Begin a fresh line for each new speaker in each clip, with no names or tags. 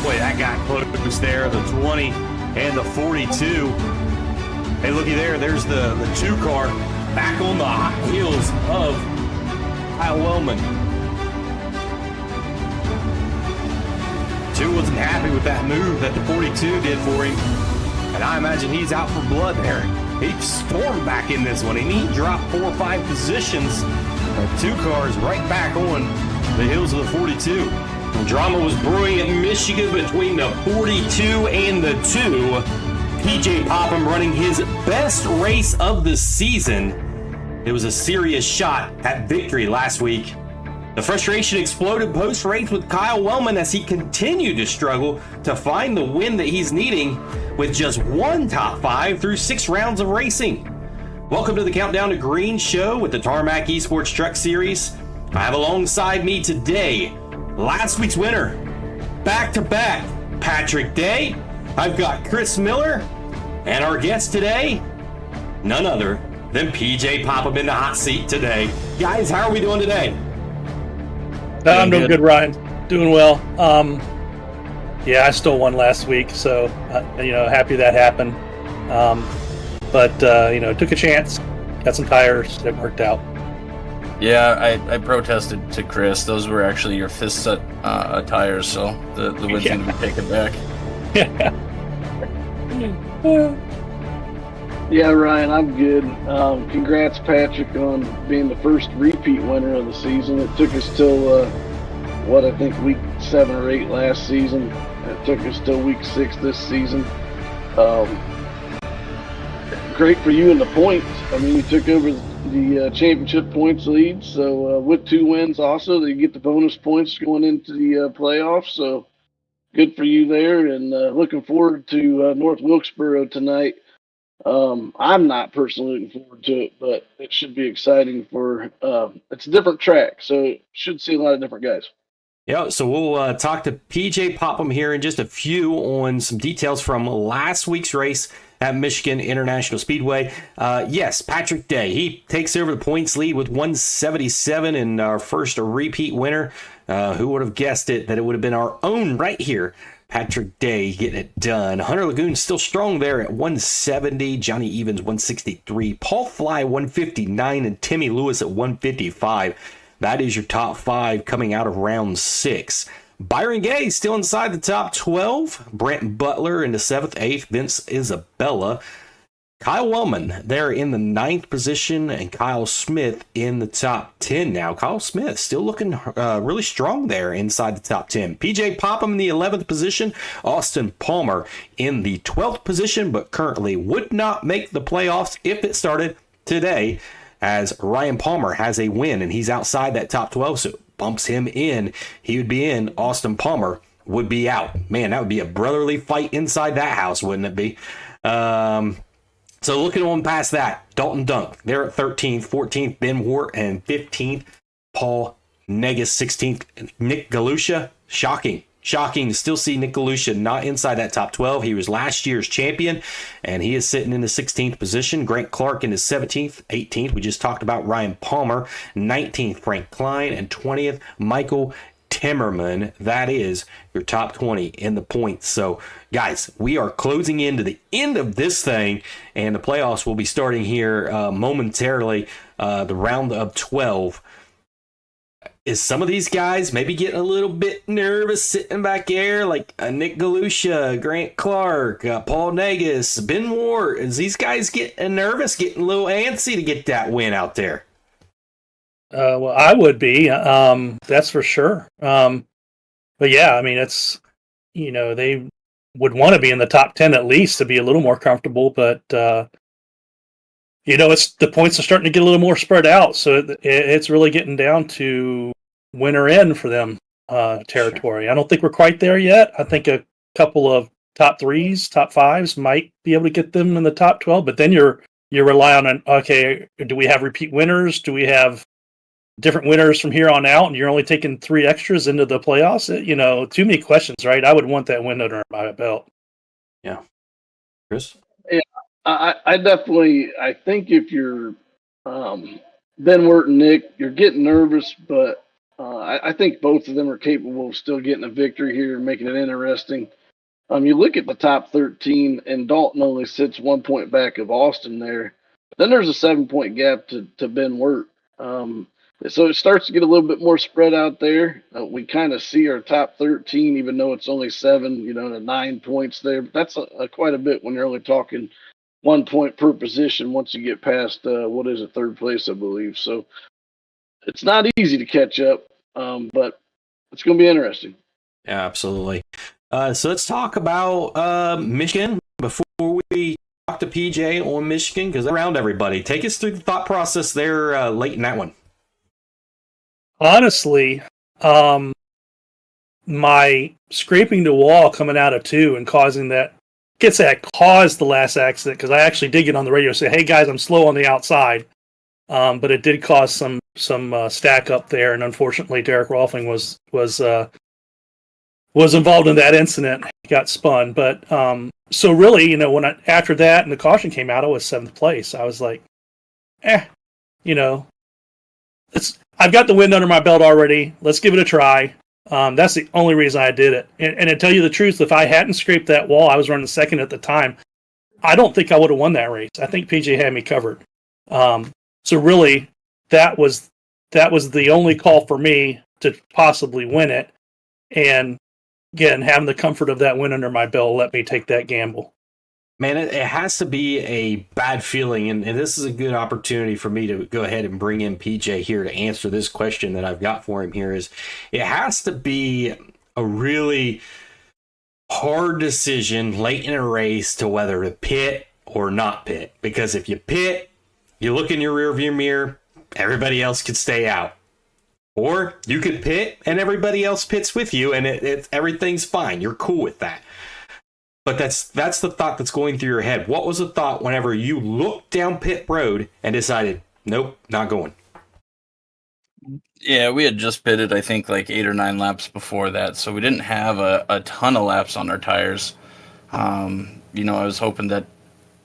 Boy, that got close there, the 20 and the 42. Hey, looky there. There's the 2 car back on the hot heels of Kyle Wellman. 2 wasn't happy with that move that the 42 did for him. And I imagine he's out for blood there. He stormed back in this one, and he dropped 4 or 5 positions. 2 cars right back on the heels of the 42. Drama was brewing at Michigan between the 42 and the 2. PJ Popham running his best race of the season. It was a serious shot at victory last week. The frustration exploded post-race with Kyle Wellman as he continued to struggle to find the win that he's needing with just 1 top 5 through 6 rounds of racing. Welcome to the Countdown to Green show with the Tarmac Esports Truck Series. I have alongside me today last week's winner, back-to-back Patrick Day. I've got Chris Miller, and our guest today, none other than PJ Popham in the hot seat today. Guys, how are we doing today?
I'm doing good, Ryan. Doing well. Yeah, I stole one last week, so happy that happened. But took a chance, got some tires, it worked out.
Yeah, I protested to Chris. Those were actually your 5th set of tires, so the win's going to be taken back.
Yeah, Ryan, I'm good. Congrats, Patrick, on being the first repeat winner of the season. It took us till, I think week 7 or 8 last season. It took us till week 6 this season. Great for you in the points. I mean, you took over the championship points lead, so with 2 wins also, you get the bonus points going into the playoffs, so good for you there, and looking forward to North Wilkesboro tonight. I'm not personally looking forward to it, but it should be exciting it's a different track, so should see a lot of different guys.
Yeah, so we'll talk to PJ Popham here in just a few on some details from last week's race at Michigan International Speedway. Yes, Patrick Day, he takes over the points lead with 177 and our first repeat winner. Who would have guessed it, that it would have been our own right here, Patrick Day, getting it done. Hunter Lagoon still strong there at 170. Johnny Evans, 163. Paul Fly, 159. And Timmy Lewis at 155. That is your top 5 coming out of round 6. Byron Gay still inside the top 12. Brent Butler in the 7th, 8th. Vince Isabella. Kyle Wellman there in the 9th position, and Kyle Smith in the top 10 now. Kyle Smith still looking really strong there inside the top 10. PJ Popham in the 11th position. Austin Palmer in the 12th position, but currently would not make the playoffs if it started today, as Ryan Palmer has a win, and he's outside that top 12, so it bumps him in. He would be in. Austin Palmer would be out. Man, that would be a brotherly fight inside that house, wouldn't it be? So looking on past that, Dalton Dunk, they're at 13th, 14th, Ben Wart, and 15th, Paul Negus, 16th, Nick Galusha. Shocking to still see Nick Galusha not inside that top 12. He was last year's champion, and he is sitting in the 16th position. Grant Clark in his 17th, 18th. We just talked about Ryan Palmer, 19th, Frank Klein, and 20th, Michael Timmerman. That is your top 20 in the points. So, guys, we are closing into the end of this thing, and the playoffs will be starting here momentarily, the round of 12. Is some of these guys maybe getting a little bit nervous sitting back there, like Nick Galusha, Grant Clark, Paul Negus, Ben Ward? Is these guys getting nervous, getting a little antsy to get that win out there?
Well, I would be, that's for sure. But yeah, I mean, it's, they would want to be in the top 10 at least to be a little more comfortable, but, it's the points are starting to get a little more spread out. So it's really getting down to winner in for them territory. Sure. I don't think we're quite there yet. I think a couple of top 3s, top 5s might be able to get them in the top 12, but then you're relying on, okay, do we have repeat winners? Do we have different winners from here on out, and you're only taking 3 extras into the playoffs? Too many questions, right? I would want that win under my belt.
Yeah. Chris?
Yeah, I definitely, I think if you're Ben Wirt and Nick, you're getting nervous, but I think both of them are capable of still getting a victory here and making it interesting. You look at the top 13, and Dalton only sits 1 point back of Austin there. Then there's a 7 point gap to Ben Wirt. So it starts to get a little bit more spread out there. We kind of see our top 13, even though it's only 7, to 9 points there. But that's quite a bit when you're only talking 1 point per position once you get past, third place, I believe. So it's not easy to catch up, but it's going to be interesting.
Yeah, absolutely. So let's talk about Michigan before we talk to PJ on Michigan, because around everybody. Take us through the thought process there late in that one.
Honestly, my scraping the wall coming out of 2 and caused the last accident, because I actually did get on the radio and say, hey guys, I'm slow on the outside. But it did cause some stack up there, and unfortunately Derek Rolfing was involved in that incident. He got spun. But so really, after that and the caution came out, I was 7th place. I was like, I've got the wind under my belt already. Let's give it a try. That's the only reason I did it. And to tell you the truth, if I hadn't scraped that wall, I was running 2nd at the time. I don't think I would have won that race. I think PJ had me covered. So really, that was the only call for me to possibly win it. And again, having the comfort of that win under my belt let me take that gamble.
Man, it has to be a bad feeling, and this is a good opportunity for me to go ahead and bring in PJ here to answer this question that I've got for him here. Is it has to be a really hard decision late in a race to whether to pit or not pit, because if you pit, you look in your rearview mirror, everybody else could stay out. Or you could pit and everybody else pits with you, and everything's fine. You're cool with that. But that's the thought that's going through your head. What was the thought whenever you looked down pit road and decided, nope, not going?
Yeah, we had just pitted, I think, like 8 or 9 laps before that, so we didn't have a ton of laps on our tires. I was hoping that,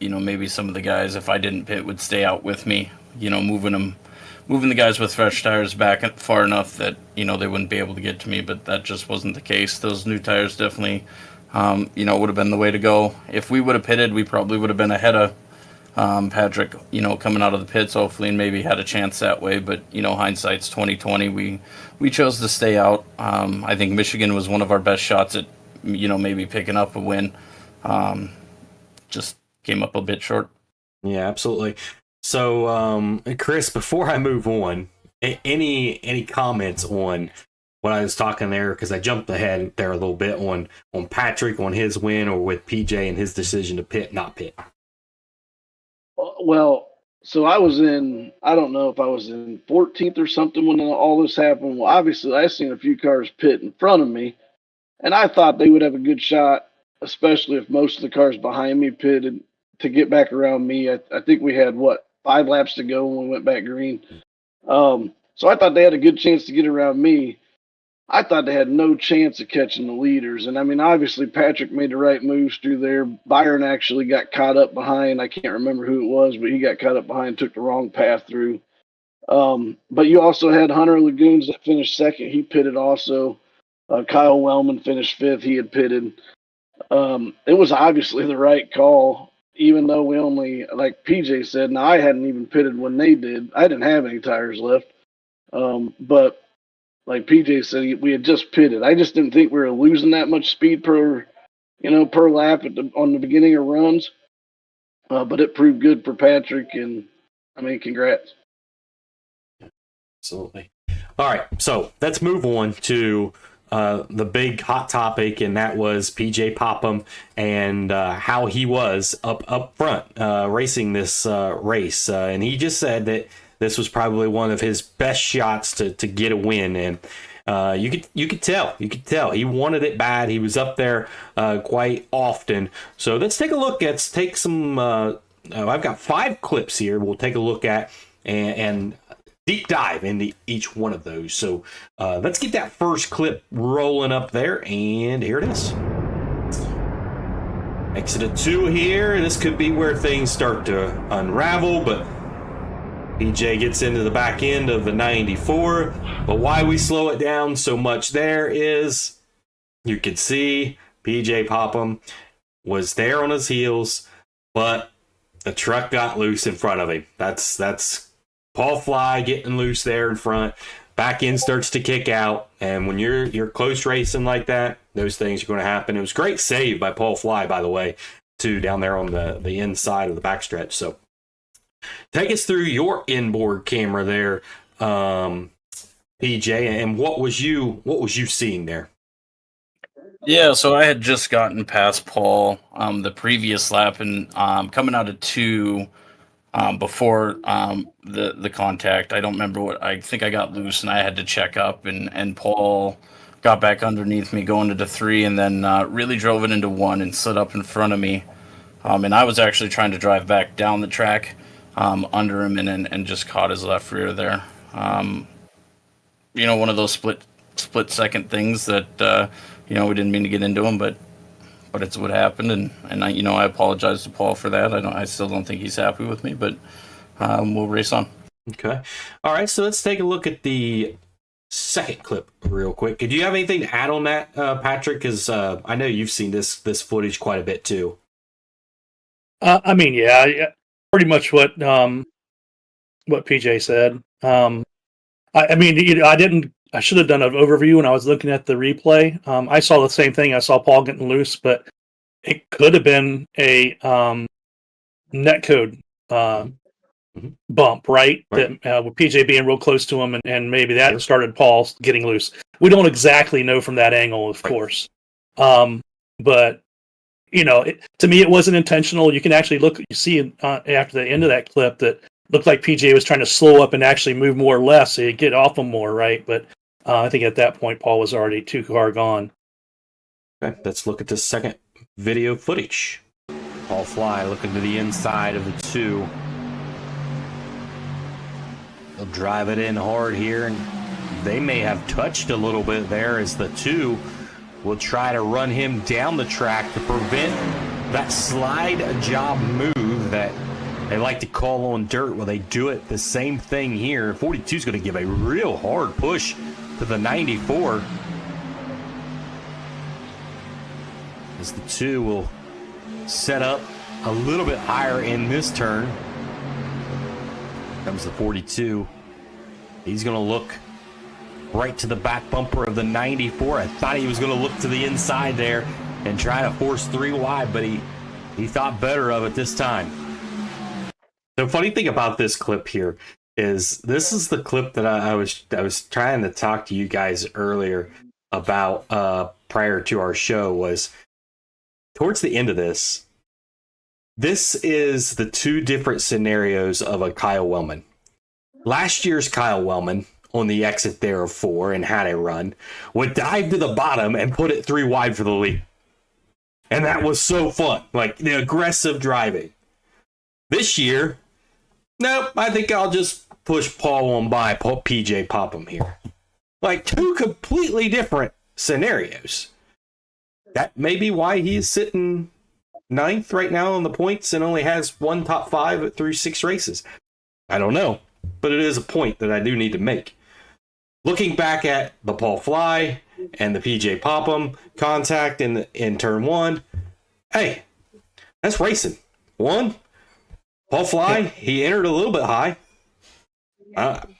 maybe some of the guys, if I didn't pit, would stay out with me, moving the guys with fresh tires back far enough that, they wouldn't be able to get to me, but that just wasn't the case. Those new tires definitely, would have been the way to go. If we would have pitted, we probably would have been ahead of Patrick, coming out of the pits, hopefully, and maybe had a chance that way. But, hindsight's 2020. We chose to stay out. I think Michigan was one of our best shots at, maybe picking up a win. Just came up a bit short.
Yeah, absolutely. So, Chris, before I move on, any comments on what I was talking there? Because I jumped ahead there a little bit on Patrick, on his win, or with PJ and his decision to pit, not pit.
Well, so I don't know if I was in 14th or something when all this happened. Well, obviously, I seen a few cars pit in front of me, and I thought they would have a good shot, especially if most of the cars behind me pitted, to get back around me. I think we had, 5 laps to go when we went back green. So I thought they had a good chance to get around me. I thought they had no chance of catching the leaders. And, obviously, Patrick made the right moves through there. Byron actually got caught up behind. I can't remember who it was, but he got caught up behind, took the wrong path through. But you also had Hunter Lagoons that finished 2nd. He pitted also. Kyle Wellman finished 5th. He had pitted. It was obviously the right call, even though we only, like PJ said, now I hadn't even pitted when they did. I didn't have any tires left. But like PJ said, we had just pitted. I just didn't think we were losing that much speed per lap on the beginning of runs. But it proved good for Patrick, and congrats.
Absolutely. All right, so let's move on to the big hot topic, and that was PJ Popham and how he was up front racing this race. And he just said that this was probably one of his best shots to get a win, and you could tell he wanted it bad. He was up there quite often. So let's take a look. Let's take some. I've got 5 clips here. We'll take a look at and deep dive into each one of those. So let's get that first clip rolling up there, and here it is. Exit 2 here. This could be where things start to unravel, but PJ gets into the back end of the 94, but why we slow it down so much there is you could see PJ Popham was there on his heels, but the truck got loose in front of him. That's Paul Fly getting loose there in front. Back end starts to kick out, and when you're close racing like that, those things are going to happen. It was a great save by Paul Fly, by the way, too, down there on the inside of the backstretch. So take us through your inboard camera there, PJ, and what was you seeing there?
Yeah, so I had just gotten past Paul the previous lap, and coming out of 2 before the contact. I don't remember what, I think I got loose and I had to check up, and Paul got back underneath me going into 3, and then really drove it into 1 and slid up in front of me. And I was actually trying to drive back down the track under him, and just caught his left rear there. One of those split second things that we didn't mean to get into him, but it's what happened, and I apologize to Paul for that. I still don't think he's happy with me, but we'll race on.
Okay, all right. So let's take a look at the second clip real quick. Do you have anything to add on that, Patrick? Because I know you've seen this footage quite a bit too.
Yeah, pretty much what PJ said. I should have done an overview when I was looking at the replay. I saw the same thing. I saw Paul getting loose, but it could have been a netcode bump, right? That with PJ being real close to him, and maybe that started Paul getting loose. We don't exactly know from that angle, of course. But to me, it wasn't intentional. You can actually you see after the end of that clip that looked like PJ was trying to slow up and actually move more or less so he'd get off him more, right? But I think at that point, Paul was already 2 car gone.
Okay, let's look at the second video footage. Paul Fly looking to the inside of the 2. They'll drive it in hard here, and they may have touched a little bit there as the 2 will try to run him down the track to prevent that slide job move that they like to call on dirt. Well, they do it the same thing here. 42 is going to give a real hard push to the 94. As the 2 will set up a little bit higher in this turn. Comes the 42. He's going to look right to the back bumper of the 94. I thought he was going to look to the inside there and try to force 3 wide, but he thought better of it this time. The funny thing about this clip here is this is the clip that I was trying to talk to you guys earlier about prior to our show. Was towards the end of this. This is the 2 different scenarios of a Kyle Wellman. Last year's Kyle Wellman on the exit there of 4 and had a run would dive to the bottom and put it 3 wide for the lead. And that was so fun, like the aggressive driving. This year, nope, I think I'll just push Paul on by PJ Popham here. Like 2 completely different scenarios. That may be why he's sitting 9th right now on the points and only has 1 top 5 through 6 races. I don't know, but it is a point that I do need to make. Looking back at the Paul Fly and the PJ Popham contact in turn 1, hey, that's racing. 1, Paul Fly, he entered a little bit high.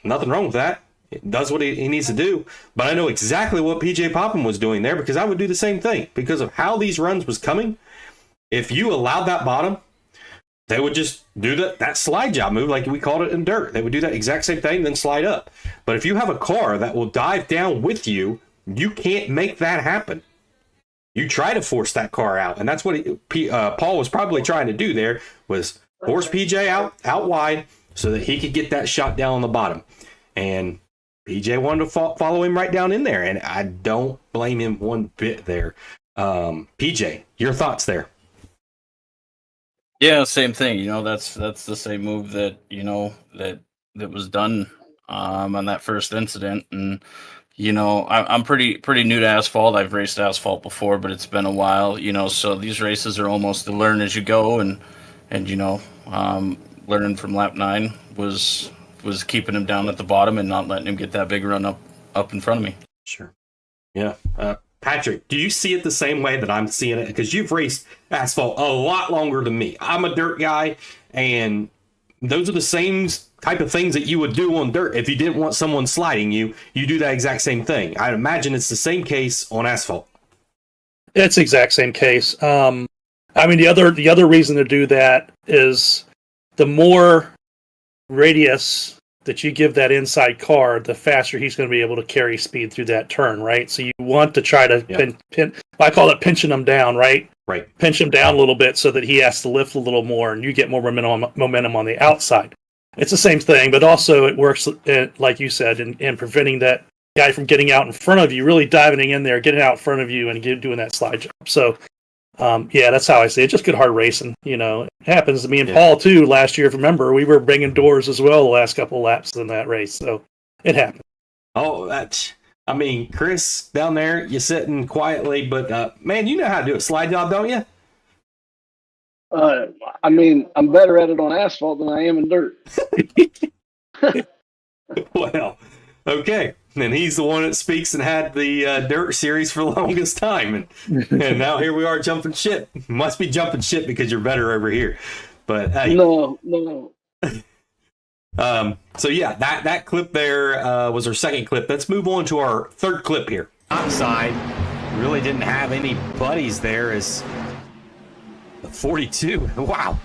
Nothing wrong with that. It does what he needs to do. But I know exactly what PJ Popham was doing there because I would do the same thing. Because of how these runs was coming, if you allowed that bottom, they would just do that slide job move like we called it in dirt. They would do that exact same thing, then slide up. But if you have a car that will dive down with you, you can't make that happen. You try to force that car out. And that's what Paul was probably trying to do there, was force PJ out wide so that he could get that shot down on the bottom. And PJ wanted to follow him right down in there. And I don't blame him one bit there. PJ, your thoughts there?
Yeah, same thing. That's the same move that that was done on that first incident. And I'm pretty new to asphalt. I've raced asphalt before, but it's been a while. So these races are almost to learn as you go. And learning from lap 9 was was keeping him down at the bottom and not letting him get that big run up in front of me.
Sure. Yeah. Patrick, do you see it the same way that I'm seeing it? Because you've raced asphalt a lot longer than me. I'm a dirt guy, and those are the same type of things that you would do on dirt. If you didn't want someone sliding you, you do that exact same thing. I imagine it's the same case on asphalt.
It's the exact same case. I mean, the other reason to do that is the more radius that you give that inside car, the faster he's going to be able to carry speed through that turn, right? So you want to try to pin I call it pinching him down, right?
Right.
Pinch him down a little bit so that he has to lift a little more and you get more momentum on the outside. It's the same thing, but also it works, like you said, in preventing that guy from getting out in front of you, really diving in there, getting out in front of you and doing that slide jump. So, yeah, that's how I see it. Just good hard racing. You know, it happens to me and Paul too. Last year, if you remember, we were banging doors as well the last couple of laps in that race. So it happened.
Oh, I mean, Chris, down there, you're sitting quietly, but man, you know how to do a slide job, don't you?
I mean, I'm better at it on asphalt than I am in dirt.
Well, okay. And he's the one that speaks and had the dirt series for the longest time. And now here we are jumping ship. Must be jumping ship because you're better over here. But hey.
No.
So yeah, that clip there was our second clip. Let's move on to our third clip here. Outside, really didn't have any buddies there as the 42. Wow.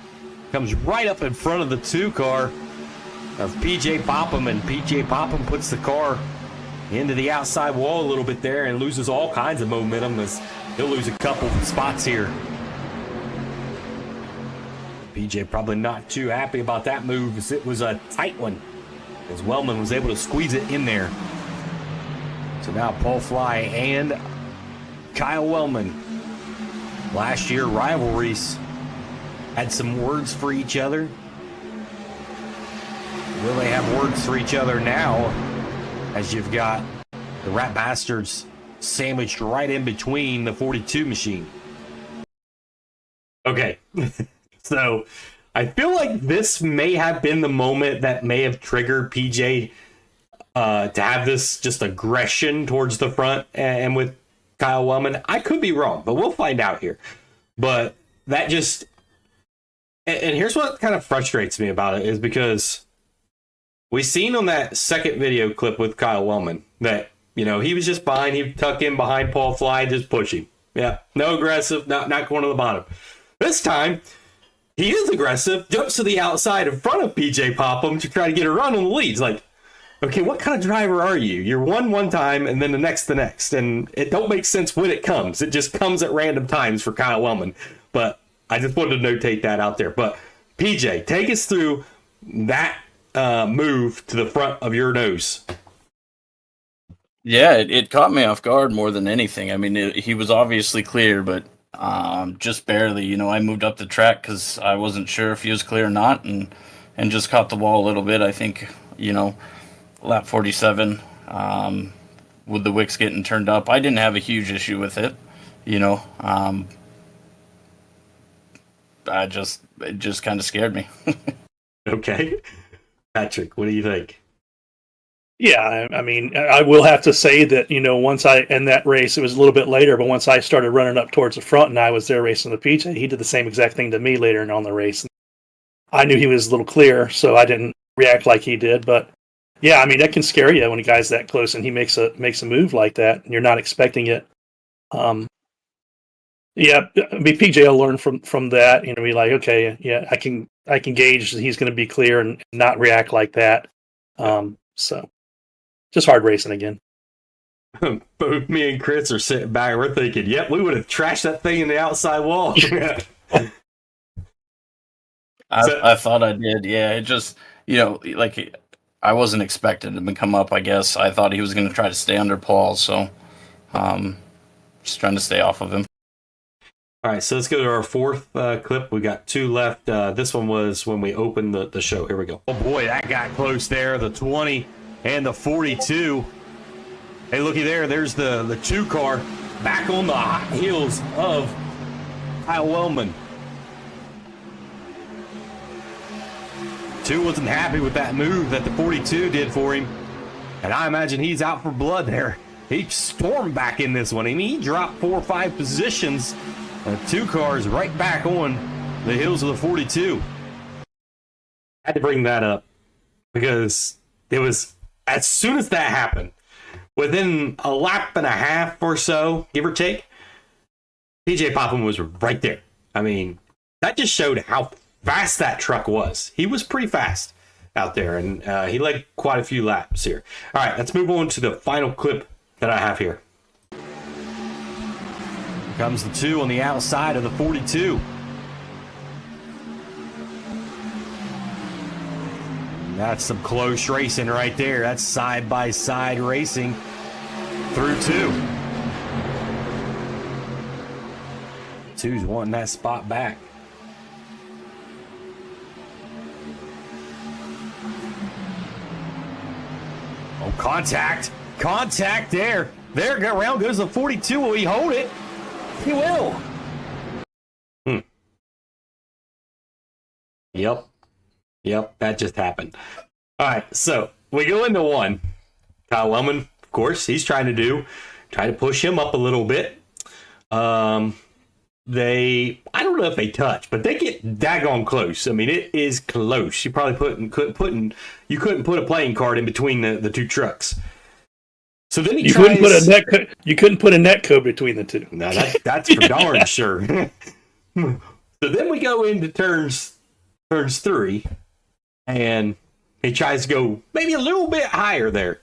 Comes right up in front of the 2 car of PJ Popham, and PJ Popham puts the car into the outside wall a little bit there and loses all kinds of momentum as he'll lose a couple spots here. PJ probably not too happy about that move as it was a tight one as Wellman was able to squeeze it in there. So now Paul Fly and Kyle Wellman, last year rivalries, had some words for each other. Will they have words for each other now as you've got the Rat Bastards sandwiched right in between the 42 machine? Okay. So I feel like this may have been the moment that may have triggered PJ to have this just aggression towards the front and with Kyle Wellman. I could be wrong, but we'll find out here. But that just... And here's what kind of frustrates me about it is because we seen on that second video clip with Kyle Wellman that, you know, he was just fine. He'd tuck in behind Paul Fly, just push him. Yeah, no aggressive, not going to the bottom. This time, he is aggressive, jumps to the outside in front of PJ Popham to try to get a run on the leads. Like, okay, what kind of driver are you? You're one time and then the next. And it don't make sense when it comes. It just comes at random times for Kyle Wellman. But I just wanted to notate that out there. But PJ, take us through that move to the front of your nose.
Yeah, it caught me off guard more than anything. I mean, he was obviously clear, but just barely. You know, I moved up the track because I wasn't sure if he was clear or not, and just caught the wall a little bit. I think, you know, lap 47 with the wicks getting turned up, I didn't have a huge issue with it. You know, it just kind of scared me.
Okay. Patrick, what do you think?
Yeah, I mean, I will have to say that, you know, once I end that race, it was a little bit later, but once I started running up towards the front and I was there racing the PJ, he did the same exact thing to me later on the race. I knew he was a little clear, so I didn't react like he did. But yeah, I mean, that can scare you when a guy's that close and he makes a move like that and you're not expecting it. Yeah, I mean, PJ will learn from that. You know, be like, okay, yeah, I can gauge that he's going to be clear and not react like that. So just hard racing again.
Both me and Chris are sitting back. We're thinking, yep, we would have trashed that thing in the outside wall.
I thought I did. Yeah, it just, you know, like I wasn't expecting him to come up, I guess. I thought he was going to try to stay under Paul, so just trying to stay off of him.
All right, so let's go to our fourth clip. We got 2 left. This one was when we opened the show. Here we go. Oh, boy, that got close there. The 20 and the 42. Hey, looky there. There's the 2 car back on the hot heels of Kyle Wellman. 42 wasn't happy with that move that the 42 did for him. And I imagine he's out for blood there. He stormed back in this one. I mean, he dropped 4 or 5 positions. 2 cars right back on the heels of the 42. Had to bring that up because it was, as soon as that happened, within a lap and a half or so, give or take, PJ Popham was right there. I mean, that just showed how fast that truck was. He was pretty fast out there, and he led quite a few laps here. All right, let's move on to the final clip that I have here. Here comes the 2 on the outside of the 42. That's some close racing right there. That's side-by-side racing through 2. 2's wanting that spot back. Oh, contact. Contact there. There, around goes the 42. Will he hold it? He will. Yep, that just happened. All right, so we go into 1. Kyle Wellman, of course, he's trying to push him up a little bit. I don't know if they touch, but they get daggone close. I mean, it is close. You probably couldn't put a playing card in between the 2 trucks. So then you couldn't
put a net code between the 2.
No, that's for darn sure. So then we go into turns 3, and he tries to go maybe a little bit higher there,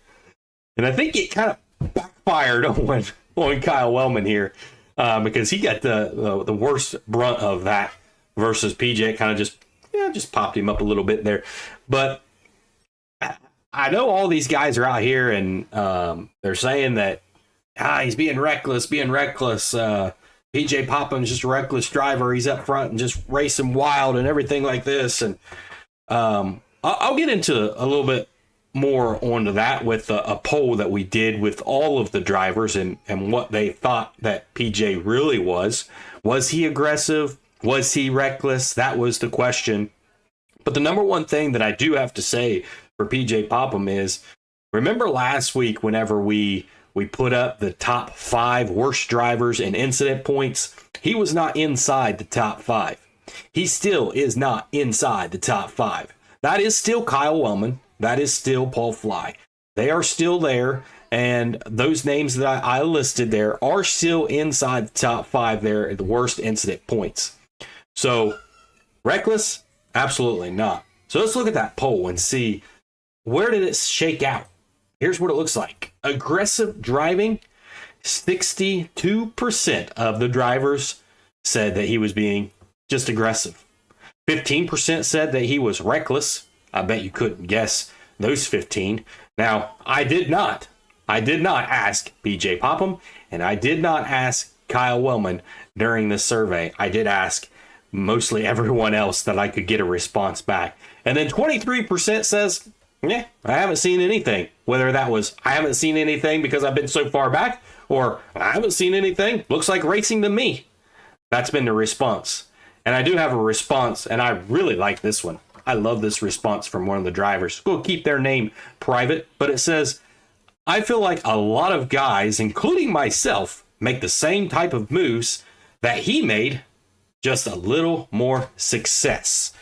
and I think it kind of backfired on Kyle Wellman here. Because he got the worst brunt of that versus PJ. Kind of just popped him up a little bit there. But I know all these guys are out here and they're saying that he's being reckless. PJ Popham's just a reckless driver. He's up front and just racing wild and everything like this. And I'll get into a little bit more onto that with a poll that we did with all of the drivers and what they thought that PJ really was. Was he aggressive? Was he reckless? That was the question. But the number one thing that I do have to say for PJ Popham is, remember last week whenever we put up the top 5 worst drivers in incident points? He was not inside the top 5. He still is not inside the top 5. That is still Kyle Wellman. That is still Paul Fly. They are still there, and those names that I listed there are still inside the top 5 there at the worst incident points. So, reckless? Absolutely not. So let's look at that poll and see, where did it shake out? Here's what it looks like. Aggressive driving, 62% of the drivers said that he was being just aggressive. 15% said that he was reckless. I bet you couldn't guess those 15. Now, I did not ask PJ Popham, and I did not ask Kyle Wellman during this survey. I did ask mostly everyone else that I could get a response back. And then 23% says, I haven't seen anything. Whether that was, I haven't seen anything because I've been so far back, or I haven't seen anything. Looks like racing to me. That's been the response. And I do have a response, and I really like this one. I love this response from one of the drivers. We'll keep their name private, but it says, I feel like a lot of guys, including myself, make the same type of moves that he made, just a little more success.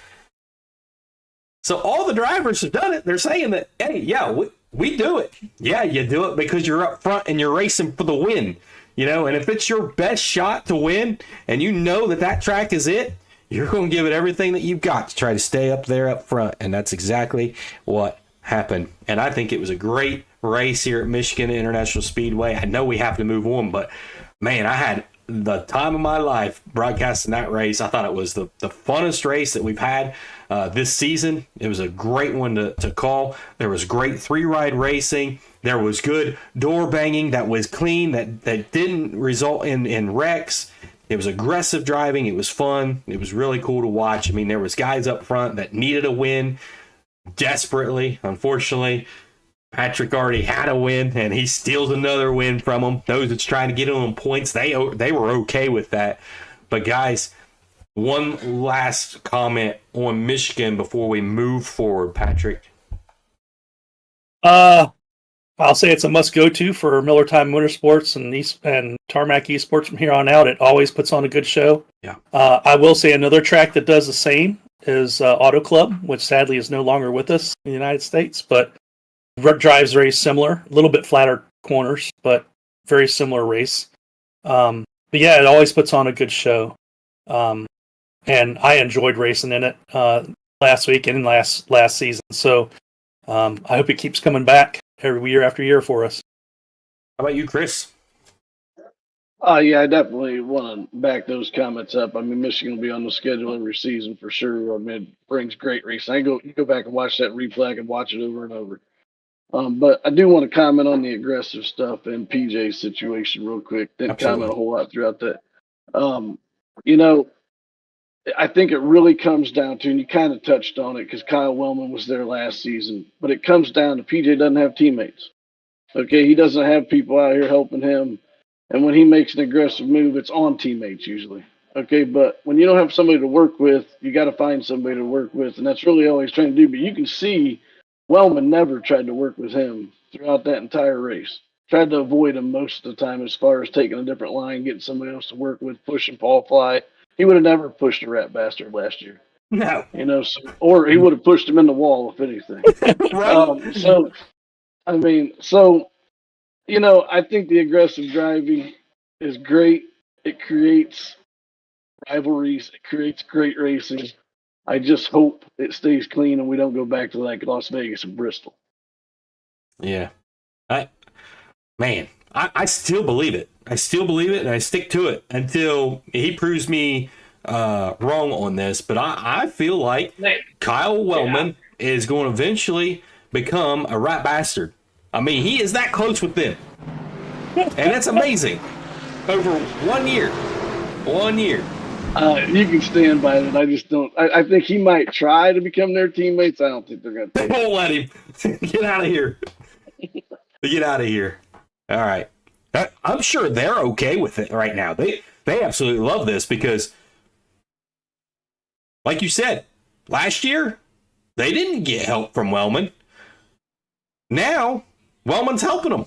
So all the drivers have done it. They're saying that, hey, yeah, we do it. Yeah, you do it because you're up front and you're racing for the win. And if it's your best shot to win and you know that track is it, you're going to give it everything that you've got to try to stay up there up front. And that's exactly what happened. And I think it was a great race here at Michigan International Speedway. I know we have to move on, but man, I had the time of my life broadcasting that race. I thought it was the funnest race that we've had this season. It was a great one to call. There was great 3-ride racing. There was good door banging that was clean, that didn't result in wrecks. It was aggressive driving. It was fun. It was really cool to watch. I mean, there was guys up front that needed a win desperately. Unfortunately, Patrick already had a win, and he steals another win from them. Those that's trying to get him on points, they were okay with that. But guys, One last comment on Michigan before we move forward, Patrick.
I'll say it's a must-go-to for Miller Time Motorsports and Tarmac Esports from here on out. It always puts on a good show.
Yeah.
I will say another track that does the same is Auto Club, which sadly is no longer with us in the United States, but drives very similar. A little bit flatter corners, but very similar race. But yeah, it always puts on a good show. And I enjoyed racing in it last week and last season. So I hope it keeps coming back every year after year for us.
How about you, Chris?
Yeah, I definitely want to back those comments up. I mean, Michigan will be on the schedule every season for sure. I mean, it brings great racing. You go back and watch that replay. I can watch it over and over. But I do want to comment on the aggressive stuff and PJ's situation real quick. Didn't comment a whole lot throughout that. I think it really comes down to, and you kind of touched on it because Kyle Wellman was there last season, but it comes down to PJ doesn't have teammates. Okay, he doesn't have people out here helping him. And when he makes an aggressive move, it's on teammates usually. Okay, but when you don't have somebody to work with, you got to find somebody to work with, and that's really all he's trying to do. But you can see Wellman never tried to work with him throughout that entire race. Tried to avoid him most of the time as far as taking a different line, getting somebody else to work with, pushing Paul Fly. He would have never pushed a rat bastard last year.
No.
Or he would have pushed him in the wall, if anything.
Right.
I think the aggressive driving is great. It creates rivalries. It creates great racing. I just hope it stays clean and we don't go back to like Las Vegas and Bristol.
Yeah. I still believe it. I still believe it, and I stick to it until he proves me wrong on this. But I feel like Kyle Wellman is going to eventually become a rat bastard. I mean, he is that close with them. And that's amazing. Over 1 year. 1 year.
You can stand by it. I just don't. I think he might try to become their teammates. I don't think they're going to take it.
Won't let him. Get out of here. Get out of here. All right. I'm sure they're okay with it right now. They absolutely love this because, like you said, last year, they didn't get help from Wellman. Now, Wellman's helping them.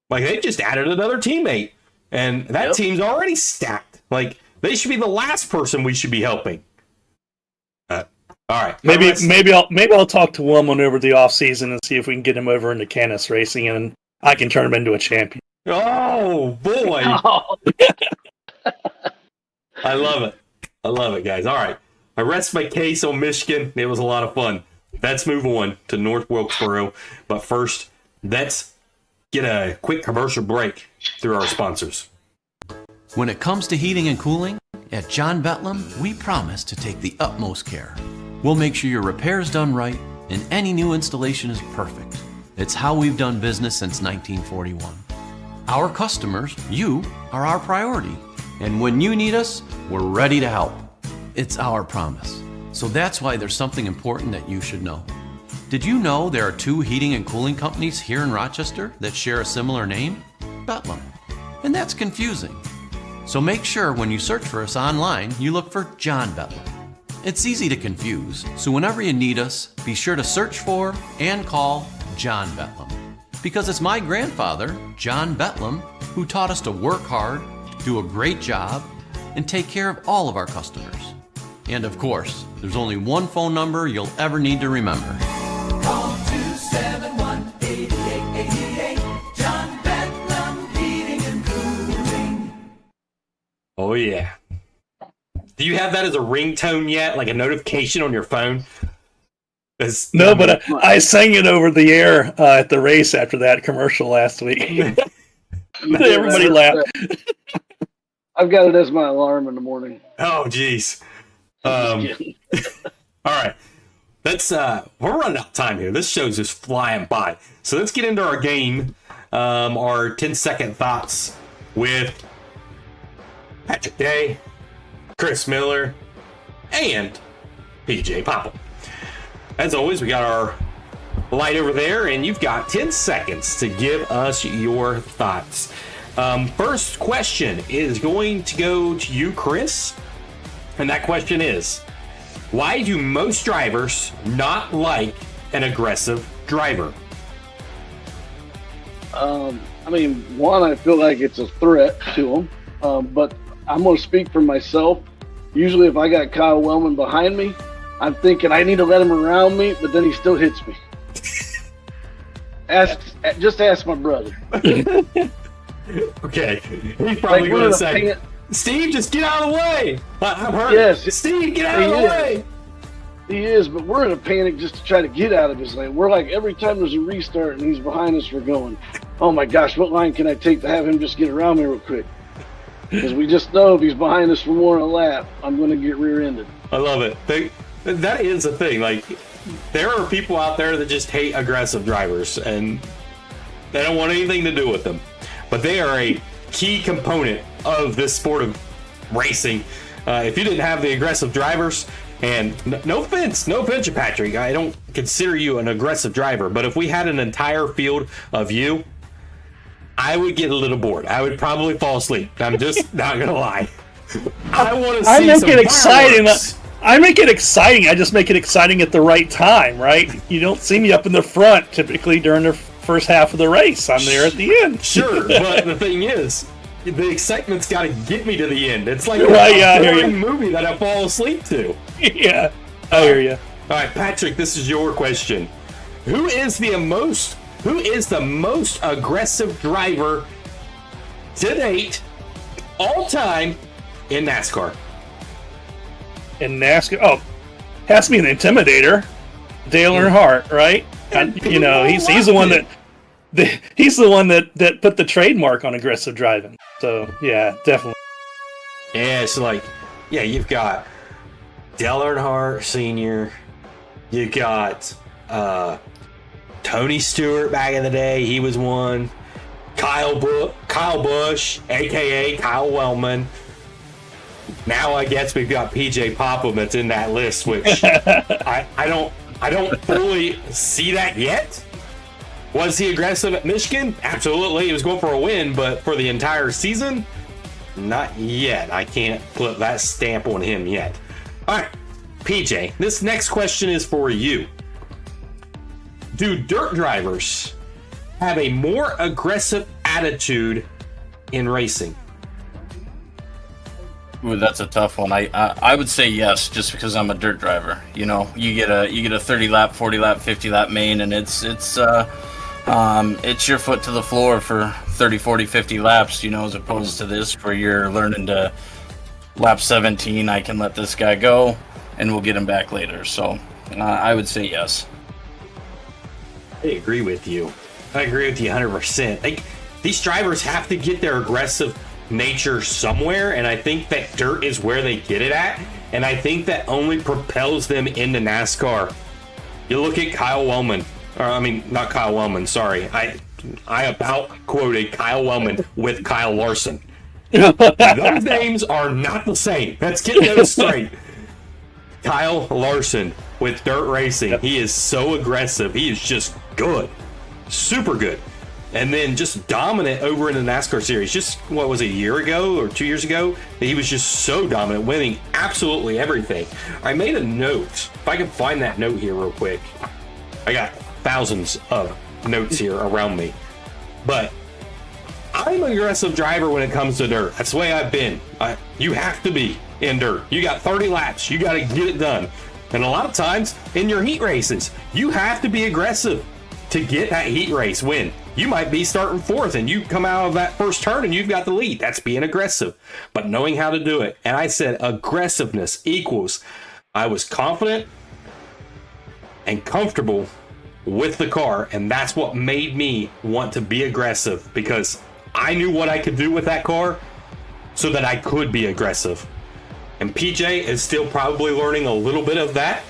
Like, they just added another teammate. And that team's already stacked. Like, they should be the last person we should be helping. All right.
Maybe I'll talk to Wellman over the off season and see if we can get him over into Canis racing, and I can turn him into a champion.
Oh boy! I love it, guys. All right, I rest my case on Michigan. It was a lot of fun. Let's move on to North Wilkesboro, but first, let's get a quick commercial break through our sponsors.
When it comes to heating and cooling, at John Betlam, we promise to take the utmost care. We'll make sure your repair is done right and any new installation is perfect. It's how we've done business since 1941. Our customers, you, are our priority. And when you need us, we're ready to help. It's our promise. So that's why there's something important that you should know. Did you know there are 2 heating and cooling companies here in Rochester that share a similar name? Betlam. And that's confusing. So make sure when you search for us online, you look for John Betlam. It's easy to confuse, so whenever you need us, be sure to search for and call John Betlam. Because it's my grandfather, John Betlam, who taught us to work hard, do a great job, and take care of all of our customers. And of course, there's only one phone number you'll ever need to remember.
Call 271-8888, John Betlam Heating and Cooling.
Oh yeah. Do you have that as a ringtone yet? Like a notification on your phone?
No, but I sang it over the air at the race after that commercial last week. Everybody laughed.
I've got it as my alarm in the morning.
Oh, geez. All right. We're running out of time here. This show's just flying by. So let's get into our game. Our 10-second thoughts with Patrick Day, Chris Miller, and PJ Popham. As always, we got our light over there, and you've got 10 seconds to give us your thoughts. First question is going to go to you, Chris. And that question is, why do most drivers not like an aggressive driver?
I mean, one, I feel like it's a threat to them. But I'm going to speak for myself. Usually if I got Kyle Wellman behind me, I'm thinking I need to let him around me, but then he still hits me. Just ask my brother.
Okay. He's probably going to say, Steve, just get out of the way. I'm hurt.
Yes.
Steve, get out of the way.
He is, but we're in a panic just to try to get out of his lane. We're like, every time there's a restart and he's behind us, we're going, oh my gosh, what line can I take to have him just get around me real quick? Because we just know if he's behind us for more than a lap, I'm going to get rear-ended.
I love it. That is a thing. Like, there are people out there that just hate aggressive drivers, and they don't want anything to do with them. But they are a key component of this sport of racing. If you didn't have the aggressive drivers, and no offense, Patrick, I don't consider you an aggressive driver, but if we had an entire field of you, I would get a little bored. I would probably fall asleep. I'm just not gonna lie. I want to see
I make
some
it exciting.
fireworks.
I make it exciting. I just make it exciting at the right time, right? You don't see me up in the front typically during the first half of the race. I'm there at the end.
Sure, but the thing is, the excitement's got to get me to the end. It's like
Right, yeah, I
a
hear
boring
you.
movie that I fall asleep to.
Yeah, I hear you.
All right, Patrick, this is your question. Who is the most aggressive driver to date, all time, in NASCAR?
In NASCAR, has to be an intimidator, Dale Earnhardt, right? You know, he's the one that put the trademark on aggressive driving. So yeah, definitely.
Yeah, it's like, you've got Dale Earnhardt Sr., you got Tony Stewart back in the day, he was one. Kyle Busch, aka Kyle Wellman. Now I guess we've got PJ Popham that's in that list, which I don't fully see that yet. Was he aggressive at Michigan? Absolutely. He was going for a win, but for the entire season, not yet. I can't put that stamp on him yet. All right, PJ, this next question is for you. Do dirt drivers have a more aggressive attitude in racing?
Ooh, that's a tough one. I would say yes, just because I'm a dirt driver. You know, you get a 30 lap, 40 lap, 50 lap main, and it's your foot to the floor for 30, 40, 50 laps. You know, as opposed to this where you're learning to lap 17. I can let this guy go, and we'll get him back later. So I would say yes.
I agree with you. I agree with you 100%. Like, these drivers have to get their aggressive nature somewhere, and I think that dirt is where they get it at, and I think that only propels them into NASCAR. You look at Kyle Wellman, or I mean, not Kyle Wellman, sorry. I about quoted Kyle Wellman with Kyle Larson. Those names are not the same. Let's get those straight. Kyle Larson with dirt racing. He is so aggressive. He is just good. Super good. And then just dominant over in the NASCAR series. Just, what was it, a year ago or 2 years ago? He was just so dominant, winning absolutely everything. I made a note. If I can find that note here real quick. I got thousands of notes here around me. But I'm an aggressive driver when it comes to dirt. That's the way I've been. You have to be in dirt. You got 30 laps. You got to get it done. And a lot of times in your heat races, you have to be aggressive to get that heat race win. You might be starting fourth and you come out of that first turn and you've got the lead. That's being aggressive, but knowing how to do it. And I said aggressiveness equals I was confident and comfortable with the car, and that's what made me want to be aggressive, because I knew what I could do with that car so that I could be aggressive. And PJ is still probably learning a little bit of that,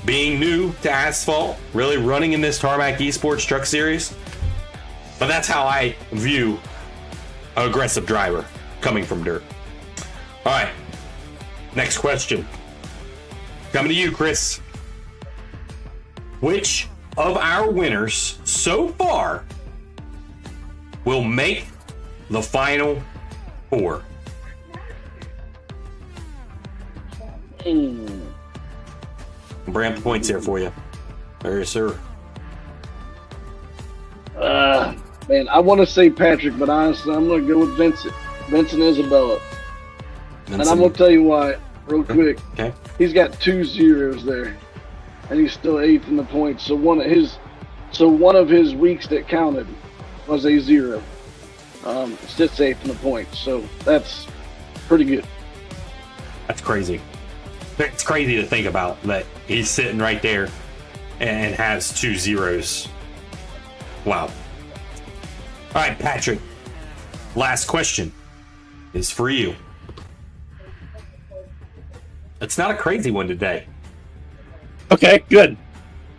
being new to asphalt, really running in this Tarmac Esports Truck Series. But that's how I view an aggressive driver coming from dirt. All right, next question. Coming to you, Chris. Which of our winners so far will make the final four? Brand points there for you. There, sir.
Man, I want to say Patrick, but honestly, I'm going to go with Vincent. Vincent Isabella. And I'm going to tell you why, real quick.
Okay.
He's got 2 zeros there, and he's still 8th in the points. So one of his weeks that counted was a 0. Sits 8th in the points, so that's pretty good.
That's crazy. It's crazy to think about that he's sitting right there and has 2 zeros. Wow. All right, Patrick. Last question is for you. It's not a crazy one today.
Okay, good.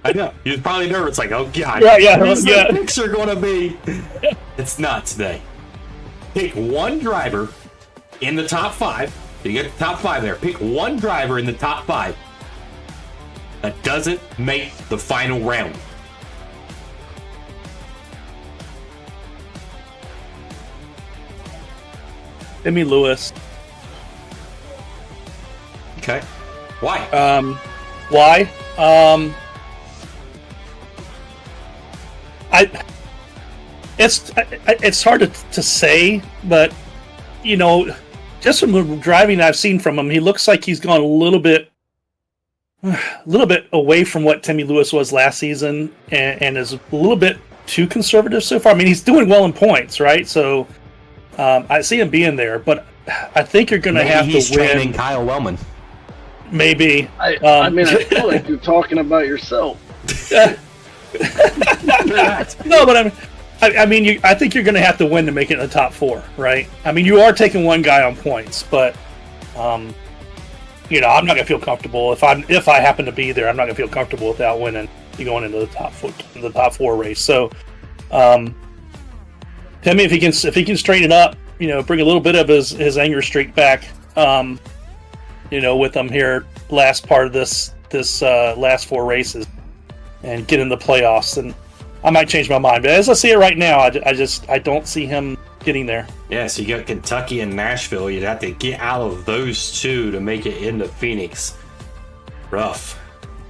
I know. You're probably nervous, like, oh, God.
Yeah.
What's the picture going to be? It's not today. Pick one driver in the top 5. You get the top 5 there. Pick one driver in the top 5 that doesn't make the final round.
Timmy Lewis.
Okay. Why?
Why? It's hard to say, but you know, just from the driving I've seen from him, he looks like he's gone a little bit away from what Timmy Lewis was last season, and is a little bit too conservative so far. I mean, he's doing well in points, right? So I see him being there, but I think you're going to have to win.
Training Kyle Wellman.
Maybe.
I mean, I feel like you're talking about yourself.
No, but I think you're going to have to win to make it in the top 4, right? I mean, you are taking one guy on points, but you know, I'm not going to feel comfortable if I happen to be there. I'm not going to feel comfortable without winning, going into the top 4 race. So, Timmy, if he can straighten it up, you know, bring a little bit of his anger streak back, you know, with him here last part of this last 4 races, and get in the playoffs, and I might change my mind. But as I see it right now, I don't see him getting there.
Yeah, so you got Kentucky and Nashville. You'd have to get out of those 2 to make it into Phoenix. Rough.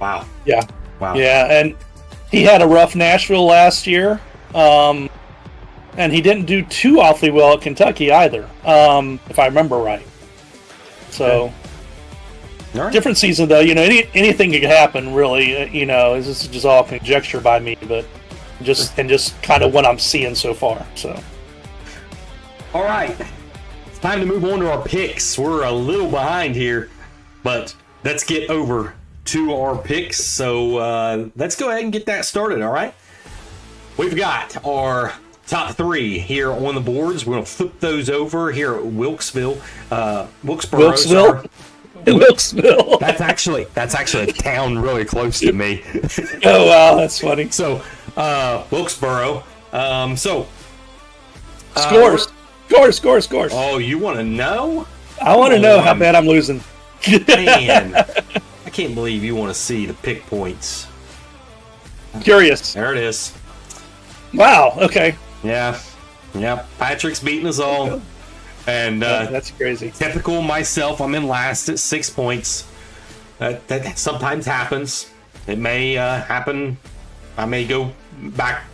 Wow.
Yeah.
Wow.
Yeah, and he had a rough Nashville last year, and he didn't do too awfully well at Kentucky either, if I remember right. So,
All right.
Different season though. You know, anything could happen. Really, you know, this is just all conjecture by me, but just kind of what I'm seeing so far. So.
All right, it's time to move on to our picks. We're a little behind here, but let's get over to our picks. So let's go ahead and get that started, all right? We've got our top 3 here on the boards. We're going to flip those over here at Wilkesville. Wilkesboro.
Wilkesville? Wilkesville.
That's actually a town really close to me.
Oh, wow, that's funny.
So, Wilkesboro.
Scores.
Oh, you want to know?
I want to know how bad I'm losing.
Man, I can't believe you want to see the pick points.
Curious.
There it is.
Wow. Okay.
Yeah. Patrick's beating us all. And
that's crazy.
Typical myself, I'm in last at 6 points. That sometimes happens. It may happen. I may go back.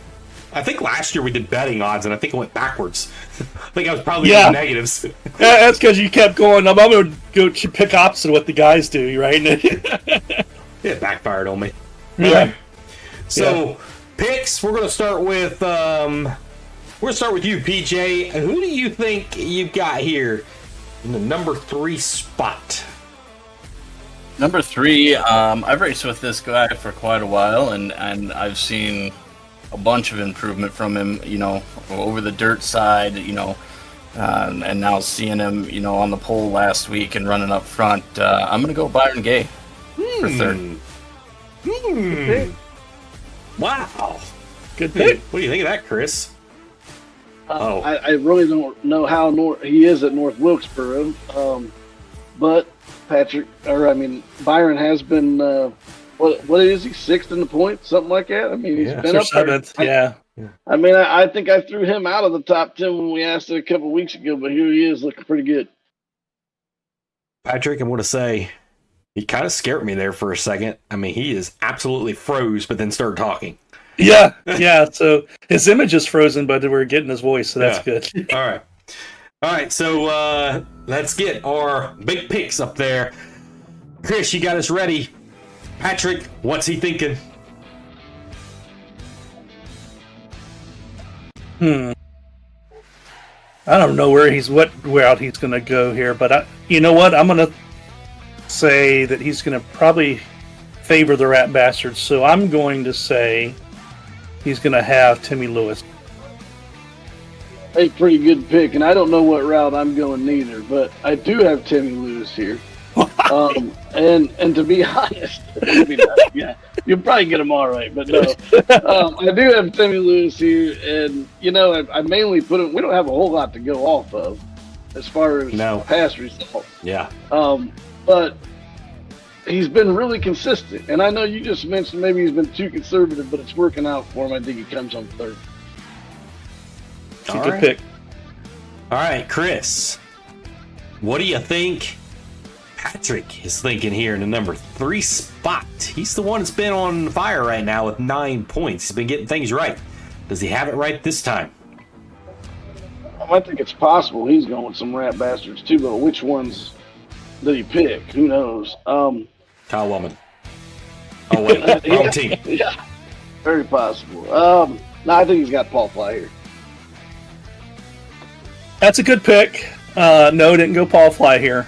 I think last year we did betting odds, and I think it went backwards. I think I was probably in the negatives.
That's because you kept going. I'm going to go pick opposite of what the guys do, right?
It backfired on me.
Yeah.
Right. So picks. We're going to start with. We're going to start with you, PJ. Who do you think you've got here in the number 3 spot?
Number 3. I've raced with this guy for quite a while, and I've seen a bunch of improvement from him, you know, over the dirt side, you know, and now seeing him, you know, on the pole last week and running up front. I'm going to go Byron Gay for 3rd.
Wow.
Good pick.
What do you think of that, Chris?
I really don't know how he is at North Wilkesboro, but Byron has been. What is he, 6th in the points, something like that? I mean, he's been up there.
7th, yeah.
I mean, I think I threw him out of the top 10 when we asked it a couple of weeks ago, but here he is looking pretty good.
Patrick, I'm going to say He kind of scared me there for a second. I mean, he is absolutely froze, but then started talking.
Yeah, yeah. So his image is frozen, but we're getting his voice, so that's good.
All right. All right, so let's get our big picks up there. Chris, you got us ready. Patrick, what's he thinking?
I don't know what route he's going to go here, but you know what? I'm going to say that he's going to probably favor the Rat Bastards. So I'm going to say he's going to have Timmy Lewis.
A pretty good pick, and I don't know what route I'm going neither, but I do have Timmy Lewis here. And to be honest, yeah, you'll probably get him all right, but no, I do have Timmy Lewis here, and I mainly put him. We don't have a whole lot to go off of as far as past results.
Yeah.
But he's been really consistent, and I know you just mentioned maybe he's been too conservative, but it's working out for him. I think he comes on third.
It's a good pick.
All right, Chris, what do you think Patrick is thinking here in the number 3 spot? He's the one that's been on fire right now with 9 points. He's been getting things right. Does he have it right this time?
I think it's possible he's going with some Rat Bastards too, but which ones did he pick? Who knows?
Kyle Wellman. Oh, wait. Wrong team.
Yeah, very possible. No, I think he's got Paul Fly here.
That's a good pick. No, didn't go Paul Fly here.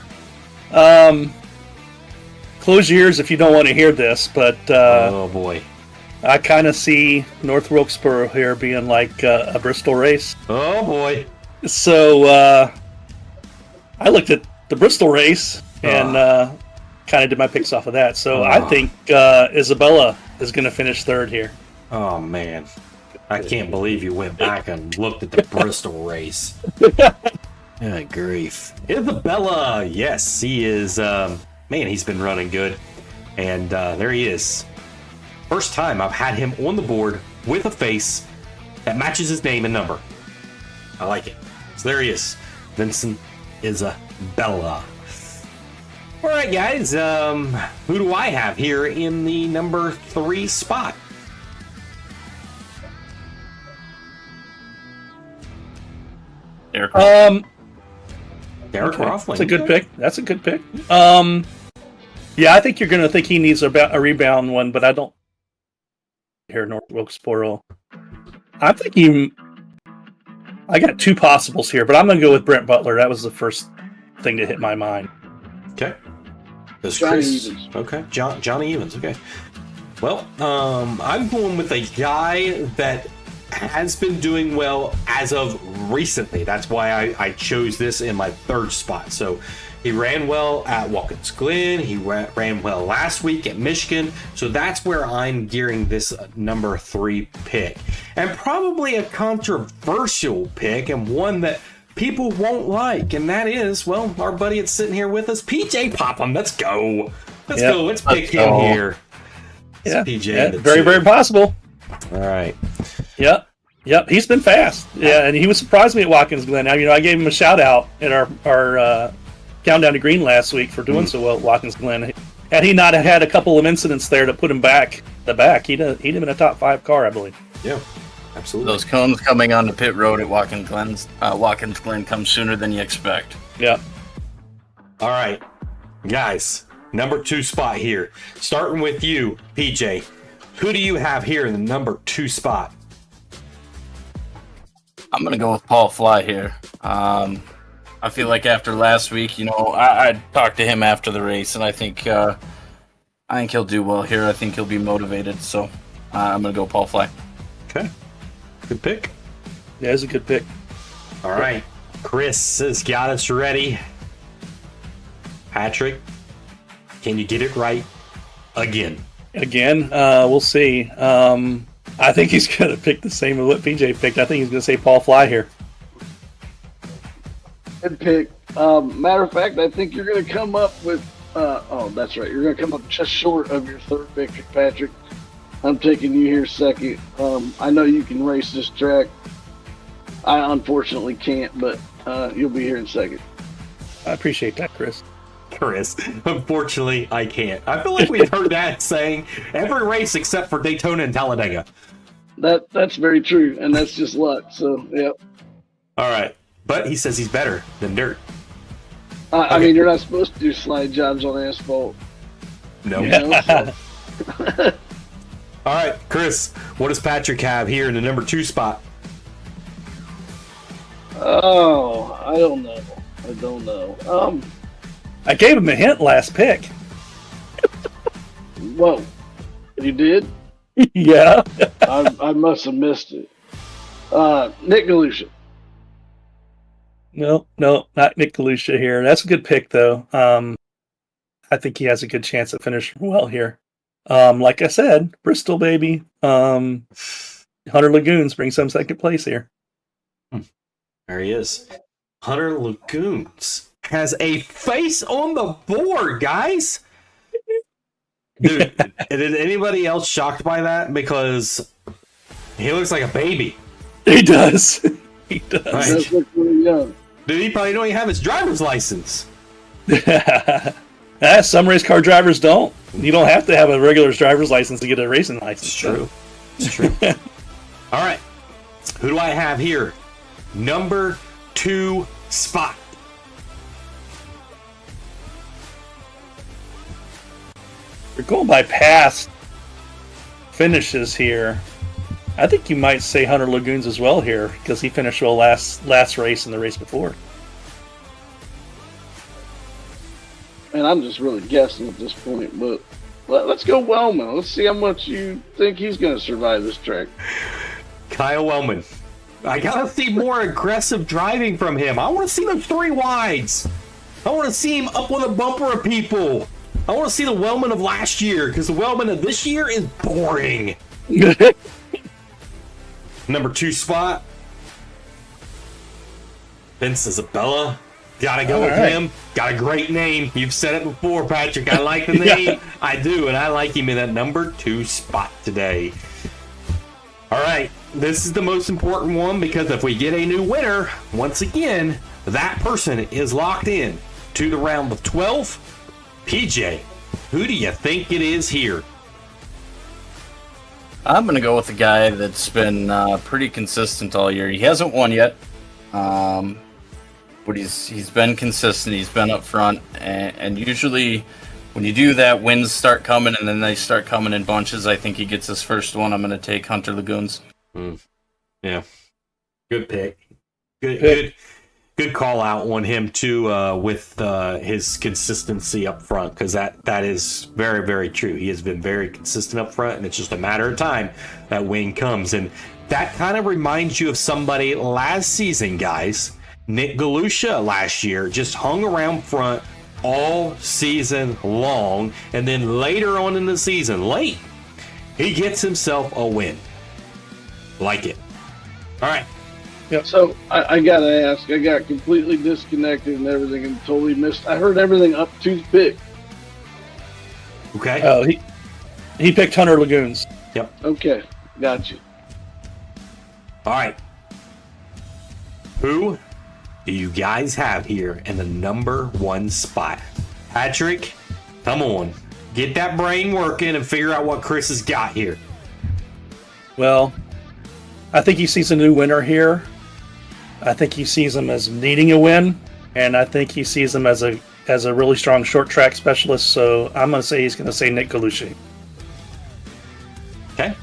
Close your ears if you don't want to hear this, but
oh boy,
I kind of see North Wilkesboro here being like a Bristol race.
Oh boy.
So I looked at the Bristol race and kind of did my picks off of that. So I think Isabella is going to finish third here.
Oh man, I can't believe you went back and looked at the Bristol race. Good grief. Isabella, yes, he is, man, he's been running good. And there he is. First time I've had him on the board with a face that matches his name and number. I like it. So there he is. Vincent Isabella. All right, guys, who do I have here in the number 3 spot?
Derek.
Derek Roffling.
That's a good pick. That's a good pick. Yeah, I think you're going to think he needs a rebound one, but I don't. Here, North Wilkesboro. I'm thinking. I got 2 possibles here, but I'm going to go with Brent Butler. That was the first thing that hit my mind.
Okay.
Johnny Evans.
Okay. Johnny Evans. Okay. Well, I'm going with a guy that has been doing well as of recently. That's why I chose this in my 3rd spot. So he ran well at Watkins Glen. He ran well last week at Michigan. So that's where I'm gearing this number 3 pick. And probably a controversial pick and one that people won't like. And that is, well, our buddy that's sitting here with us, PJ Popham. Let's go. Let's go. Let's pick him here.
Yeah,
PJ.
very, very possible.
All right.
Yep. He's been fast. Yeah, and he was surprised me at Watkins Glen. Now, I gave him a shout out at our Countdown to Green last week for doing so well at Watkins Glen. Had he not had a couple of incidents there to put him back, he'd have been a top 5 car, I believe.
Yeah, absolutely.
Those cones coming on the pit road at Watkins Glen come sooner than you expect.
Yeah.
All right, guys, number 2 spot here. Starting with you, PJ. Who do you have here in the number 2 spot?
I'm going to go with Paul Fly here. I feel like after last week, I talked to him after the race, and I think he'll do well here. I think he'll be motivated, so I'm going to go Paul Fly.
Okay, good pick.
Yeah, it's a good pick.
All right, Chris has got us ready. Patrick, can you get it right again?
We'll see. I think he's going to pick the same as what PJ picked. I think he's going to say Paul Fly here.
Good pick. Matter of fact, I think you're going to come up with. That's right. You're going to come up just short of your 3rd pick, Patrick. I'm taking you here 2nd. I know you can race this track. I unfortunately can't, but you'll be here in 2nd.
I appreciate that, Chris.
Chris. Unfortunately, I can't. I feel like we've heard that saying every race except for Daytona and Talladega.
That's very true, and that's just luck. So, yeah.
All right. But he says he's better than dirt.
I mean, you're not supposed to do slide jobs on asphalt.
No.
You know, so.
All right, Chris, what does Patrick have here in the number 2 spot?
Oh, I don't know.
I gave him a hint last pick.
Whoa. You did?
Yeah.
I must have missed it. Nick Galusha.
No, not Nick Galusha here. That's a good pick, though. I think he has a good chance of finishing well here. Like I said, Bristol, baby. Hunter Lagoons brings him second place here.
There he is. Hunter Lagoons has a face on the board, guys. Dude, is anybody else shocked by that? Because he looks like a baby.
He does. He does.
Right.
Does look really young.
Dude, he probably don't even have his driver's license.
Some race car drivers don't. You don't have to have a regular driver's license to get a racing license.
It's true. It's true. All right. Who do I have here? Number 2 spot.
We're going by past finishes here. I think you might say Hunter Lagoons as well here because he finished well last race and the race before.
And I'm just really guessing at this point, but let's go Wellman. Let's see how much you think he's going to survive this track.
Kyle Wellman. I gotta see more aggressive driving from him. I want to see those 3 wides. I want to see him up with a bumper of people. I want to see the Wellman of last year because the Wellman of this year is boring. Number 2 spot. Vince Isabella. Gotta go with him. Got a great name. You've said it before, Patrick. I like the name.
Yeah.
I do, and I like him in that number 2 spot today. All right. This is the most important one because if we get a new winner, once again, that person is locked in to the round of 12. PJ, who do you think it is here?
I'm going to go with a guy that's been pretty consistent all year. He hasn't won yet, but he's been consistent. He's been up front, and usually when you do that, wins start coming, and then they start coming in bunches. I think he gets his first one. I'm going to take Hunter Lagoons.
Yeah, good pick. Good call out on him too with his consistency up front because that is very, very true. He has been very consistent up front, and it's just a matter of time that win comes. And that kind of reminds you of somebody last season, guys. Nick Galusha last year just hung around front all season long, and then later on in the season, late, he gets himself a win. Like it. All right.
Yep. So I gotta ask. I got completely disconnected and everything, and totally missed. I heard everything up to the pick.
Okay.
Oh, he picked Hunter Lagoons.
Yep.
Okay, got you.
All right. Who do you guys have here in the number 1 spot? Patrick, come on. Get that brain working and figure out what Chris has got here.
Well, I think he sees a new winner here. I think he sees him as needing a win, and I think he sees him as a really strong short track specialist. So I'm going to say he's going to say Nick Galusha.
Okay.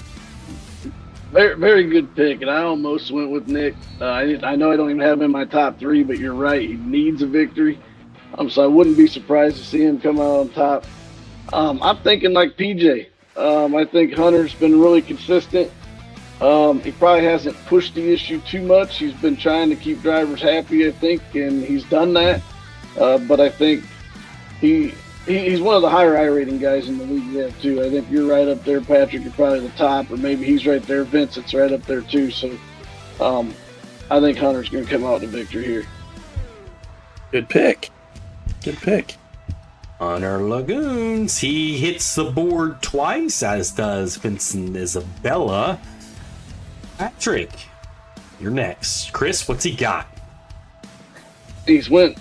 Very, very good pick, and I almost went with Nick. I know I don't even have him in my top 3, but you're right. He needs a victory. So I wouldn't be surprised to see him come out on top. I'm thinking like PJ. I think Hunter's been really consistent. He probably hasn't pushed the issue too much. He's been trying to keep drivers happy, I think, and he's done that. But I think he's one of the higher I-rating guys in the league we have, too. I think you're right up there, Patrick. You're probably the top, or maybe he's right there. Vincent's right up there, too. So I think Hunter's going to come out with a victory here.
Good pick. Good pick.
Hunter Lagoons. He hits the board twice, as does Vincent Isabella. Patrick, you're next. Chris, what's he got?
He's went,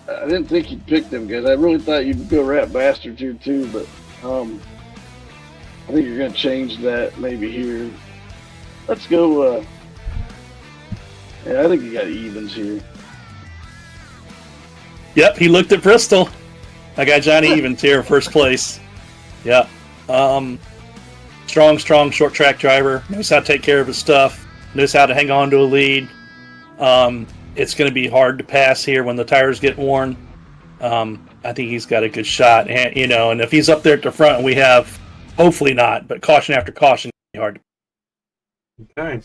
I didn't think you'd pick them guys. I really thought you'd go Rat Bastards here too, but I think you're going to change that maybe here. Let's go. Yeah, I think you got evens here.
Yep, he looked at Bristol. I got Johnny Evans here, first place. Yeah. Strong short track driver. Knows how to take care of his stuff. Knows how to hang on to a lead. It's going to be hard to pass here when the tires get worn. I think he's got a good shot. And, and if he's up there at the front, we have, hopefully not, but caution after caution, it's hard.
Okay.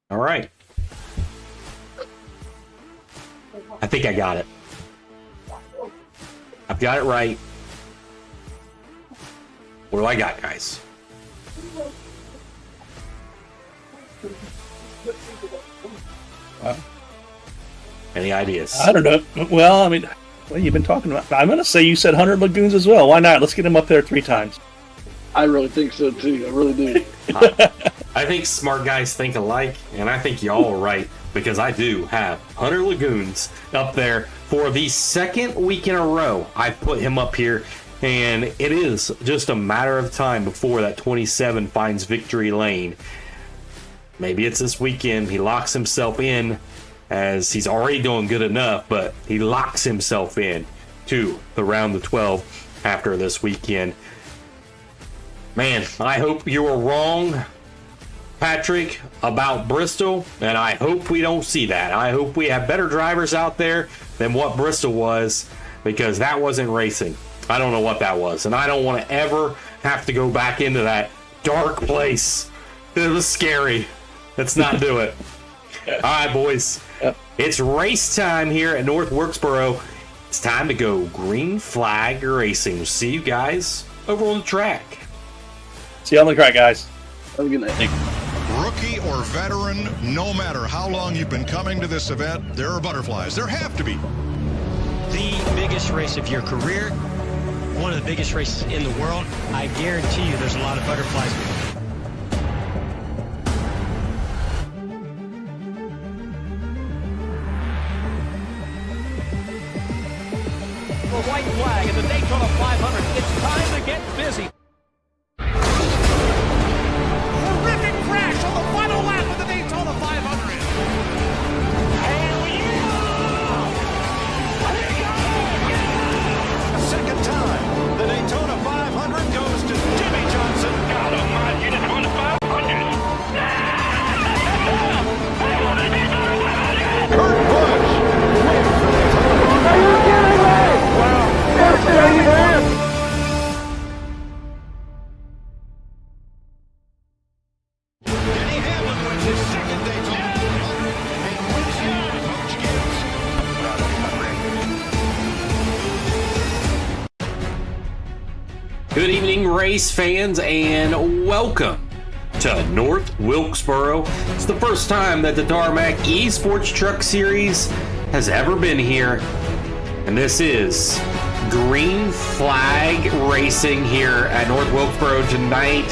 All right. I think I got it. I've got it right. What do I got, guys? Any ideas?
I don't know. Well, I mean, what you've been talking about. I'm going to say you said 100 Lagoons as well. Why not? Let's get him up there 3 times.
I really think so too. I really do.
I think smart guys think alike, and I think y'all are right, because I do have Hunter Lagoons up there for the second week in a row. I put him up here, and it is just a matter of time before that 27 finds victory lane. Maybe it's this weekend. He locks himself in, as he's already doing good enough, but he locks himself in to the round of 12 after this weekend. Man, I hope you were wrong, Patrick, about Bristol, and I hope we don't see that. I hope we have better drivers out there than what Bristol was, because that wasn't racing. I don't know what that was, and I don't want to ever have to go back into that dark place. It was scary. Let's not do it. All right, boys. It's race time here at North Wilkesboro. It's time to go green flag racing. See you guys over on the track.
See you on the track, guys.
Have a good night.
Rookie or veteran, no matter how long you've been coming to this event, there are butterflies. There have to be.
The biggest race of your career, one of the biggest races in the world. I guarantee you there's a lot of butterflies.
The white flag in the Daytona 500. It's time to get busy. Horrific crash on the final lap of the Daytona 500. A second time, the Daytona 500 goes to Jimmy Johnson. God almighty, you didn't win the 500.
Kurt Busch wins the Daytona.
Are you kidding me? Wow. Are you there?
Denny Hamlin wins his second Daytona 500 and wins the coach gives.
Good evening, race fans, and welcome to North Wilkesboro. It's the first time that the Tarmac Esports Truck Series has ever been here, and this is Green Flag Racing here at North Wilkesboro tonight.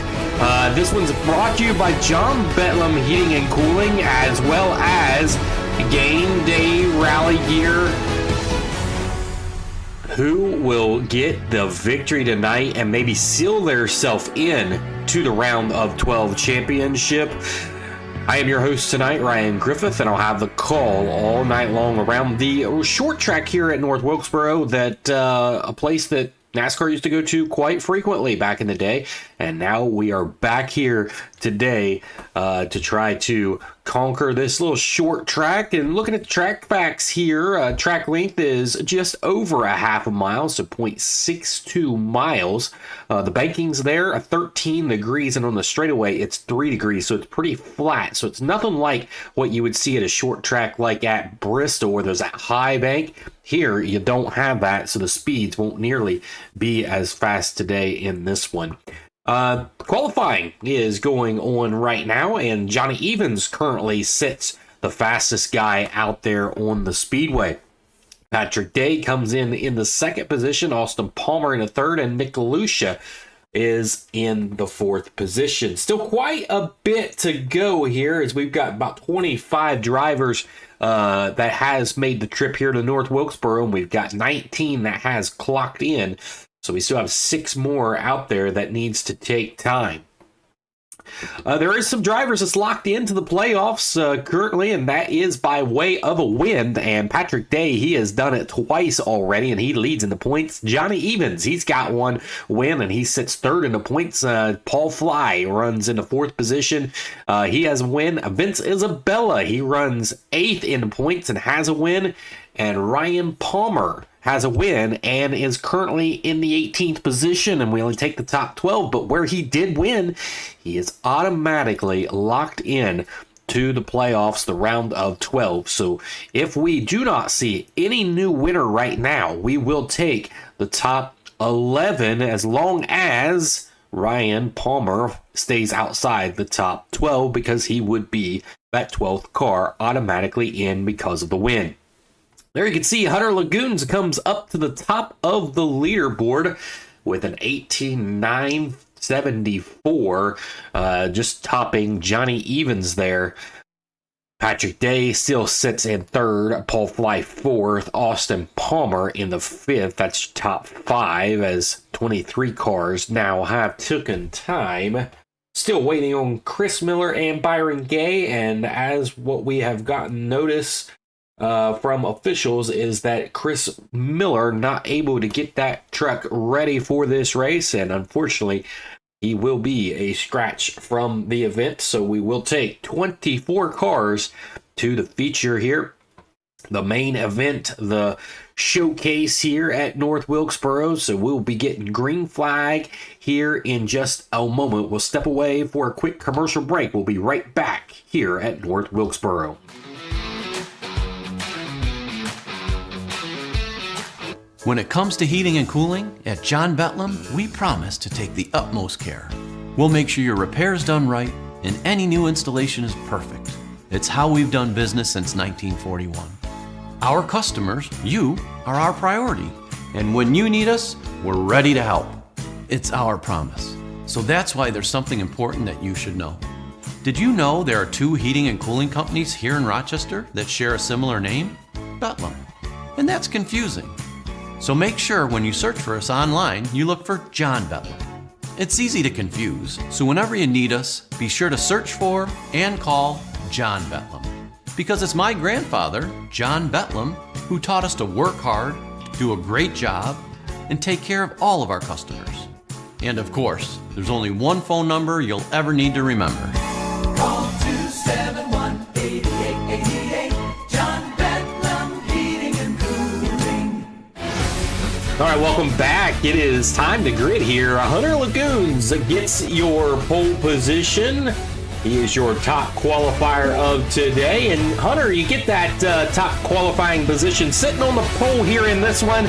This one's brought to you by John Bedlam Heating and Cooling, as well as Game Day Rally Gear. Who will get the victory tonight and maybe seal themselves in to the round of 12 championship? I am your host tonight, Ryan Griffith, and I'll have the call all night long around the short track here at North Wilkesboro, that a place that NASCAR used to go to quite frequently back in the day, and now we are back here today to try to conquer this little short track. And looking at the track facts here, track length is just over a half a mile, so 0.62 miles. The banking's there, 13 degrees, and on the straightaway it's 3 degrees, so it's pretty flat. So it's nothing like what you would see at a short track like at Bristol, where there's that high bank. Here you don't have that, so the speeds won't nearly be as fast today in this one. Qualifying is going on right now, and Johnny Evans currently sits the fastest guy out there on the speedway. Patrick Day comes in the second position, Austin Palmer in the third, and Nick Lucia is in the 4th position. Still quite a bit to go here, as we've got about 25 drivers that has made the trip here to North Wilkesboro, and we've got 19 that has clocked in. So we still have 6 more out there that needs to take time. There is some drivers that's locked into the playoffs currently, and that is by way of a win. And Patrick Day, he has done it twice already, and he leads in the points. Johnny Evans, he's got 1 win, and he sits 3rd in the points. Paul Fly runs in the 4th position. He has a win. Vince Isabella, he runs 8th in the points and has a win. And Ryan Palmer has a win and is currently in the 18th position, and we only take the top 12, but where he did win, he is automatically locked in to the playoffs, the round of 12. So if we do not see any new winner right now, we will take the top 11 as long as Ryan Palmer stays outside the top 12, because he would be that 12th car automatically in because of the win. There you can see Hunter Lagoons comes up to the top of the leaderboard with an 18.974, just topping Johnny Evans there. Patrick Day still sits in 3rd, Paul Fly 4th, Austin Palmer in the 5th. That's top 5, as 23 cars now have taken time. Still waiting on Chris Miller and Byron Gay, and as what we have gotten notice from officials is that Chris Miller not able to get that truck ready for this race, and unfortunately he will be a scratch from the event. So we will take 24 cars to the feature here, the main event, the showcase here at North Wilkesboro. So we'll be getting green flag here in just a moment. We'll step away for a quick commercial break. We'll be right back here at North Wilkesboro.
When it comes to heating and cooling, at John Betlam, we promise to take the utmost care. We'll make sure your repair's done right and any new installation is perfect. It's how we've done business since 1941. Our customers, you, are our priority. And when you need us, we're ready to help. It's our promise. So that's why there's something important that you should know. Did you know there are 2 heating and cooling companies here in Rochester that share a similar name? Betlam. And that's confusing. So make sure when you search for us online, you look for John Betlam. It's easy to confuse, so whenever you need us, be sure to search for and call John Betlam. Because it's my grandfather, John Betlam, who taught us to work hard, do a great job, and take care of all of our customers. And of course, there's only one phone number you'll ever need to remember.
Call 271-8888. John Bedlam Heating and Cooling.
All right, welcome back. It is time to grid here. Hunter Lagoons gets your pole position. He is your top qualifier of today. And Hunter, you get that top qualifying position sitting on the pole here in this one.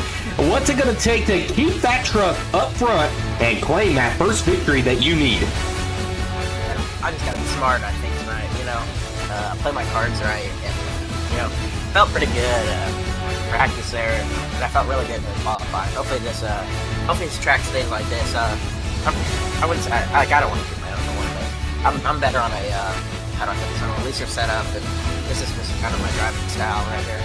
What's it going to take to keep that truck up front and claim that first victory that you need?
I just got to be smart, I think, tonight. I play my cards right, and felt pretty good practice there, and I felt really good in the qualifying. Hopefully this track stays like this. I wouldn't say I don't want to keep my own one, but I'm better on a how do I put this, on a looser setup, and this is just kind of my driving style right here.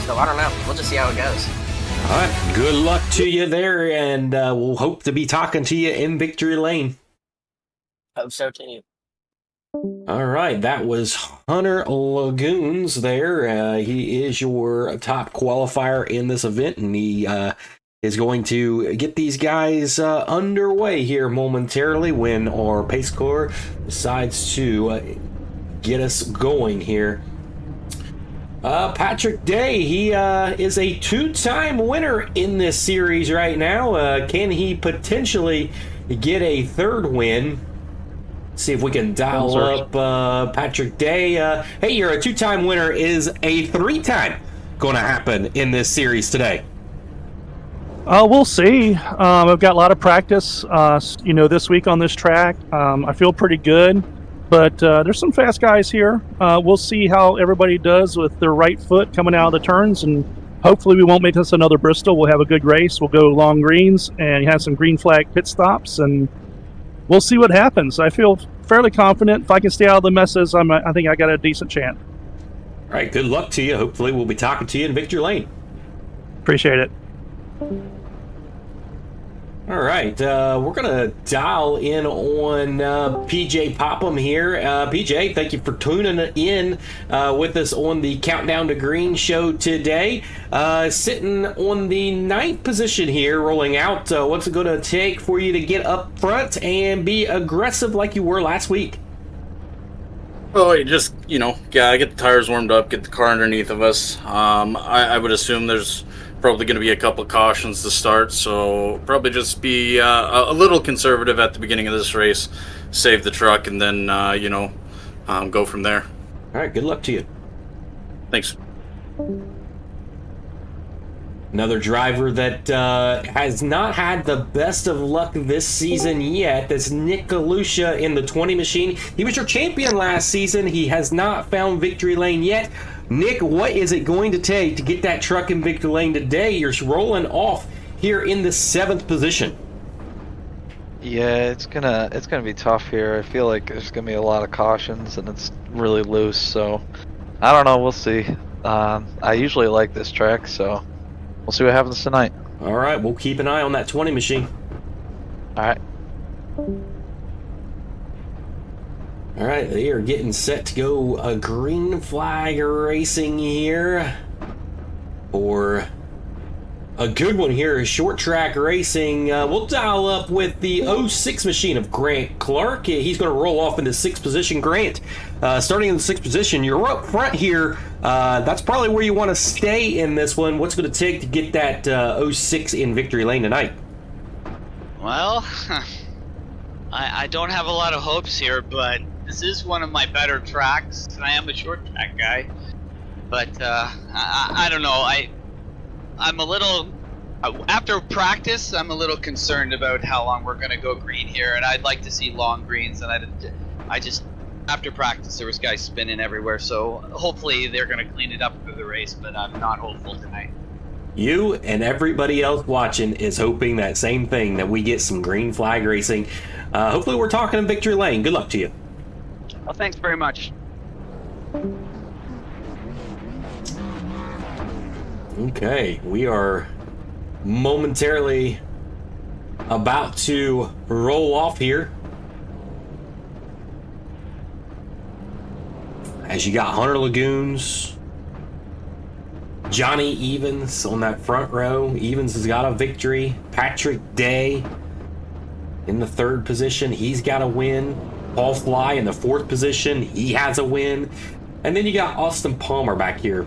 So I don't know. We'll just see how it goes.
All right, good luck to you there, and we'll hope to be talking to you in Victory Lane.
Hope so too.
All right, that was Hunter Lagoons there. He is your top qualifier in this event, and he is going to get these guys underway here momentarily when our pace car decides to get us going here. Patrick Day, he is a 2-time winner in this series right now. Can he potentially get a 3rd win? See if we can dial up Patrick Day. Hey, you're a 2-time winner. Is a 3-time going to happen in this series today?
We'll see. I've got a lot of practice, this week on this track. I feel pretty good, but there's some fast guys here. We'll see how everybody does with their right foot coming out of the turns and hopefully we won't make this another Bristol. We'll have a good race. We'll go long greens and have some green flag pit stops, and we'll see what happens. I feel fairly confident. If I can stay out of the messes, I think I got a decent chance.
All right, good luck to you. Hopefully we'll be talking to you in Victory Lane.
Appreciate it.
All right, we're going to dial in on PJ Popham here. PJ, thank you for tuning in with us on the Countdown to Green show today. Sitting on the 9th position here, rolling out. What's it going to take for you to get up front and be aggressive like you were last week?
Well, you just, get the tires warmed up, get the car underneath of us. I would assume there's probably going to be a couple of cautions to start, so probably just be a little conservative at the beginning of this race, save the truck, and then, go from there.
All right, good luck to you.
Thanks.
Another driver that has not had the best of luck this season yet. That's Nick Galusha in the 20 machine. He was your champion last season. He has not found Victory Lane yet. Nick, what is it going to take to get that truck in Victory Lane today? You're rolling off here in the 7th position.
Yeah, it's gonna be tough here. I feel like there's gonna be a lot of cautions and it's really loose. So I don't know. We'll see. I usually like this track, so we'll see what happens tonight.
All right, we'll keep an eye on that 20 machine.
All right.
All right, they are getting set to go a green flag racing here for a good one here, short track racing. We'll dial up with the 06 machine of Grant Clark. He's going to roll off into 6th position. Grant, starting in the 6th position, you're up front here. That's probably where you want to stay in this one. What's it going to take to get that 06 in Victory Lane tonight?
Well, I don't have a lot of hopes here, but this is one of my better tracks, and I am a short track guy. But I don't know. I'm a little, after practice, I'm a little concerned about how long we're going to go green here, and I'd like to see long greens, and I just, after practice, there was guys spinning everywhere, so hopefully they're going to clean it up for the race, but I'm not hopeful tonight.
You and everybody else watching is hoping that same thing, that we get some green flag racing. Hopefully we're talking in Victory Lane. Good luck to you.
Well, thanks very much.
Okay, we are momentarily about to roll off here. As you got Hunter Lagoons, Johnny Evans on that front row. Evans has got a victory. Patrick Day in the 3rd position. He's got a win. Paul Fly in the 4th position. He has a win. And then you got Austin Palmer back here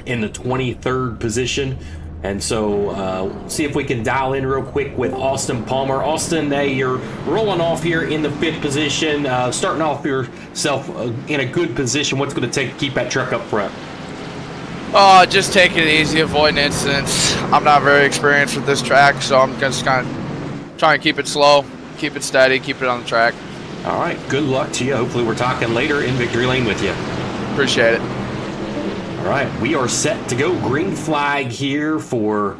in the 23rd position. And so see if we can dial in real quick with Austin Palmer. Austin, you're rolling off here in the 5th position, starting off yourself in a good position. What's going to take to keep that truck up front?
Just taking it easy, avoiding incidents. I'm not very experienced with this track, so I'm just kind of trying to keep it slow, keep it steady, keep it on the track.
All right, good luck to you. Hopefully we're talking later in Victory Lane with you.
Appreciate it.
All right, we are set to go green flag here for,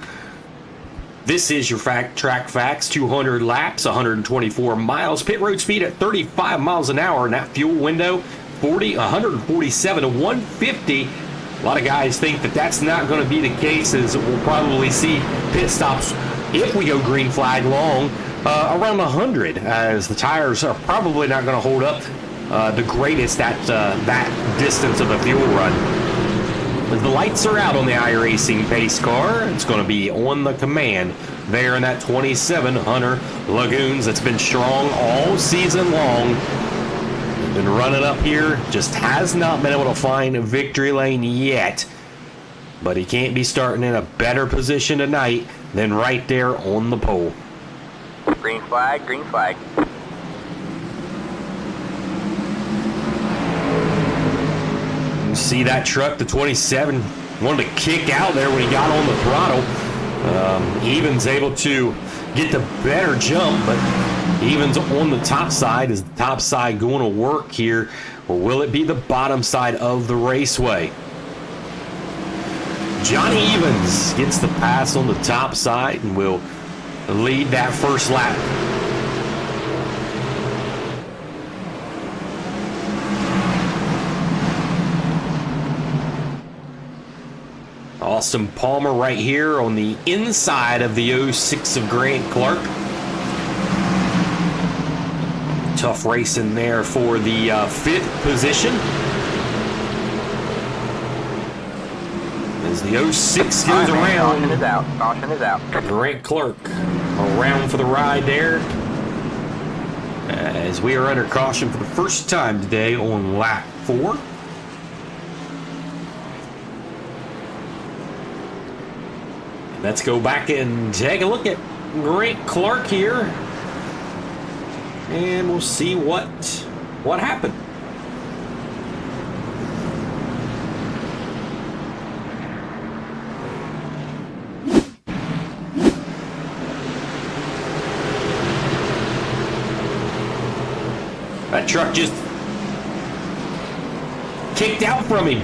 this is your track facts, 200 laps, 124 miles, pit road speed at 35 miles an hour, and that fuel window, 147 to 150. A lot of guys think that that's not going to be the case, as we'll probably see pit stops, if we go green flag long, around 100, as the tires are probably not going to hold up the greatest at that distance of a fuel run. As the lights are out on the iRacing pace car, it's going to be on the command there in that 27 Hunter Lagoons that's been strong all season long. Been running up here, just has not been able to find a Victory Lane yet. But he can't be starting in a better position tonight than right there on the pole.
Green flag, green flag.
You see that truck, the 27, wanted to kick out there when he got on the throttle. Evans able to get the better jump, but Evans on the top side. Is the top side going to work here, or will it be the bottom side of the raceway? Johnny Evans gets the pass on the top side and will lead that first lap. Austin Palmer right here on the inside of the 06 of Grant Clark. Tough race in there for the 5th position. As the 06 goes around.
Caution is out. Caution is out.
Grant Clark around for the ride there. As we are under caution for the first time today on lap 4. Let's go back and take a look at Grant Clark here. And we'll see what happened. That truck just kicked out from him.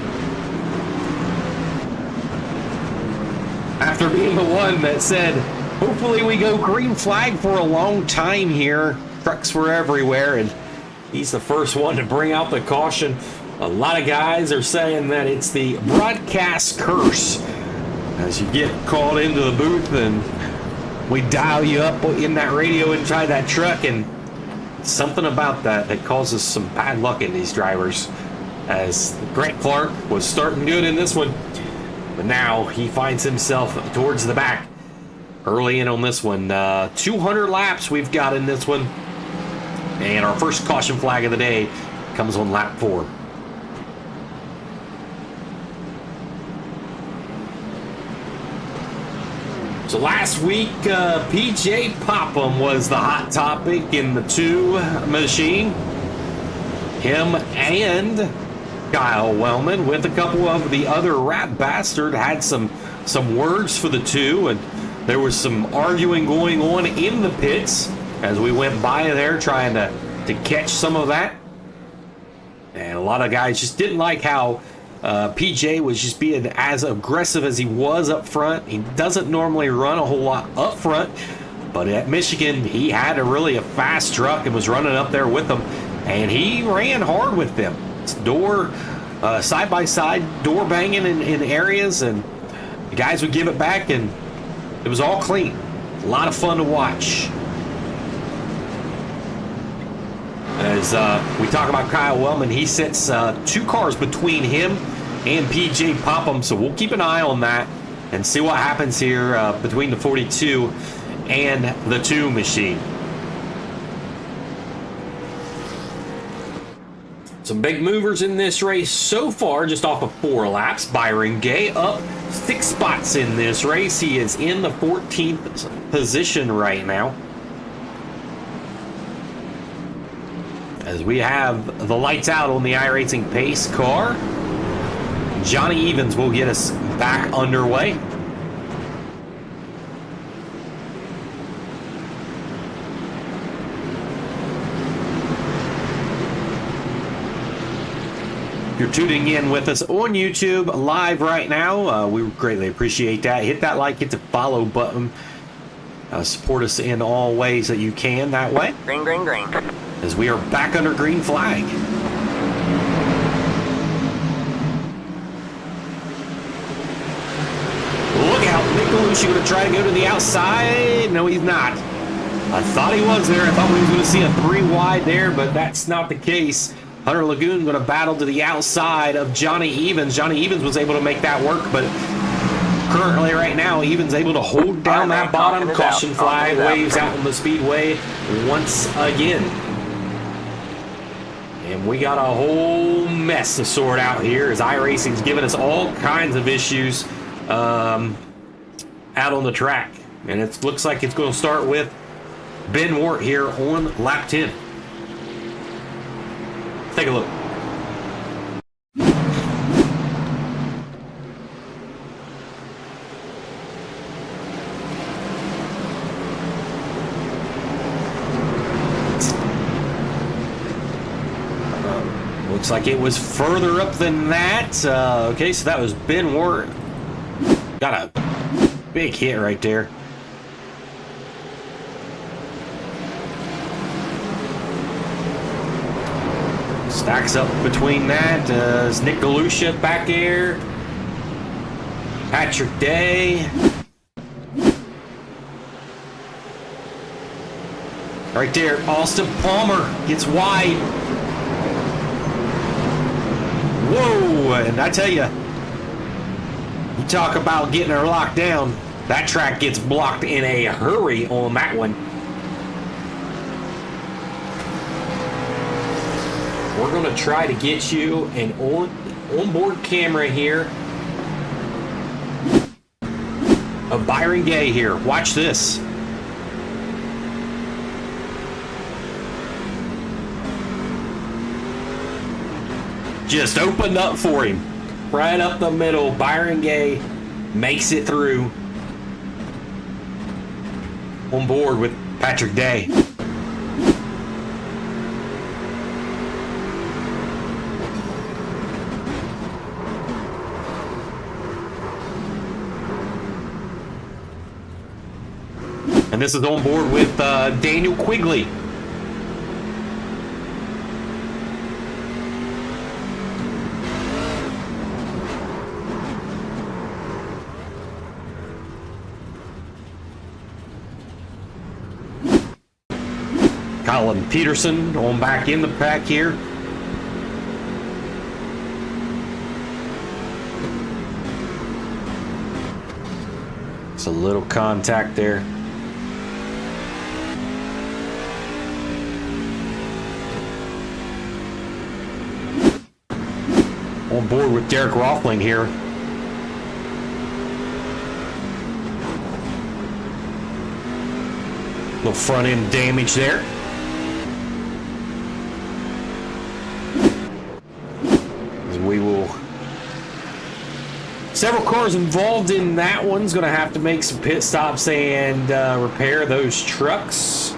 After being the one that said, hopefully we go green flag for a long time here. Trucks were everywhere, and he's the first one to bring out the caution. A lot of guys are saying that it's the broadcast curse. As you get called into the booth and we dial you up in that radio inside that truck, and something about that causes some bad luck in these drivers. As Grant Clark was starting good in this one, but now he finds himself towards the back early in on this one. 200 laps we've got in this one. And our first caution flag of the day comes on lap 4. So last week, PJ Popham was the hot topic in the 2 machine. Him and Kyle Wellman, with a couple of the other Rat Bastard, had some words for the 2, and there was some arguing going on in the pits as we went by there trying to catch some of that. And a lot of guys just didn't like how PJ was just being as aggressive as he was up front. He doesn't normally run a whole lot up front, but at Michigan, he had a fast truck and was running up there with them, and he ran hard with them. Door side by side, door banging in areas, and the guys would give it back, and it was all clean. A lot of fun to watch. As we talk about Kyle Wellman, he sits 2 cars between him and PJ Popham, so we'll keep an eye on that and see what happens here between the 42 and the 2 machine. Some big movers in this race so far, just off of 4 laps. Byron Gay up 6 spots in this race. He is in the 14th position right now. As we have the lights out on the iRacing pace car, Johnny Evans will get us back underway. If you're tuning in with us on YouTube live right now, we greatly appreciate that. Hit that like, hit the follow button. Support us in all ways that you can that way.
Green, green, green.
As we are back under green flag. Look out, Nick Galucci going to try to go to the outside. No, he's not. I thought he was there. I thought we was going to see a 3 wide there, but that's not the case. Hunter Lagoon going to battle to the outside of Johnny Evans. Johnny Evans was able to make that work, but currently right now, Evans able to hold down that bottom. Caution flag waves out on the speedway once again. And we got a whole mess to sort out here as iRacing's giving us all kinds of issues out on the track. And it looks like it's going to start with Ben Wart here on lap 10. Take a look. Looks like it was further up than that. Okay, so that was Ben Wart Got a big hit right there. Stacks up between that. Is Nick Galusha back there? Patrick Day. Right there, Austin Palmer gets wide. Whoa, and I tell you, you talk about getting her locked down. That track gets blocked in a hurry on that one. We're going to try to get you an onboard camera here of Byron Gay here. Watch this. Just opened up for him. Right up the middle. Byron Gay makes it through. On board with Patrick Day. And this is on board with Daniel Quigley. Colin Peterson on back in the pack here. It's a little contact there. On board with Derek Rothling here. Little front end damage there. We will. Several cars involved in that one's going to have to make some pit stops and repair those trucks.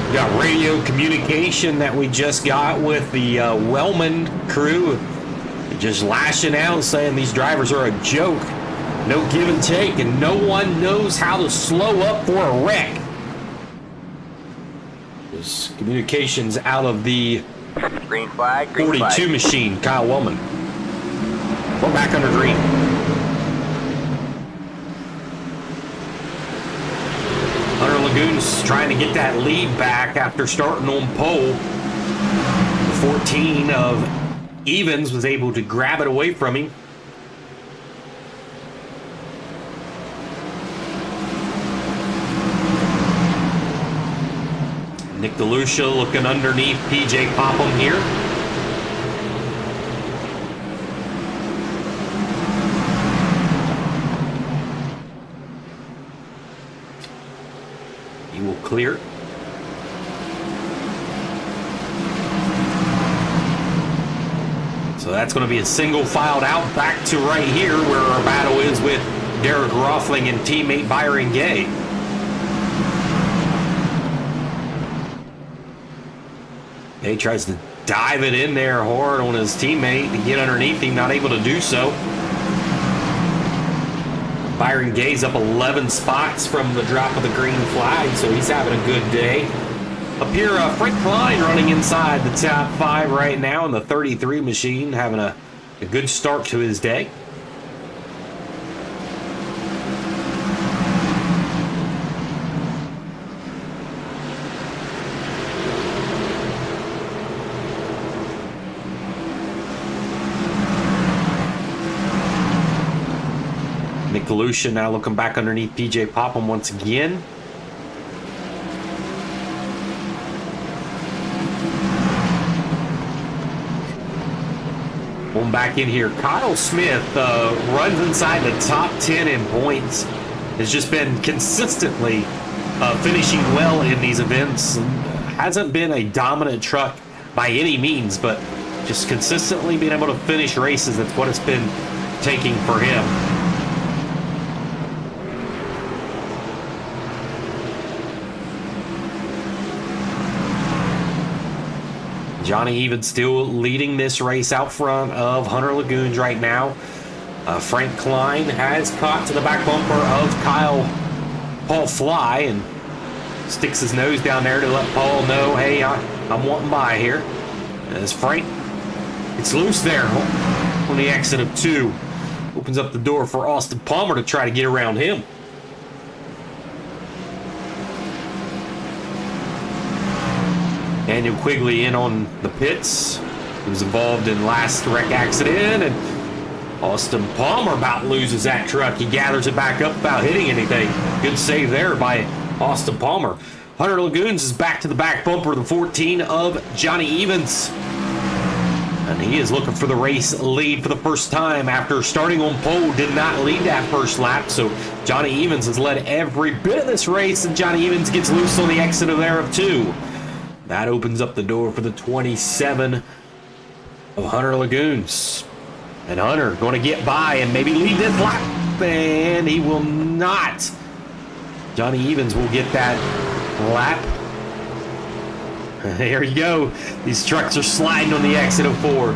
We got radio communication that we just got with the Wellman crew. Just lashing out saying these drivers are a joke. No give and take, and no one knows how to slow up for a wreck. There's communications out of the
Green flag.
42 machine, Kyle Wellman. We're back under green. Hunter Lagoon's trying to get that lead back after starting on pole. The 14 of Evans was able to grab it away from him. Nick DeLucia looking underneath PJ Popham here. He will clear. So that's going to be a single filed out back to right here where our battle is with Derek Rothling and teammate Byron Gay. He tries to dive it in there hard on his teammate to get underneath him, not able to do so. Byron Gay's up 11 spots from the drop of the green flag, so he's having a good day. Up here, Frank Klein running inside the top 5 right now in the 33 machine, having a good start to his day. Nick Galusha now looking back underneath PJ Popham once again. Going back in here, Kyle Smith runs inside the top 10 in points. Has just been consistently finishing well in these events. Hasn't been a dominant truck by any means, but just consistently being able to finish races. That's what it's been taking for him. Johnny Evans still leading this race out front of Hunter Lagoons right now. Frank Klein has caught to the back bumper of Paul Fly and sticks his nose down there to let Paul know, hey, I'm wanting by here. As Frank gets loose there on the exit of 2. Opens up the door for Austin Palmer to try to get around him. Daniel Quigley in on the pits. He was involved in last wreck accident, and Austin Palmer about loses that truck. He gathers it back up without hitting anything. Good save there by Austin Palmer. Hunter Lagoons is back to the back bumper, the 14 of Johnny Evans. And he is looking for the race lead for the first time after starting on pole. Did not lead that first lap, so Johnny Evans has led every bit of this race, and Johnny Evans gets loose on the exit of there of 2. That opens up the door for the 27 of Hunter Lagoons. And Hunter going to get by and maybe lead this lap, and he will not. Johnny Evans will get that lap. There you go. These trucks are sliding on the exit of 4.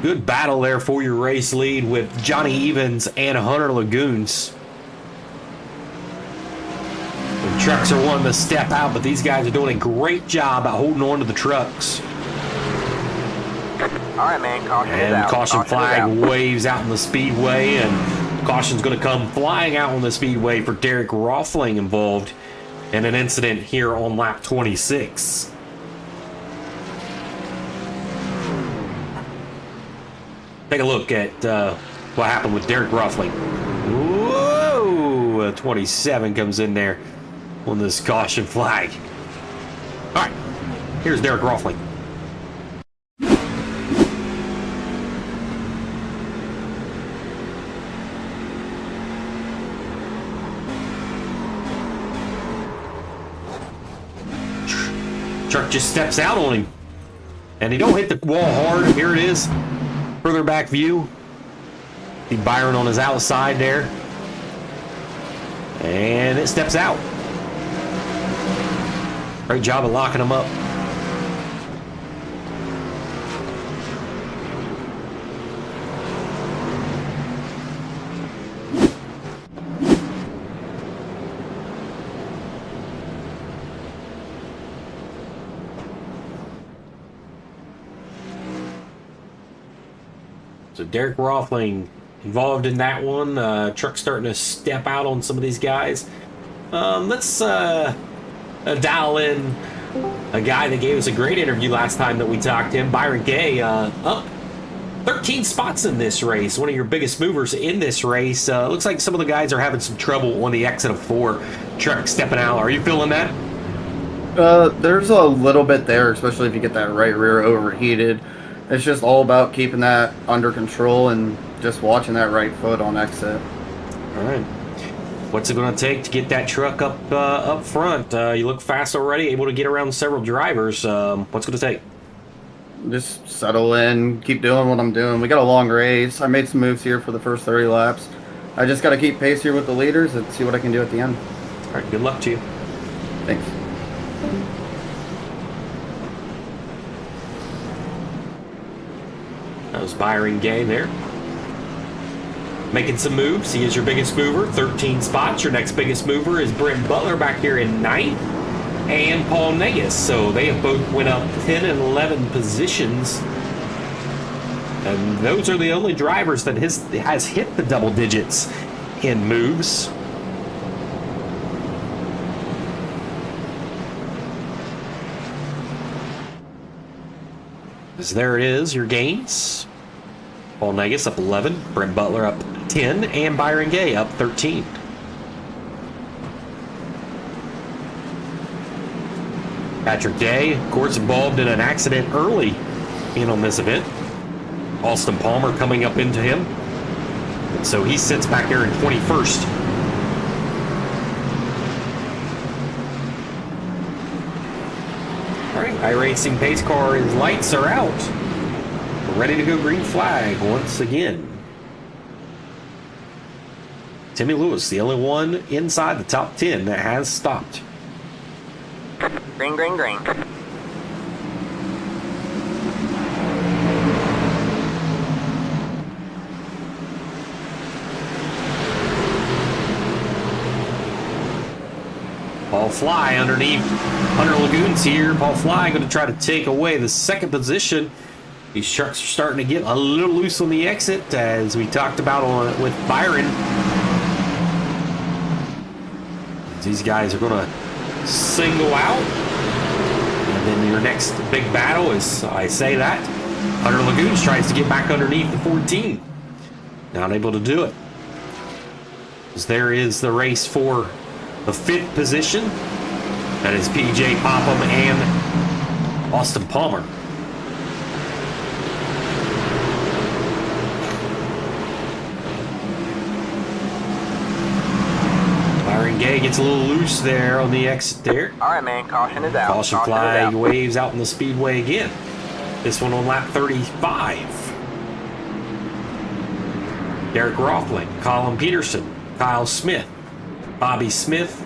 Good battle there for your race lead with Johnny Evans and Hunter Lagoons. The trucks are wanting to step out, but these guys are doing a great job at holding on to the trucks.
All right, man. Caution
And
is out.
caution flag waves out in the speedway, and caution's going to come flying out on the speedway for Derek Roffling involved in an incident here on lap 26. Take a look at what happened with Derek Roffling. Whoa! 27 comes in there on this caution flag. All right, here's Derek Roffling. Truck just steps out on him, and he don't hit the wall hard. Here it is, further back view. See Byron on his outside there, and it steps out. Great job of locking him up. So Derek Roffling involved in that one. Truck starting to step out on some of these guys. Let's dial in a guy that gave us a great interview last time that we talked to him, Byron Gay, up 13 spots in this race. One of your biggest movers in this race. Looks like some of the guys are having some trouble on the exit of 4. Truck stepping out. Are you feeling that?
There's a little bit there, especially if you get that right rear overheated. It's just all about keeping that under control and just watching that right foot on exit.
All right. What's it going to take to get that truck up front? You look fast already, able to get around several drivers. What's it going to take?
Just settle in, keep doing what I'm doing. We got a long race. I made some moves here for the first 30 laps. I just got to keep pace here with the leaders and see what I can do at the end.
All right, good luck to you.
Thanks.
That was Byron Gay there. Making some moves. He is your biggest mover, 13 spots. Your next biggest mover is Brent Butler back here in 9th, and Paul Negus. So they have both went up 10 and 11 positions. And those are the only drivers that has hit the double digits in moves. As there it is, your gains. Paul Negus up 11, Brent Butler up 10, and Byron Gay up 13. Patrick Day, of course, involved in an accident early in on this event. Austin Palmer coming up into him. And so he sits back here in 21st. All right, iRacing pace car, his lights are out. We're ready to go green flag once again. Timmy Lewis, the only one inside the top 10 that has stopped.
Green, green, green.
Paul Fly underneath Hunter Lagoons here. Paul Fly going to try to take away the second position. These trucks are starting to get a little loose on the exit, as we talked about with Byron. These guys are going to single out. And then your next big battle is, I say that, Hunter Lagoons tries to get back underneath the 14. Not able to do it. As there is the race for the 5th position. That is PJ Popham and Austin Palmer. Byron Gay gets a little loose there on the exit there.
All right, man. Caution is out.
Caution flag waves out in the speedway again. This one on lap 35. Derek Rothling, Colin Peterson, Kyle Smith, Bobby Smith,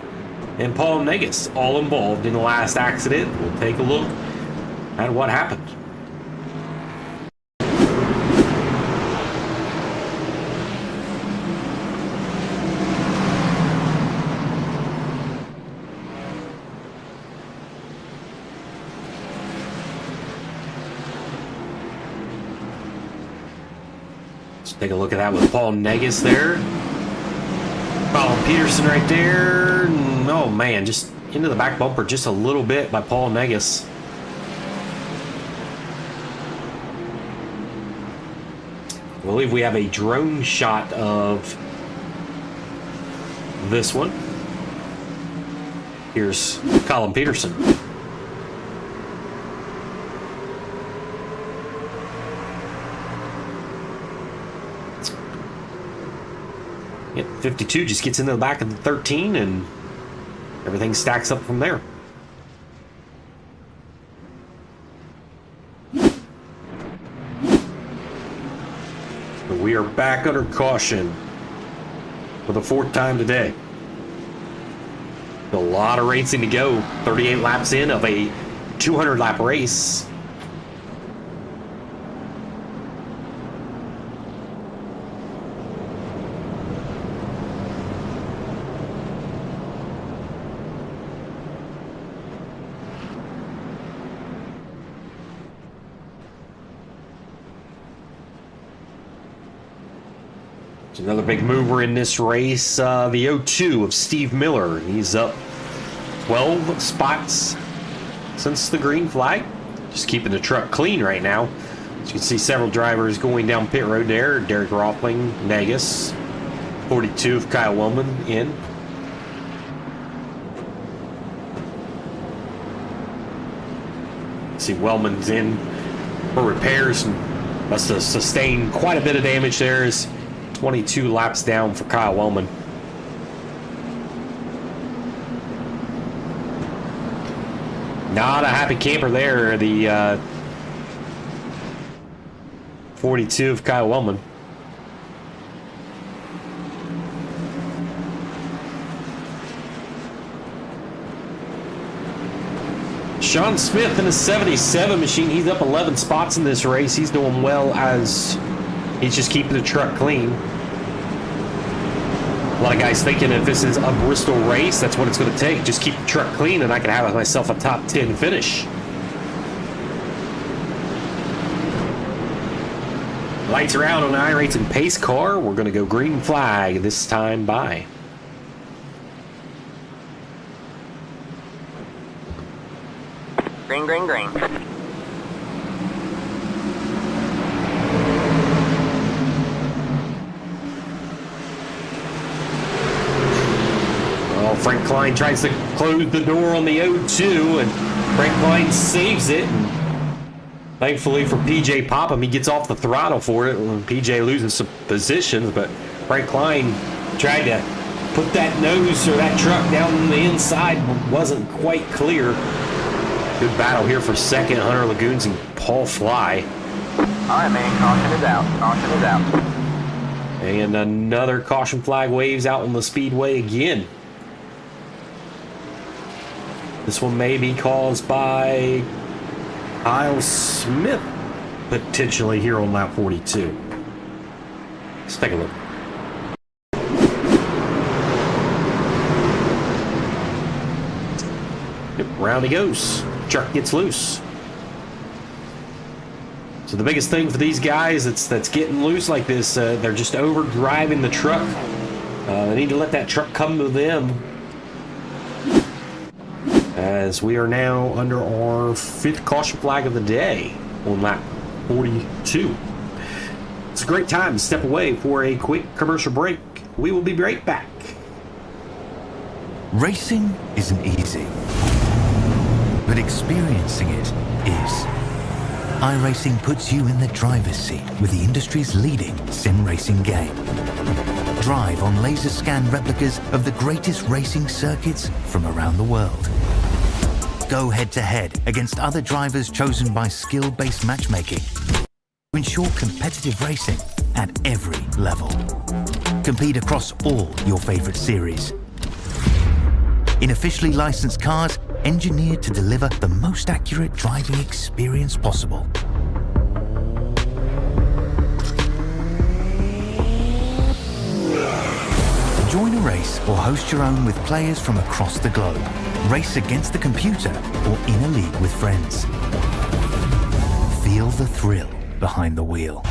and Paul Negus all involved in the last accident. We'll take a look at what happened. Take a look at that with Paul Negus there. Colin Peterson right there. Oh man, just into the back bumper just a little bit by Paul Negus. I believe we have a drone shot of this one. Here's Colin Peterson. Yep, 52 just gets into the back of the 13 and everything stacks up from there. But we are back under caution for the 4th time today. A lot of racing to go. 38 laps in of a 200 lap race. Another big mover in this race, the 02 of Steve Miller. He's up 12 spots since the green flag. Just keeping the truck clean right now. As you can see, several drivers going down pit road there. Derek Rothling, Negus, 42 of Kyle Wellman in. See, Wellman's in for repairs and must have sustained quite a bit of damage there. Is 22 laps down for Kyle Wellman. Not a happy camper there, the 42 of Kyle Wellman. Sean Smith in a 77 machine. He's up 11 spots in this race. He's doing well as he's just keeping the truck clean. A lot of guys thinking if this is a Bristol race, that's what it's going to take. Just keep the truck clean and I can have myself a top 10 finish. Lights are out on the iRacing pace car. We're going to go green flag this time by.
Green, green, green.
Frank Klein tries to close the door on the 0-2, and Frank Klein saves it. And thankfully for PJ Popham, he gets off the throttle for it when PJ loses some positions, but Frank Klein tried to put that nose or that truck down on the inside, wasn't quite clear. Good battle here for second, Hunter Lagoons and Paul Fly.
All right, man, caution is out. Caution is out.
And another caution flag waves out on the speedway again. This one may be caused by Kyle Smith, potentially here on lap 42. Let's take a look. around he goes. Truck gets loose. So the biggest thing for these guys that's getting loose like this, they're just overdriving the truck. They need to let that truck come to them. As we are now under our 5th caution flag of the day on lap 42. It's a great time to step away for a quick commercial break. We will be right back.
Racing isn't easy, but experiencing it is. iRacing puts you in the driver's seat with the industry's leading sim racing game. Drive on laser scan replicas of the greatest racing circuits from around the world. Go head to head against other drivers chosen by skill-based matchmaking to ensure competitive racing at every level. Compete across all your favorite series. In officially licensed cars, engineered to deliver the most accurate driving experience possible. Join a race or host your own with players from across the globe. Race against the computer or in a league with friends. Feel the thrill behind the wheel.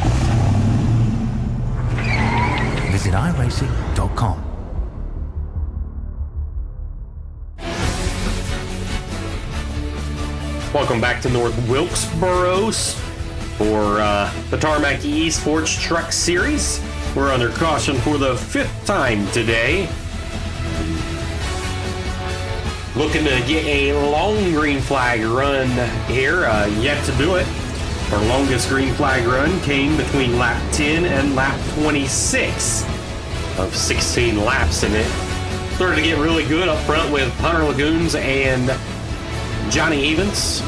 Visit iRacing.com.
Welcome back to North Wilkesboro for the Tarmac Esports Truck Series. We're under caution for the 5th time today. Looking to get a long green flag run here. Yet to do it. Our longest green flag run came between lap 10 and lap 26 of 16 laps, and it started to get really good up front with Hunter Lagoons and Johnny Evans.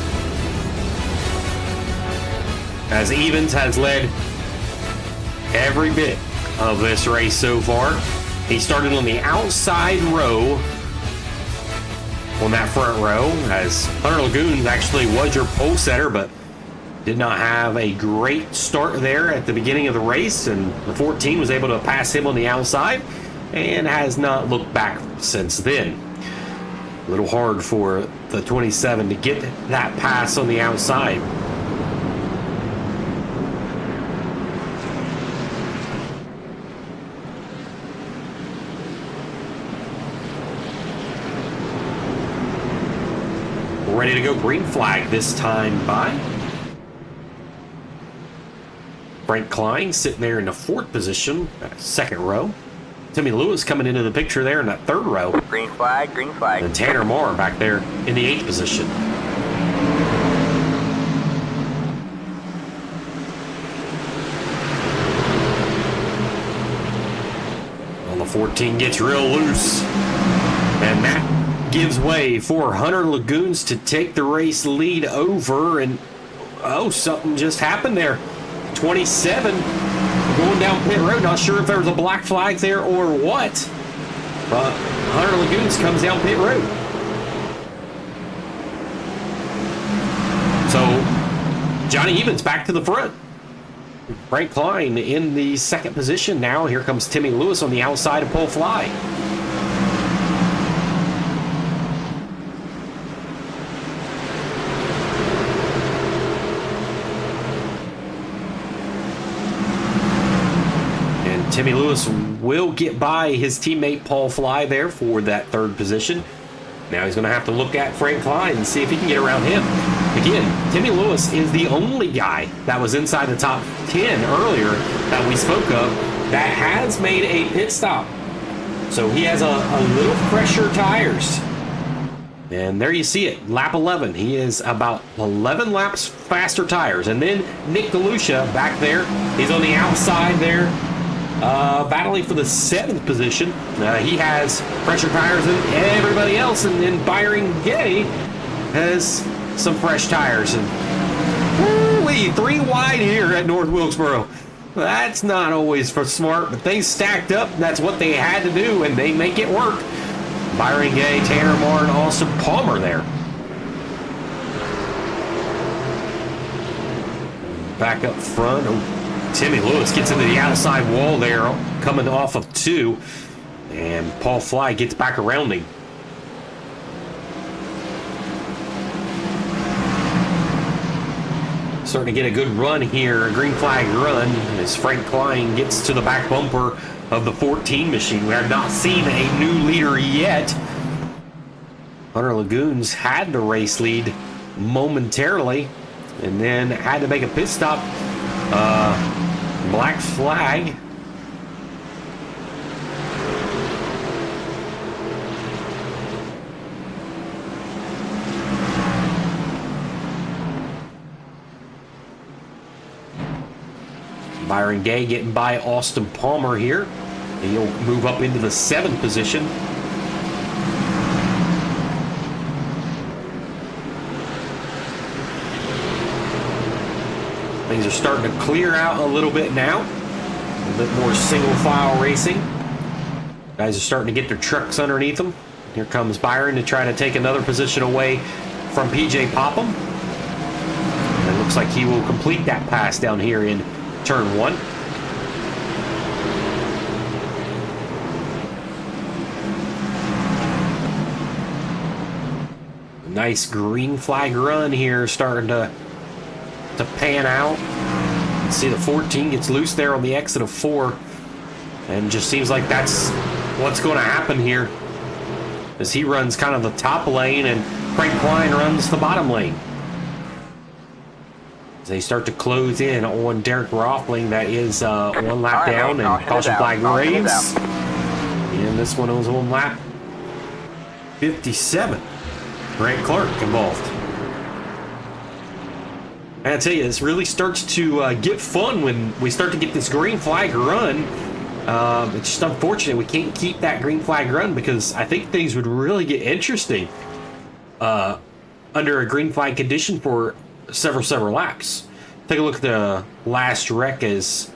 As Evans has led every bit of this race so far. He started on the outside row on that front row, as Hunter Lagoons actually was your pole setter, but did not have a great start there at the beginning of the race, and the 14 was able to pass him on the outside and has not looked back since then. A little hard for the 27 to get that pass on the outside. Ready to go green flag this time by Frank Klein sitting there in the 4th position, 2nd row. Timmy Lewis coming into the picture there in that 3rd row.
Green flag, green flag.
And Tanner Moore back there in the 8th position. Well, the 14 gets real loose, and that gives way for Hunter Lagoons to take the race lead over, and oh, something just happened there. 27 going down pit road, not sure if there was a black flag there or what, but Hunter Lagoons comes down pit road. So Johnny Evans back to the front. Frank Klein in the 2nd position now. Here comes Timmy Lewis on the outside of pole fly. Timmy Lewis will get by his teammate Paul Fly there for that 3rd position. Now he's going to have to look at Frank Klein and see if he can get around him. Again, Timmy Lewis is the only guy that was inside the top 10 earlier that we spoke of that has made a pit stop. So he has a little fresher tires. And there you see it, lap 11. He is about 11 laps faster tires. And then Nick DeLucia back there. He's on the outside there. Battling for the 7th position. He has fresher tires than everybody else, and then Byron Gay has some fresh tires. And woo-wee, 3 wide here at North Wilkesboro. That's not always for smart, but they stacked up. That's what they had to do, and they make it work. Byron Gay, Tanner Moore, and Austin Palmer there. Back up front. Timmy Lewis gets into the outside wall there, coming off of 2, and Paul Fly gets back around him. starting to get a good run here, a green flag run, as Frank Klein gets to the back bumper of the 14 machine. We have not seen a new leader yet. Hunter Lagoons had the race lead momentarily and then had to make a pit stop. Black flag. Byron Gay getting by Austin Palmer here. He'll move up into the 7th position. Things are starting to clear out a little bit now. A little bit more single file racing. Guys are starting to get their trucks underneath them. Here comes Byron to try to take another position away from PJ Popham. And it looks like he will complete that pass down here in turn 1. Nice green flag run here, starting to pan out. You see the 14 gets loose there on the exit of 4, and just seems like that's what's going to happen here, as he runs kind of the top lane and Frank Klein runs the bottom lane. As they start to close in on Derek Rothling, that is 1 lap down, and caution flag waves. And this one was on lap 57. Grant Clark involved. And I tell you, this really starts to get fun when we start to get this green flag run. It's just unfortunate we can't keep that green flag run, because I think things would really get interesting under a green flag condition for several laps. Take a look at the last wreck. As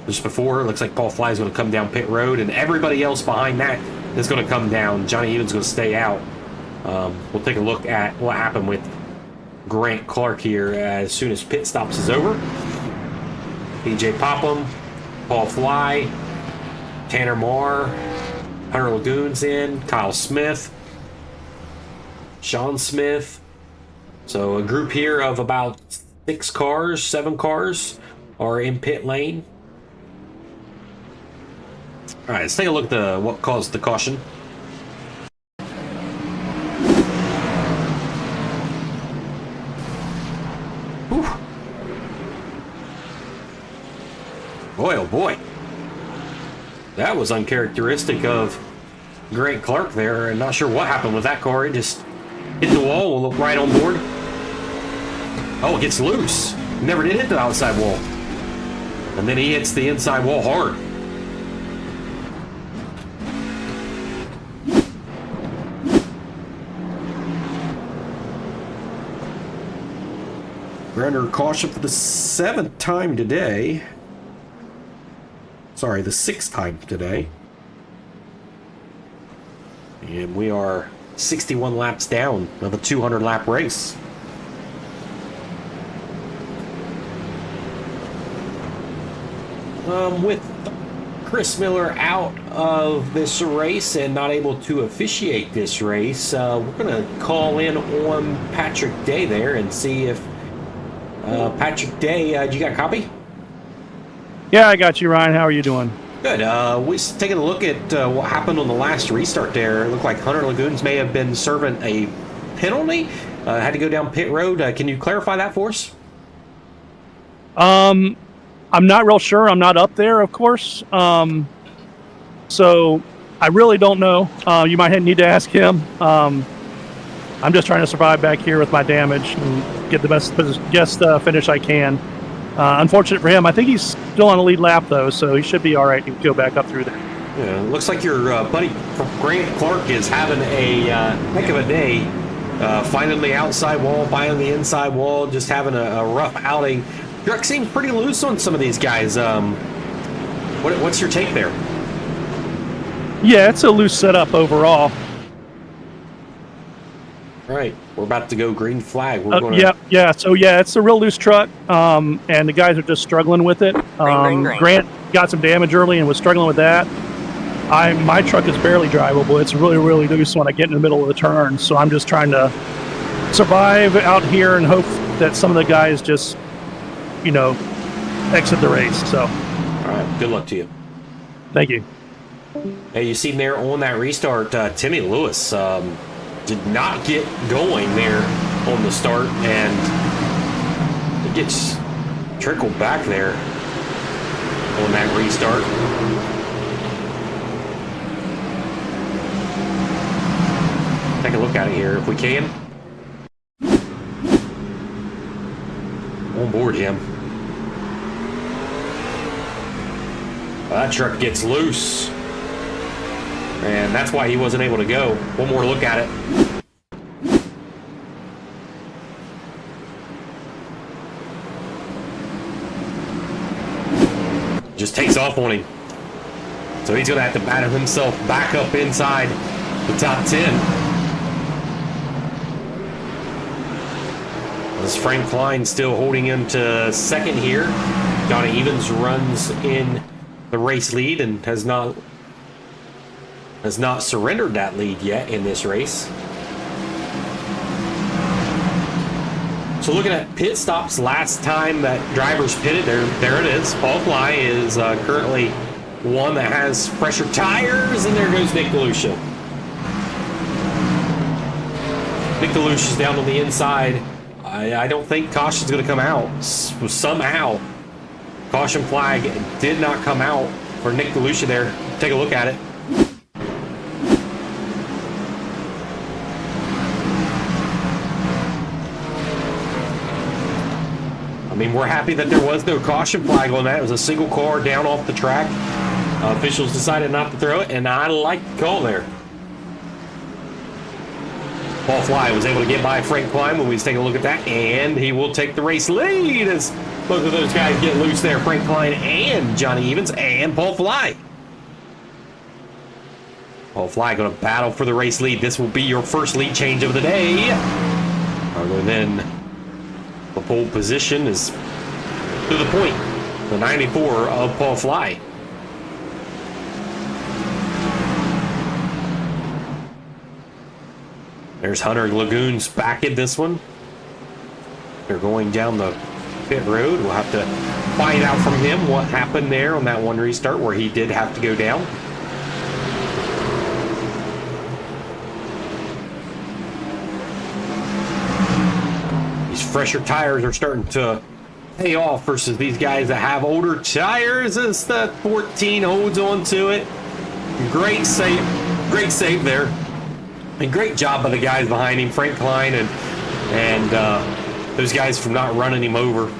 just before, it looks like Paul Fly is going to come down pit road, and everybody else behind that is going to come down. Johnny Evans is going to stay out. We'll take a look at what happened with Grant Clark here as soon as pit stops is over. PJ Popham, Paul Fly, Tanner Marr, Hunter Lagoons in, Kyle Smith, Sean Smith. So a group here of about 7 cars are in pit lane. All right, let's take a look at what caused the caution. Whew. Boy, oh boy. That was uncharacteristic of Grant Clark there, and not sure what happened with that car. It just hit the wall. We'll look right on board. Oh, it gets loose. Never did hit the outside wall. And then he hits the inside wall hard. We're under caution for the 7th time today. Sorry, the 6th time today. And we are 61 laps down of a 200 lap race. With Chris Miller out of this race and not able to officiate this race, we're going to call in on Patrick Day there and see if Patrick Day, you got a copy?
Yeah, I got you, Ryan. How are you doing?
Good. We're taking a look at what happened on the last restart there. It looked like Hunter Lagoons may have been serving a penalty. Had to go down pit road. Can you clarify that for us?
I'm not real sure. I'm not up there, of course. So I really don't know. You might need to ask him. I'm just trying to survive back here with my damage and get the best finish I can. Unfortunate for him. I think he's still on the lead lap, though, so he should be all right. He can go back up through there.
Yeah, looks like your buddy Grant Clark is having a heck of a day. Finding the outside wall, finding the inside wall, just having a rough outing. Truck seems pretty loose on some of these guys. What's your take there?
Yeah, it's a loose setup overall.
Right, we're about to go green flag.
Yeah. So it's a real loose truck, and the guys are just struggling with it.
Green.
Grant got some damage early and was struggling with that. My truck is barely drivable. It's really, really loose when I get in the middle of the turn. So I'm just trying to survive out here and hope that some of the guys just, exit the race. So,
All right, good luck to you.
Thank you.
Hey, you seen there on that restart, Timmy Lewis did not get going there on the start, and it gets trickled back there on that restart. Take a look at it here if we can. On board him. That truck gets loose. And that's why he wasn't able to go. One more look at it. Just takes off on him. So he's going to have to battle himself back up inside the top 10. As Frank Klein still holding him to second here. Johnny Evans runs in the race lead and has not surrendered that lead yet in this race. So looking at pit stops last time that drivers pitted, there it is. Paul Fly is currently one that has fresher tires, and there goes Nick DeLucia. Nick DeLucia's down on the inside. I don't think caution's going to come out. Somehow, caution flag did not come out for Nick DeLucia there. Take a look at it. I mean, we're happy that there was no caution flag on that. It was a single car down off the track. Officials decided not to throw it, and I like the call there. Paul Fly was able to get by Frank Klein when we was taking a look at that, and he will take the race lead as both of those guys get loose there. Frank Klein and Johnny Evans and Paul Fly. Paul Fly going to battle for the race lead. This will be your first lead change of the day. Other than the pole position is to the point. The 94 of Paul Fly. There's Hunter Lagoons back in this one. They're going down the pit road. We'll have to find out from him what happened there on that one restart where he did have to go down. These fresher tires are starting to pay off versus these guys that have older tires as the 14 holds on to it. Great save there. And great job by the guys behind him, Frank Klein and those guys from not running him over.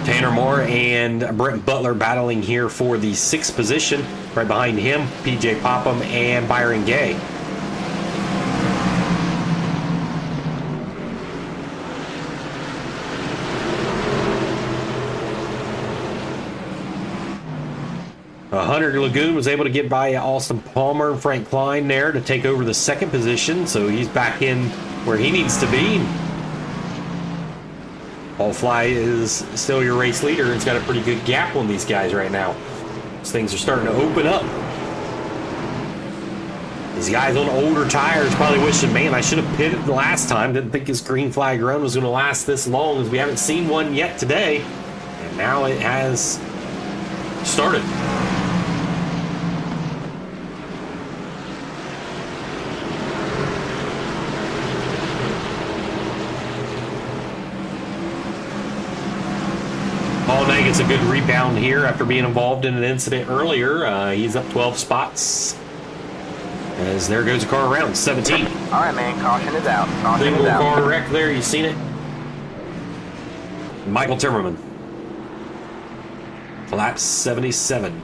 Tanner Moore and Brent Butler battling here for the 6th position. Right behind him, PJ Popham and Byron Gay. Hunter Lagoon was able to get by Austin Palmer and Frank Klein there to take over the 2nd position, so he's back in where he needs to be. Paul Fly is still your race leader and has got a pretty good gap on these guys right now. These things are starting to open up. These guys on older tires probably wishing, man, I should have pitted the last time. Didn't think his green flag run was going to last this long, as we haven't seen one yet today. And now it has started. Paul Nay gets a good rebound here after being involved in an incident earlier. He's up 12 spots. As there goes a car around, 17.
All right, man, caution is out. Caution
Single
is out.
car wreck there, you seen it? Michael Timmerman. Lap 77.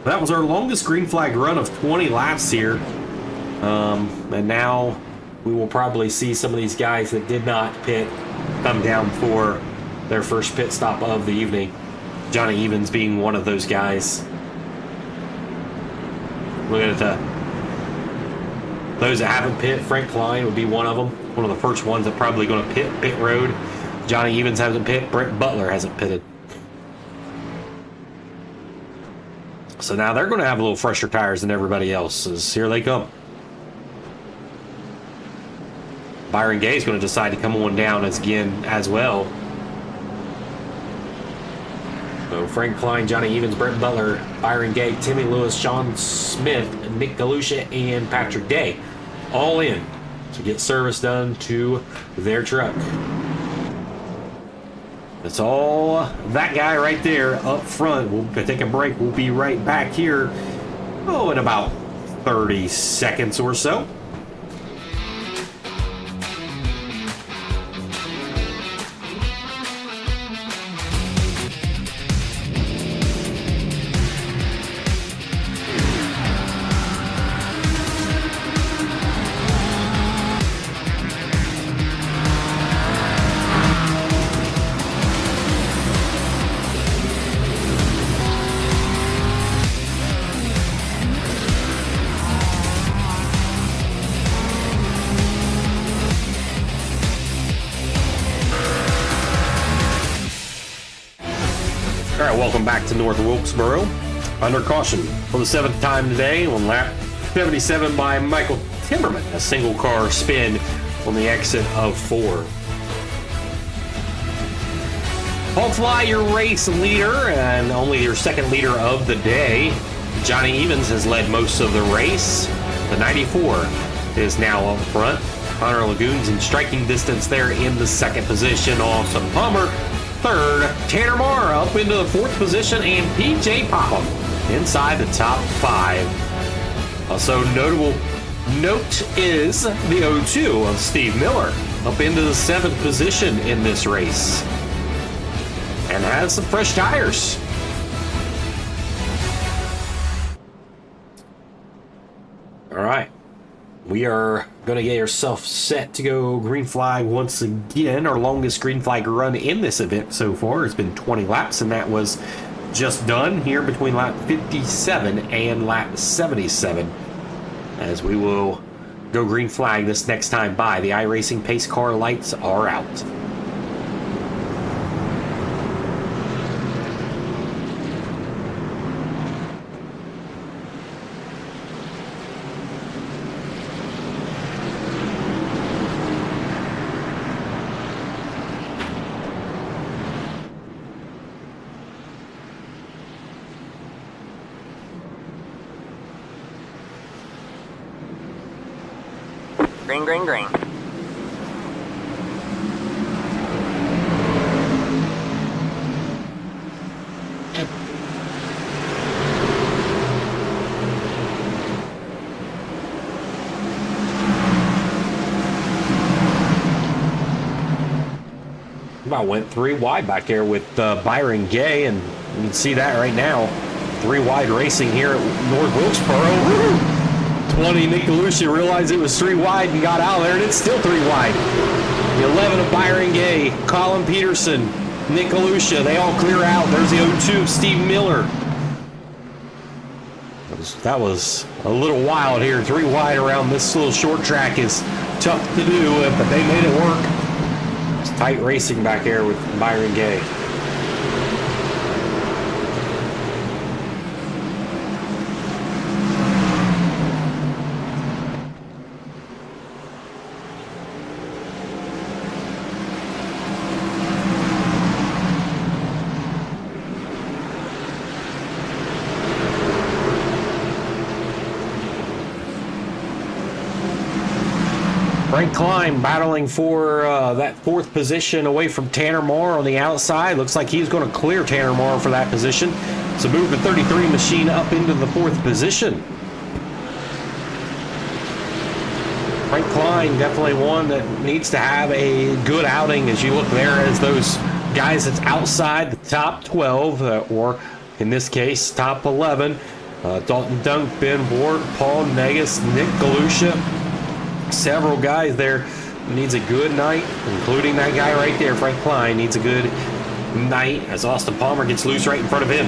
That was our longest green flag run of 20 laps here. And now we will probably see some of these guys that did not pit come down for their first pit stop of the evening. Johnny Evans being one of those guys. Looking at those that haven't pit, Frank Klein would be one of them. One of the first ones that probably going to pit road. Johnny Evans hasn't pit. Brent Butler hasn't pitted. So now they're going to have a little fresher tires than everybody else. As here they come. Byron Gay is going to decide to come on down as well. So Frank Klein, Johnny Evans, Brent Butler, Byron Gay, Timmy Lewis, Sean Smith, Nick Galusha, and Patrick Day all in to get service done to their truck. That's all that guy right there up front. We'll take a break. We'll be right back here, in about 30 seconds or so. All right, welcome back to North Wilkesboro. Under caution for the 7th time today on lap 77 by Michael Timmerman. A single car spin on the exit of 4. Paul Fly, your race leader, and only your second leader of the day. Johnny Evans has led most of the race. The 94 is now up front. Connor Lagoon's in striking distance there in the second position. Austin Palmer, third. Tanner Marr up into the 4th position, and PJ Popham inside the top 5. Also notable note is the 02 of Steve Miller up into the 7th position in this race and has some fresh tires. All right. We are going to get ourselves set to go green flag once again. Our longest green flag run in this event so far has been 20 laps, and that was just done here between lap 57 and lap 77. As we will go green flag this next time by. The iRacing pace car lights are out.
Green, green, green.
I went 3 wide back there with Byron Gay, and you can see that right now. 3 wide racing here at North Wilkesboro. 20, Nick Galusha realized it was 3 wide and got out of there, and it's still 3 wide. The 11 of Byron Gay, Colin Peterson, Nick Galusha, they all clear out. There's the 02 Steve Miller. That was a little wild here. 3 wide around this little short track is tough to do, but they made it work. It's tight racing back there with Byron Gay. Frank Klein battling for that 4th position away from Tanner Marr on the outside. Looks like he's going to clear Tanner Marr for that position. So move the 33 machine up into the 4th position. Frank Klein, definitely one that needs to have a good outing as you look there as those guys that's outside the top 12, or in this case, top 11. Dalton Dunk, Ben Ward, Paul Negus, Nick Galusha. Several guys there needs a good night, including that guy right there, Frank Klein, needs a good night as Austin Palmer gets loose right in front of him.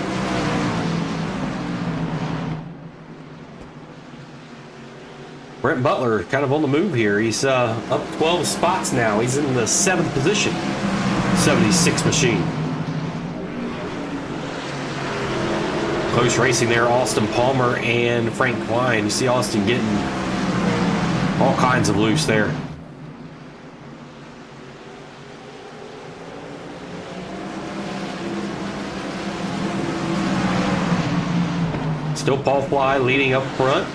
Brent Butler kind of on the move here. He's up 12 spots now. He's in the 7th position. 76 machine. Close racing there, Austin Palmer and Frank Klein. You see Austin getting all kinds of loose there. Still Paul Fly leading up front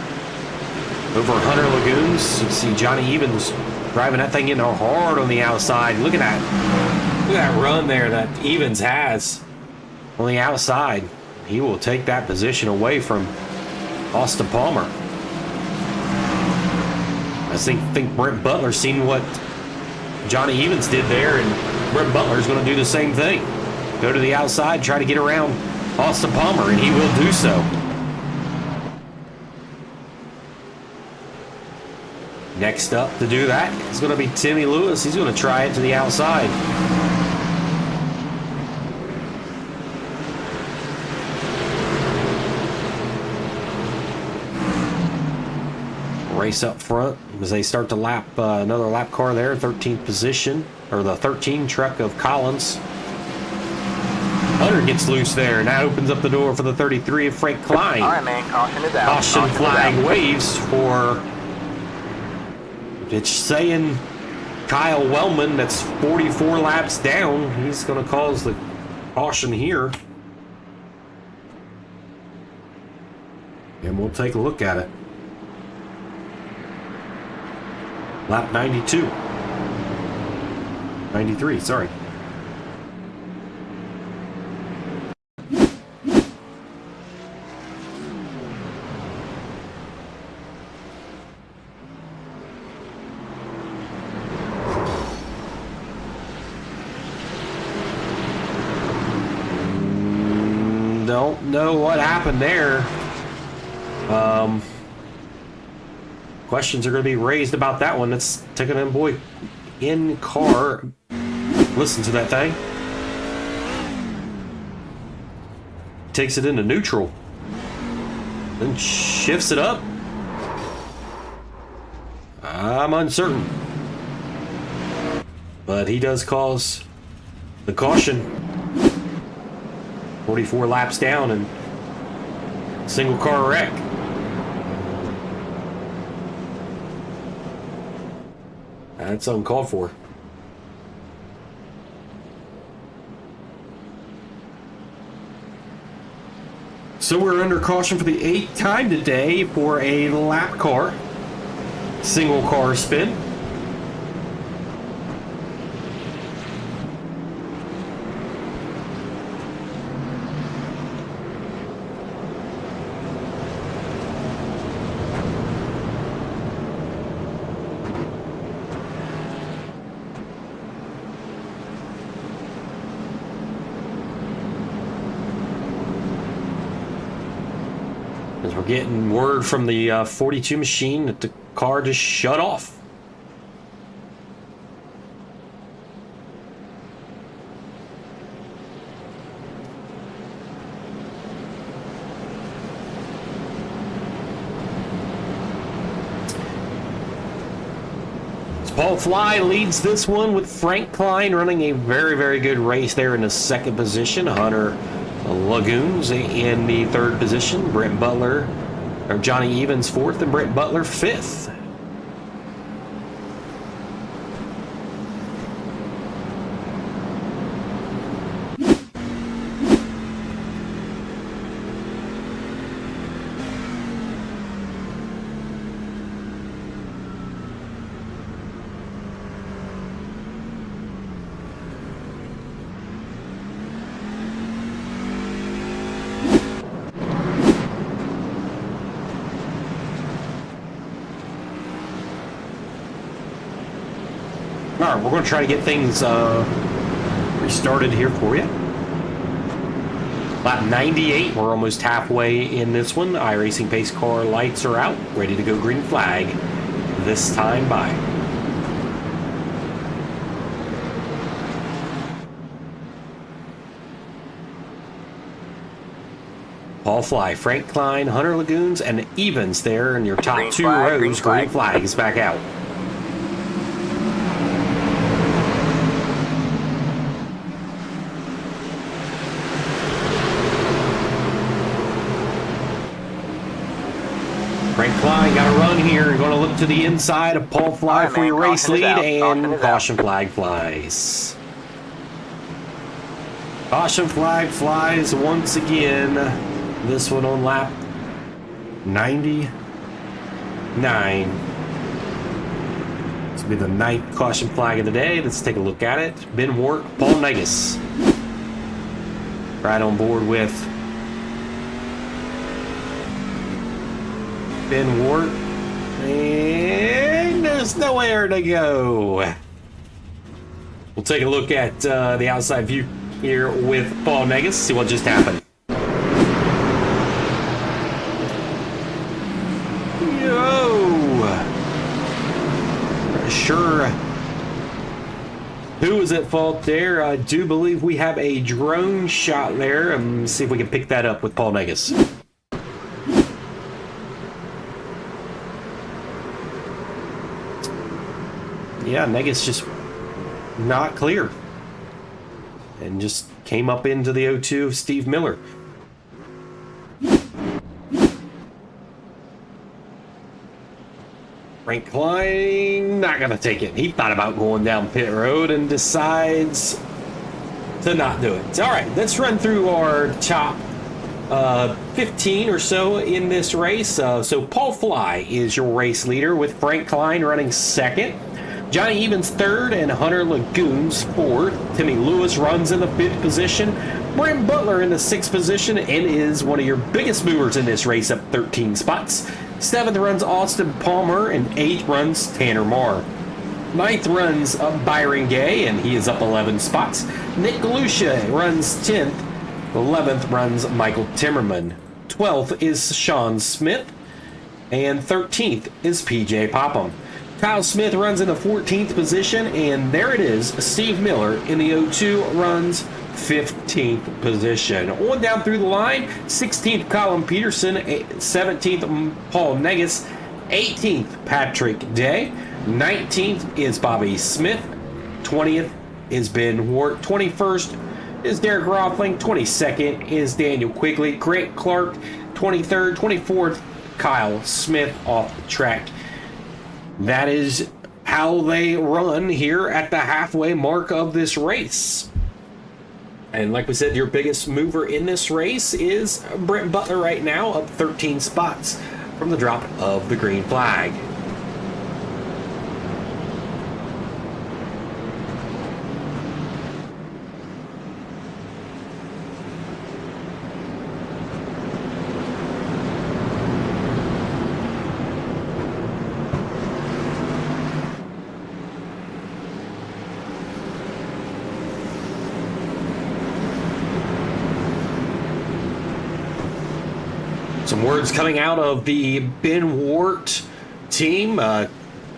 over Hunter Lagoons. You see Johnny Evans driving that thing in hard on the outside. Look at that run there that Evans has on the outside. He will take that position away from Austin Palmer. I think Brent Butler's seen what Johnny Evans did there, and Brent Butler's going to do the same thing. Go to the outside, try to get around Austin Palmer, and he will do so. Next up to do that is going to be Timmy Lewis. He's going to try it to the outside. Race up front as they start to lap another lap car there, 13th position, or the 13 truck of Collins. Hunter gets loose there, and that opens up the door for the 33 of Frank Klein.
All right, man, caution is out.
Caution flag waves for, it's saying Kyle Wellman, that's 44 laps down. He's going to cause the caution here. And we'll take a look at it. Lap 92. 93, sorry. Don't know what happened there. Questions are going to be raised about that one. Let's take an boy in car. Listen to that thing. Takes it into neutral. Then shifts it up. I'm uncertain. But he does cause the caution. 44 laps down and single car wreck. That's uncalled for. So we're under caution for the 8th time today for a lap car. Single car spin. As we're getting word from the 42 machine that the car just shut off. Paul Fly leads this one with Frank Klein running a very, very good race there in the 2nd position. Hunter Lagoons in the 3rd position. Brent Butler, or Johnny Evans 4th, and Brent Butler 5th. All right, we're going to try to get things restarted here for you. Lap 98, we're almost halfway in this one. iRacing pace car lights are out, ready to go green flag this time by. Paul Fly, Frank Klein, Hunter Lagoons, and Evans there in your top
Green
2
flag,
rows.
green flag.
Green flag is back out. Frank Klein got a run here. Going to look to the inside of Paul Fly for your race lead, and caution flag flies. Caution flag flies once again. This one on lap 99. This will be the 9th caution flag of the day. Let's take a look at it. Ben Wart, Paul Negus. Right on board with Ben Wart. And there's nowhere to go. We'll take a look at the outside view here with Paul Negus. See what just happened. Sure. Who was at fault there? I do believe we have a drone shot there. Let's see if we can pick that up with Paul Negus. Yeah, Negus just not clear. And just came up into the O2 of Steve Miller. Frank Klein, not going to take it. He thought about going down pit road and decides to not do it. All right, let's run through our top 15 or so in this race. So Paul Fly is your race leader with Frank Klein running second. Johnny Evans third and Hunter Lagoons fourth. Timmy Lewis runs in the 5th position. Brent Butler in the 6th position and is one of your biggest movers in this race, up 13 spots. 7th runs Austin Palmer, and 8th runs Tanner Marr. 9th runs Byron Gay, and he is up 11 spots. Nick Galusha runs 10th. 11th runs Michael Timmerman. 12th is Sean Smith, and 13th is PJ Popham. Kyle Smith runs in the 14th position, and there it is, Steve Miller in the O2 runs 15th position. On down through the line, 16th Colin Peterson, 17th Paul Negus, 18th Patrick Day, 19th is Bobby Smith, 20th is Ben Wart, 21st is Derek Rothling, 22nd is Daniel Quigley, Grant Clark, 23rd, 24th Kyle Smith off the track. That is how they run here at the halfway mark of this race. And like we said, your biggest mover in this race is Brent Butler right now, up 13 spots from the drop of the green flag. Some words coming out of the Ben Wart team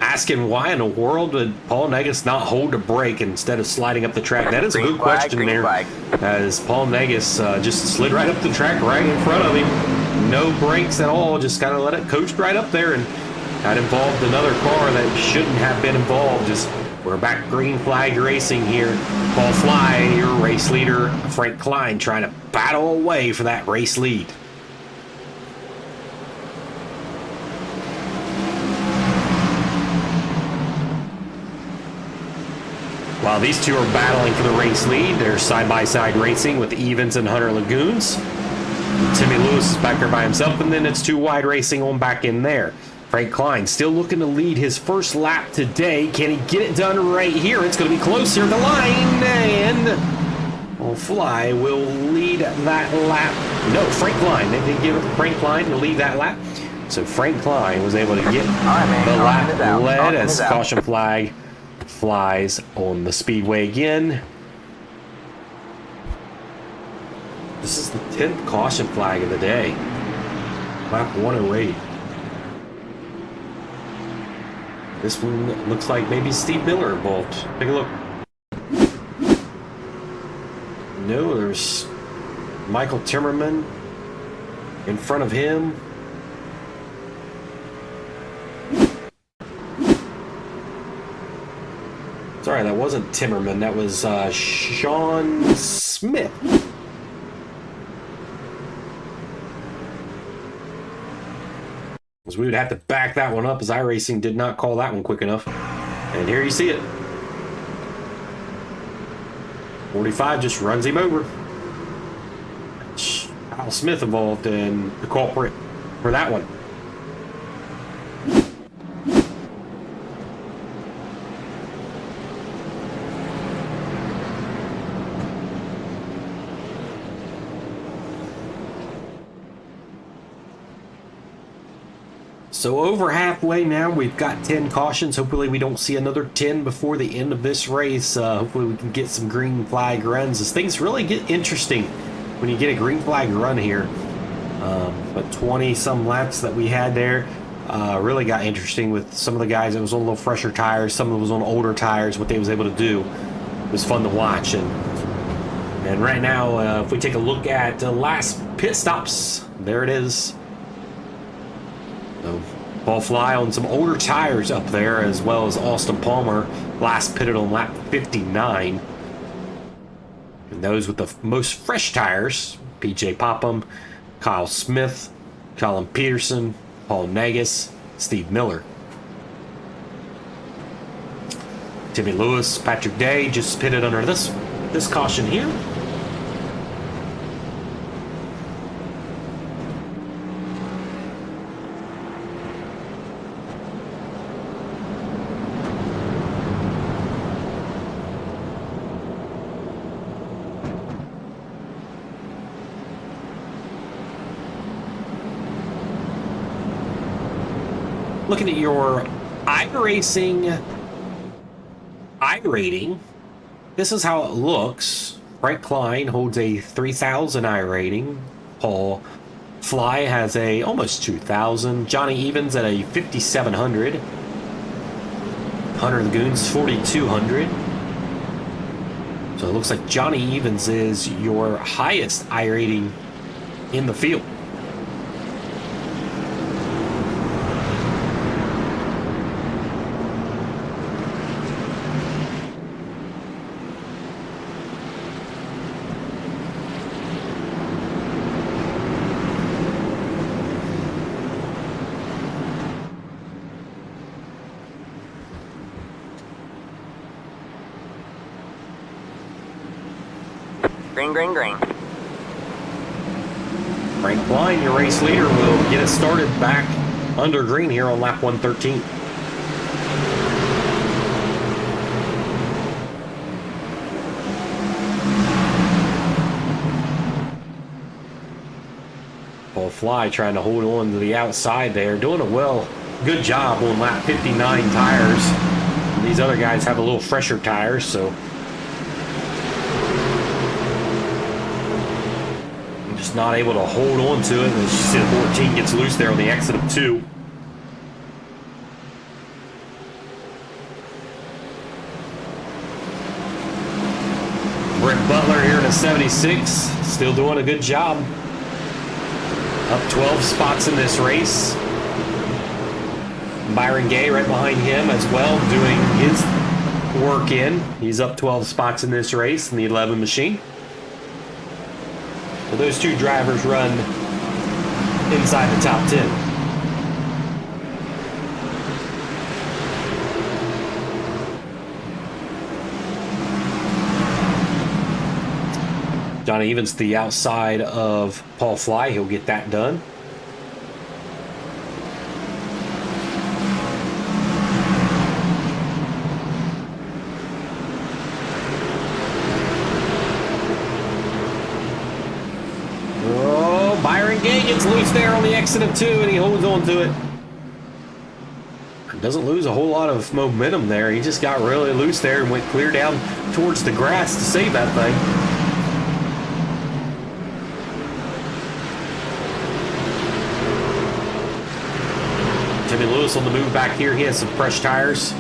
asking why in the world would Paul Negus not hold a brake instead of sliding up the track. That is a good question there, as Paul Negus just slid right up the track right in front of him. No brakes at all, just kind of let it coast right up there, and that involved another car that shouldn't have been involved. Just we're back green flag racing here. Paul Fly, your race leader, Frank Klein trying to battle away for that race lead. While these two are battling for the race lead, they're side-by-side racing with Evans and Hunter Lagoons. Timmy Lewis is back there by himself, and then it's two wide racing on back in there. Frank Klein still looking to lead his first lap today. Can he get it done right here? It's going to be close here to the line, and Paul Fly will lead that lap. No, Frank Klein. They didn't give it to Frank Klein to lead that lap. So Frank Klein was able to get the lap led as caution flag flies on the speedway again. This is the 10th caution flag of the day. Lap 108. This one looks like maybe Steve Miller involved. Take a look. No, there's Michael Timmerman in front of him. Sorry, that wasn't Timmerman. That was Sean Smith. Because we would have to back that one up as iRacing did not call that one quick enough. And here you see it. 45 just runs him over. Kyle Smith involved in the culprit for that one. So over halfway now, we've got 10 cautions. Hopefully we don't see another 10 before the end of this race. Hopefully we can get some green flag runs as things really get interesting when you get a green flag run here. But 20 some laps that we had there really got interesting with some of the guys that was on a little fresher tires, some of them was on older tires. What they was able to do was fun to watch. And right now, if we take a look at the last pit stops, there it is. So Paul Fly on some older tires up there, as well as Austin Palmer, last pitted on lap 59. And those with the most fresh tires, PJ Popham, Kyle Smith, Colin Peterson, Paul Nagus, Steve Miller. Timmy Lewis, Patrick Day just pitted under this caution here. Looking at your iRacing iRating, this is how it looks. Frank Klein holds a 3,000 iRating. Paul Fly has a almost 2,000. Johnny Evans at a 5,700. Hunter of the Goons 4,200. So it looks like Johnny Evans is your highest iRating in the field.
Green, green, green.
Frank Klein, your race leader, will get us started back under green here on lap 113. Paul Fly trying to hold on to the outside there, doing a good job on lap 59 tires. And these other guys have a little fresher tires, so just not able to hold on to it. As you see, the 14 gets loose there on the exit of 2. Brett Butler here in a 76, still doing a good job. Up 12 spots in this race. Byron Gay right behind him as well, doing his work in. He's up 12 spots in this race in the 11 machine. So those two drivers run inside the top 10. Johnny Evans to the outside of Paul Fly. He'll get that done. Gets loose there on the exit of 2 and he holds on to it. Doesn't lose a whole lot of momentum there. He just got really loose there and went clear down towards the grass to save that thing. Jimmy Lewis on the move back here. He has some fresh tires.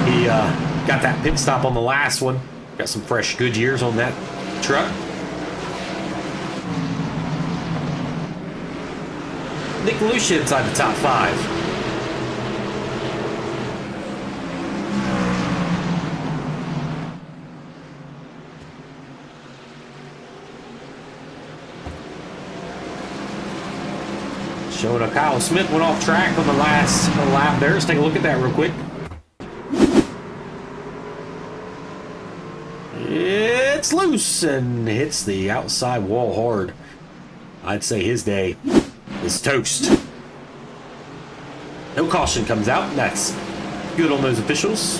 He got that pit stop on the last one. Got some fresh Goodyears on that truck. Nick Lucia inside the top 5. Showing up, Kyle Smith went off track on the last lap there. Let's take a look at that real quick. It's loose and hits the outside wall hard. I'd say his day is toast. No caution comes out. That's good on those officials.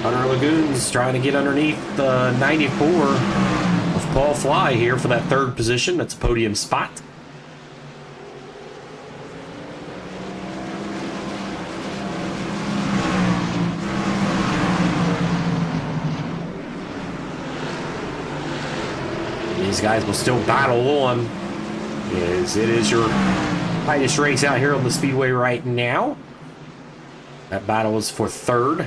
Hunter Lagoons trying to get underneath the 94 of Paul Fly here for that third position. That's a podium spot. These guys will still battle on, as it is your tightest race out here on the Speedway right now. That battle is for third.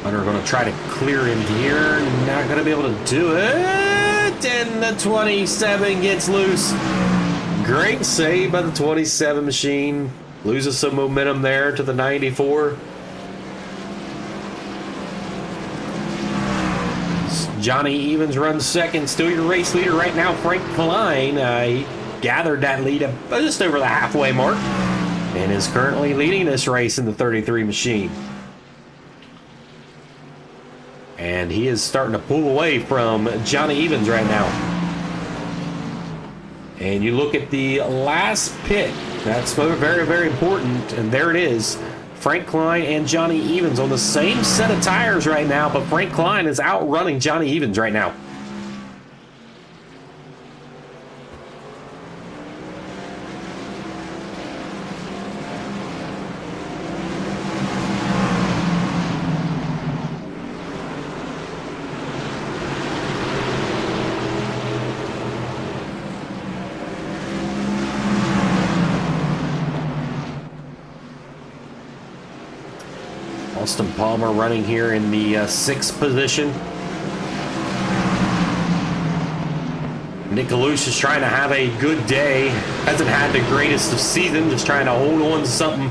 Hunter going to try to clear him here. Not going to be able to do it. And the 27 gets loose. Great save by the 27 machine. Loses some momentum there to the 94. Johnny Evans runs second. Still your race leader right now, Frank Klein. He gathered that lead up just over the halfway mark and is currently leading this race in the 33 machine. And he is starting to pull away from Johnny Evans right now. And you look at the last pit. That's very, very important. And there it is. Frank Klein and Johnny Evans on the same set of tires right now, but Frank Klein is outrunning Johnny Evans right now. Austin Palmer running here in the sixth position. Nick Galush is trying to have a good day. Hasn't had the greatest of season. Just trying to hold on to something.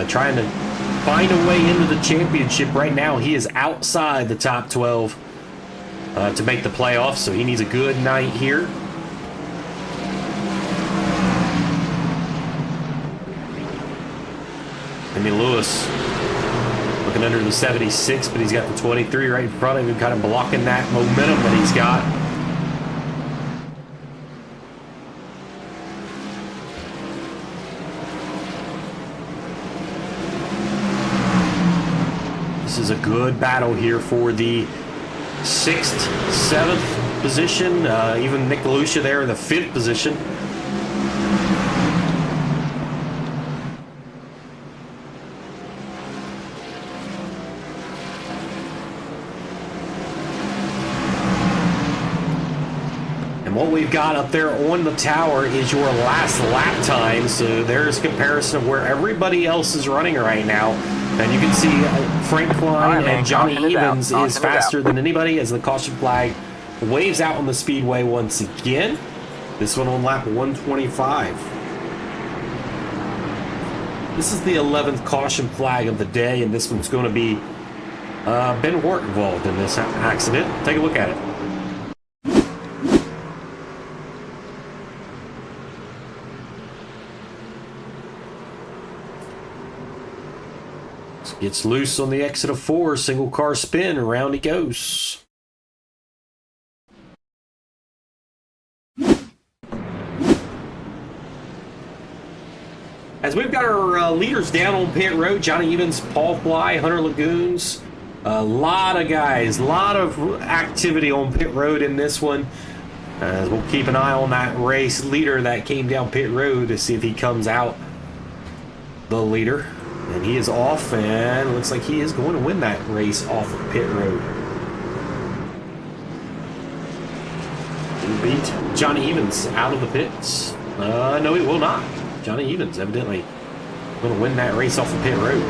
Trying to find a way into the championship. Right now, he is outside the top 12 to make the playoffs. So he needs a good night here. Jimmy Lewis looking under the 76, but he's got the 23 right in front of him, kind of blocking that momentum that he's got. This is a good battle here for the 6th, 7th position. Even Nick Galusha there in the 5th position. What we've got up there on the tower is your last lap time, so there's a comparison of where everybody else is running right now. And you can see Frank Klein and Johnny Evans is faster than anybody as the caution flag waves out on the speedway once again. This one on lap 125. This is the 11th caution flag of the day, and this one's going to be Ben Hort involved in this accident. Take a look at it. Gets loose on the exit of 4, single car spin, around he goes. As we've got our leaders down on pit road, Johnny Evans, Paul Fly, Hunter Lagoons, a lot of guys, a lot of activity on pit road in this one. We'll keep an eye on that race leader that came down pit road to see if he comes out the leader. And he is off, and looks like he is going to win that race off of pit road. He beat Johnny Evans out of the pits. No, he will not. Johnny Evans evidently going to win that race off of pit road.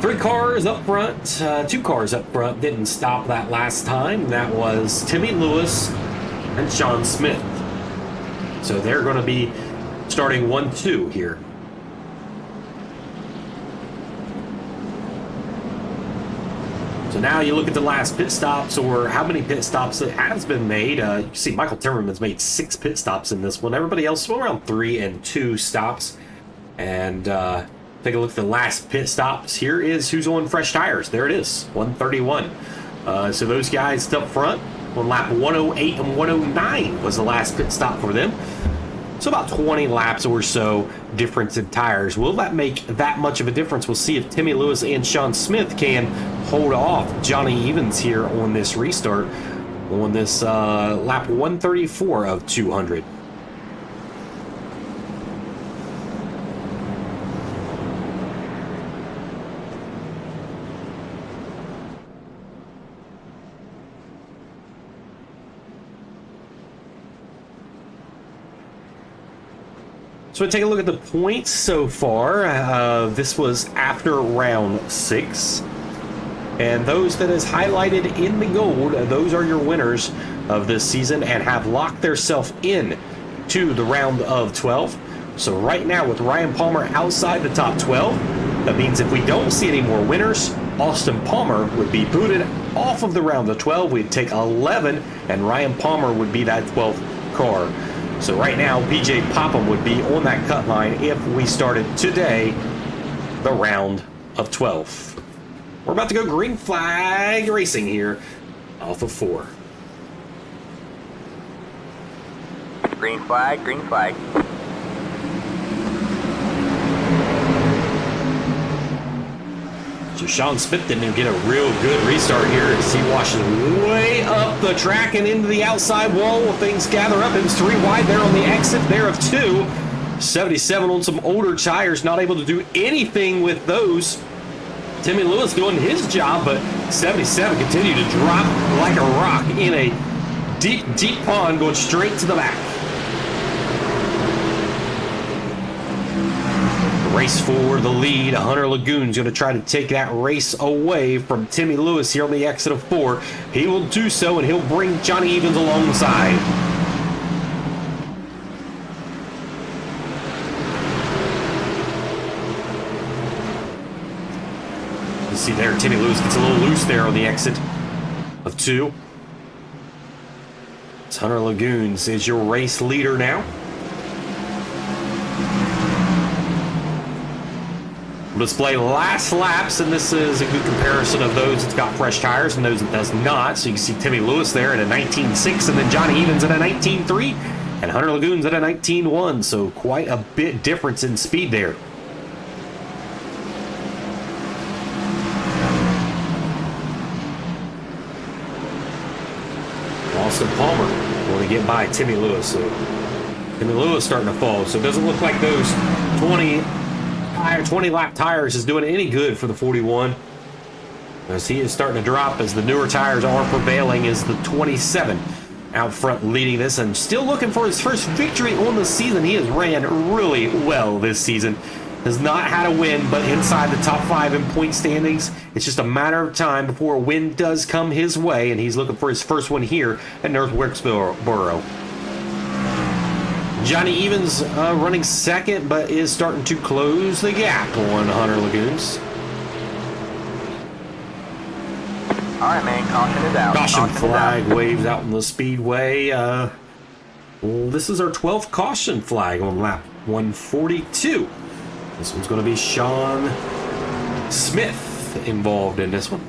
3 cars up front, 2 cars up front didn't stop that last time. That was Timmy Lewis and Sean Smith. So they're going to be starting 1-2 here. So now you look at the last pit stops, or how many pit stops it has been made. You can see Michael Timmerman's made 6 pit stops in this one. Everybody else around 3 and 2 stops. And take a look at the last pit stops. Here is who's on fresh tires. There it is, 131. So those guys up front on lap 108 and 109 was the last pit stop for them. So about 20 laps or so difference in tires. Will that make that much of a difference? We'll see if Timmy Lewis and Sean Smith can hold off Johnny Evans here on this restart on this lap 134 of 200. So take a look at the points so far. This was after round 6. And those that is highlighted in the gold, those are your winners of this season and have locked themselves in to the round of 12. So right now with Ryan Palmer outside the top 12, that means if we don't see any more winners, Austin Palmer would be booted off of the round of 12. We'd take 11 and Ryan Palmer would be that 12th car. So right now, PJ Popham would be on that cut line if we started today, the round of 12. We're about to go green flag racing here off of 4.
Green flag, green flag.
So Sean Smith didn't even get a real good restart here as he washes way up the track and into the outside wall. Things gather up. It was 3 wide there on the exit there of 2. 77 on some older tires, not able to do anything with those. Timmy Lewis doing his job, but 77 continued to drop like a rock in a deep, deep pond going straight to the back. Race for the lead. Hunter Lagoon's going to try to take that race away from Timmy Lewis here on the exit of 4. He will do so, and he'll bring Johnny Evans alongside. You see there, Timmy Lewis gets a little loose there on the exit of 2. It's Hunter Lagoons is your race leader now. Display last laps, and this is a good comparison of those that's got fresh tires and those that does not. So you can see Timmy Lewis there in a 19.6, and then Johnny Evans in a 19.3, and Hunter Lagoons at a 19.1. So quite a bit difference in speed there. Austin Palmer going to get by Timmy Lewis. So Timmy Lewis starting to fall. So it doesn't look like those 20 lap tires is doing any good for the 41, as he is starting to drop as the newer tires are prevailing. Is the 27 out front leading this and still looking for his first victory on the season. He has ran really well this season, has not had a win, but inside the top 5 in point standings. It's just a matter of time before a win does come his way, and he's looking for his first one here at North Wilkesboro. Johnny Evans running second, but is starting to close the gap on Hunter Lagoons.
All right, man. Caution is out.
Caution flag waves out in the speedway. Well, this is our 12th caution flag on lap 142. This one's going to be Sean Smith involved in this one.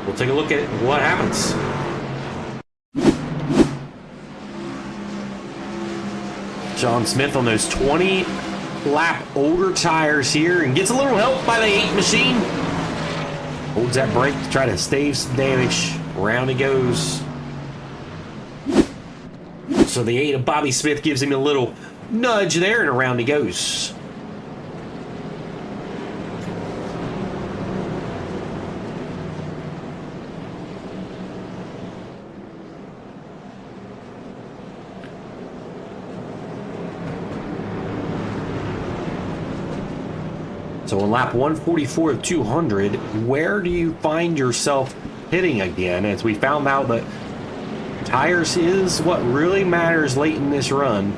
We'll take a look at what happens. Sean Smith on those 20 lap older tires here and gets a little help by the 8 machine. Holds that brake to try to stave some damage. Around he goes. So the 8 of Bobby Smith gives him a little nudge there, and around he goes. So on lap 144 of 200, where do you find yourself hitting again? As we found out that tires is what really matters late in this run.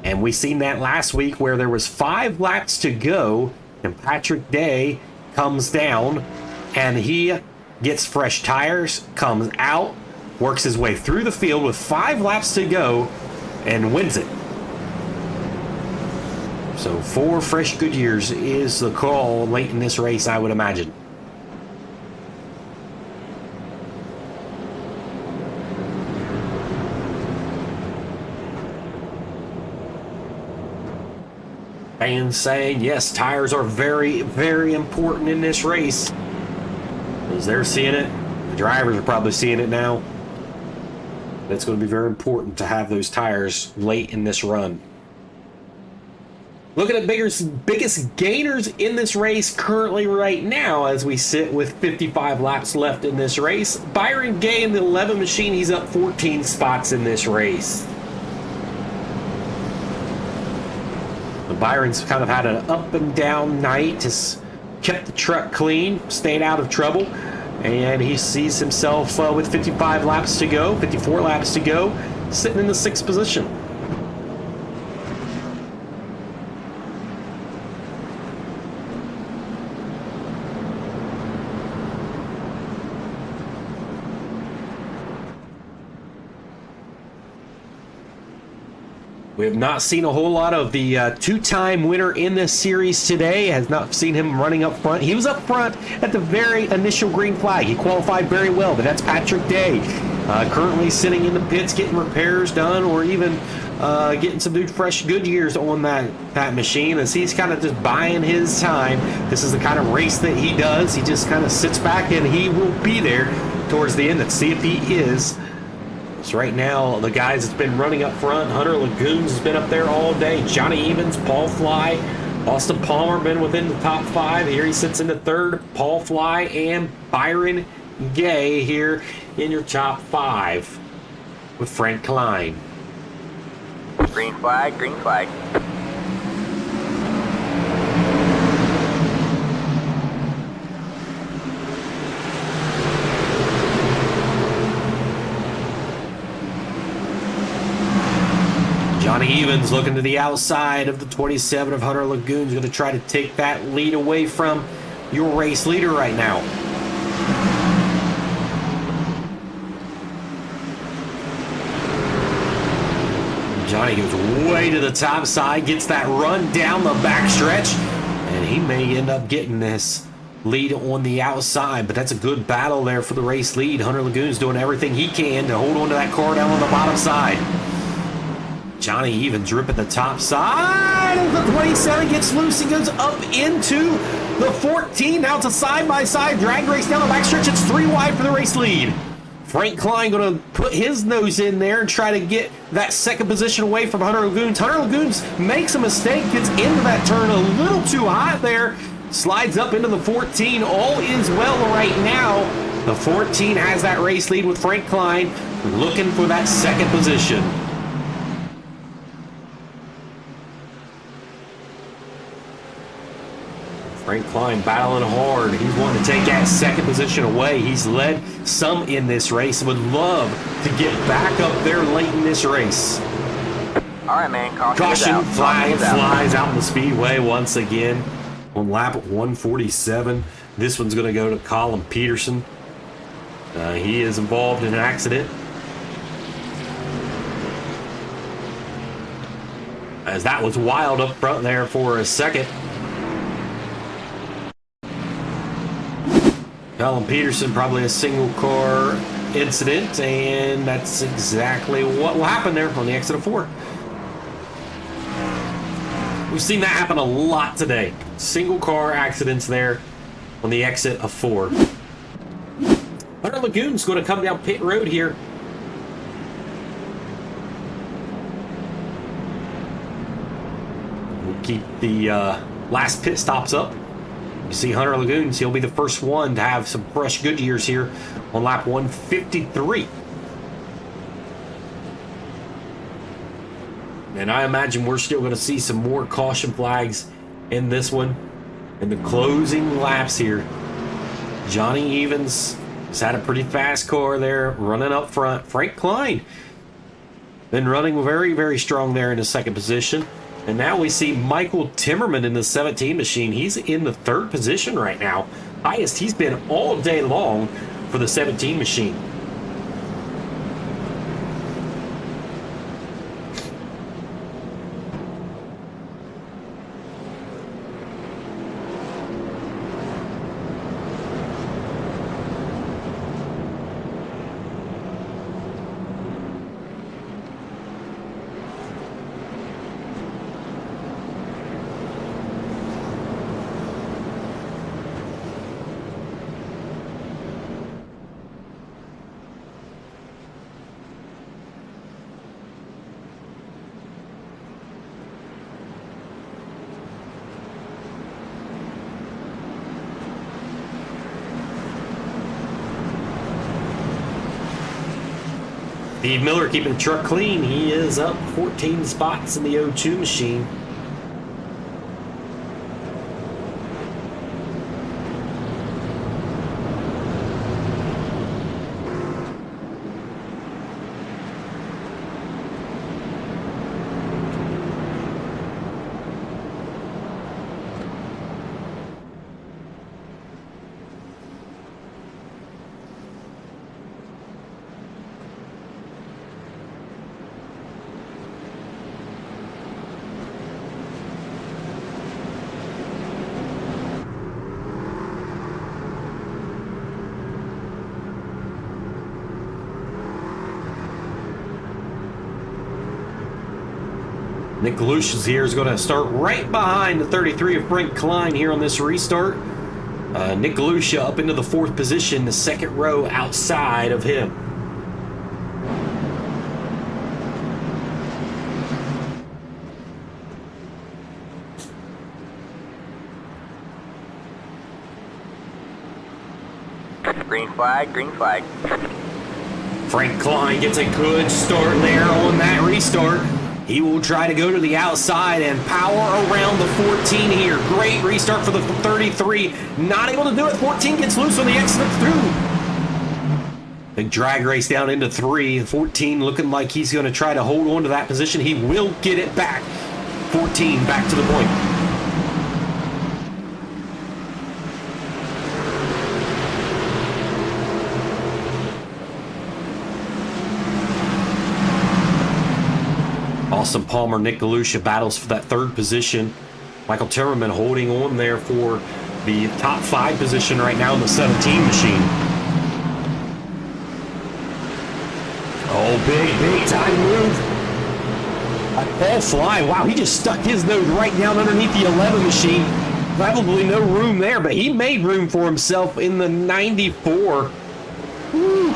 And we seen that last week where there was 5 laps to go and Patrick Day comes down and he gets fresh tires, comes out, works his way through the field with 5 laps to go and wins it. So 4 fresh Goodyears is the call late in this race, I would imagine. Fans saying, yes, tires are very, very important in this race. As they're seeing it, the drivers are probably seeing it now. It's going to be very important to have those tires late in this run. Looking at biggest gainers in this race currently right now as we sit with 55 laps left in this race. Byron Gay in the 11 machine, he's up 14 spots in this race. Byron's kind of had an up and down night, just kept the truck clean, stayed out of trouble, and he sees himself with 55 laps to go, 54 laps to go, sitting in the 6th position. We have not seen a whole lot of the 2-time winner in this series today. Has not seen him running up front. He was up front at the very initial green flag. He qualified very well, but that's Patrick Day. Currently sitting in the pits getting repairs done or even getting some new fresh Goodyears on that machine as he's kind of just buying his time. This is the kind of race that he does. He just kind of sits back and he will be there towards the end. Let's see if he is. So right now, the guys that's been running up front, Hunter Lagoons has been up there all day. Johnny Evans, Paul Fly, Austin Palmer been within the top 5. Here he sits in the 3rd. Paul Fly and Byron Gay here in your top 5 with Frank Klein.
Green flag, green flag.
Johnny Evans looking to the outside of the 27 of Hunter Lagoons, going to try to take that lead away from your race leader right now. Johnny goes way to the top side, gets that run down the backstretch, and he may end up getting this lead on the outside, but that's a good battle there for the race lead. Hunter Lagoons doing everything he can to hold on to that car down on the bottom side. Johnny Evans ripping the top side of the 27, gets loose and goes up into the 14. Now it's a side-by-side drag race down the backstretch. It's 3 wide for the race lead. Frank Klein going to put his nose in there and try to get that 2nd position away from Hunter Lagoons. Hunter Lagoons makes a mistake, gets into that turn a little too hot there, slides up into the 14. All is well right now. The 14 has that race lead with Frank Klein looking for that 2nd position. Frank Klein battling hard. He's wanting to take that 2nd position away. He's led some in this race and would love to get back up there late in this race.
All right, man.
Caution flag flies out in the speedway once again on lap 147. This one's going to go to Colin Peterson. He is involved in an accident. As that was wild up front there for a second. Colin Peterson, probably a single car incident, and that's exactly what will happen there on the exit of 4. We've seen that happen a lot today. Single car accidents there on the exit of 4. Hunter Lagoon's going to come down pit road here. We'll keep the last pit stops up. You see Hunter Lagoons, he'll be the first one to have some fresh Goodyears here on lap 153. And I imagine we're still going to see some more caution flags in this one. In the closing laps here, Johnny Evans has had a pretty fast car there, running up front. Frank Klein been running very, very strong there in the second position. And now we see Michael Timmerman in the 17 machine. He's in the third position right now. Highest he's been all day long for the 17 machine. Steve Miller keeping the truck clean. He is up 14 spots in the O2 machine. Nick Galusha's here is going to start right behind the 33 of Frank Klein here on this restart. Nick Galusha up into the fourth position, the second row outside of him.
Green flag, green flag.
Frank Klein gets a good start there on that restart. He will try to go to the outside and power around the 14 here. Great restart for the 33. Not able to do it. 14 gets loose on the exit through. Big drag race down into 3. 14 looking like he's going to try to hold on to that position. He will get it back. 14 back to the point. Austin Palmer, Nick Galusha battles for that third position. Michael Timmerman holding on there for the top 5 position right now in the 17 machine. Oh, big time move. Paul Fly, wow, he just stuck his nose right down underneath the 11 machine. Probably no room there, but he made room for himself in the 94. Woo.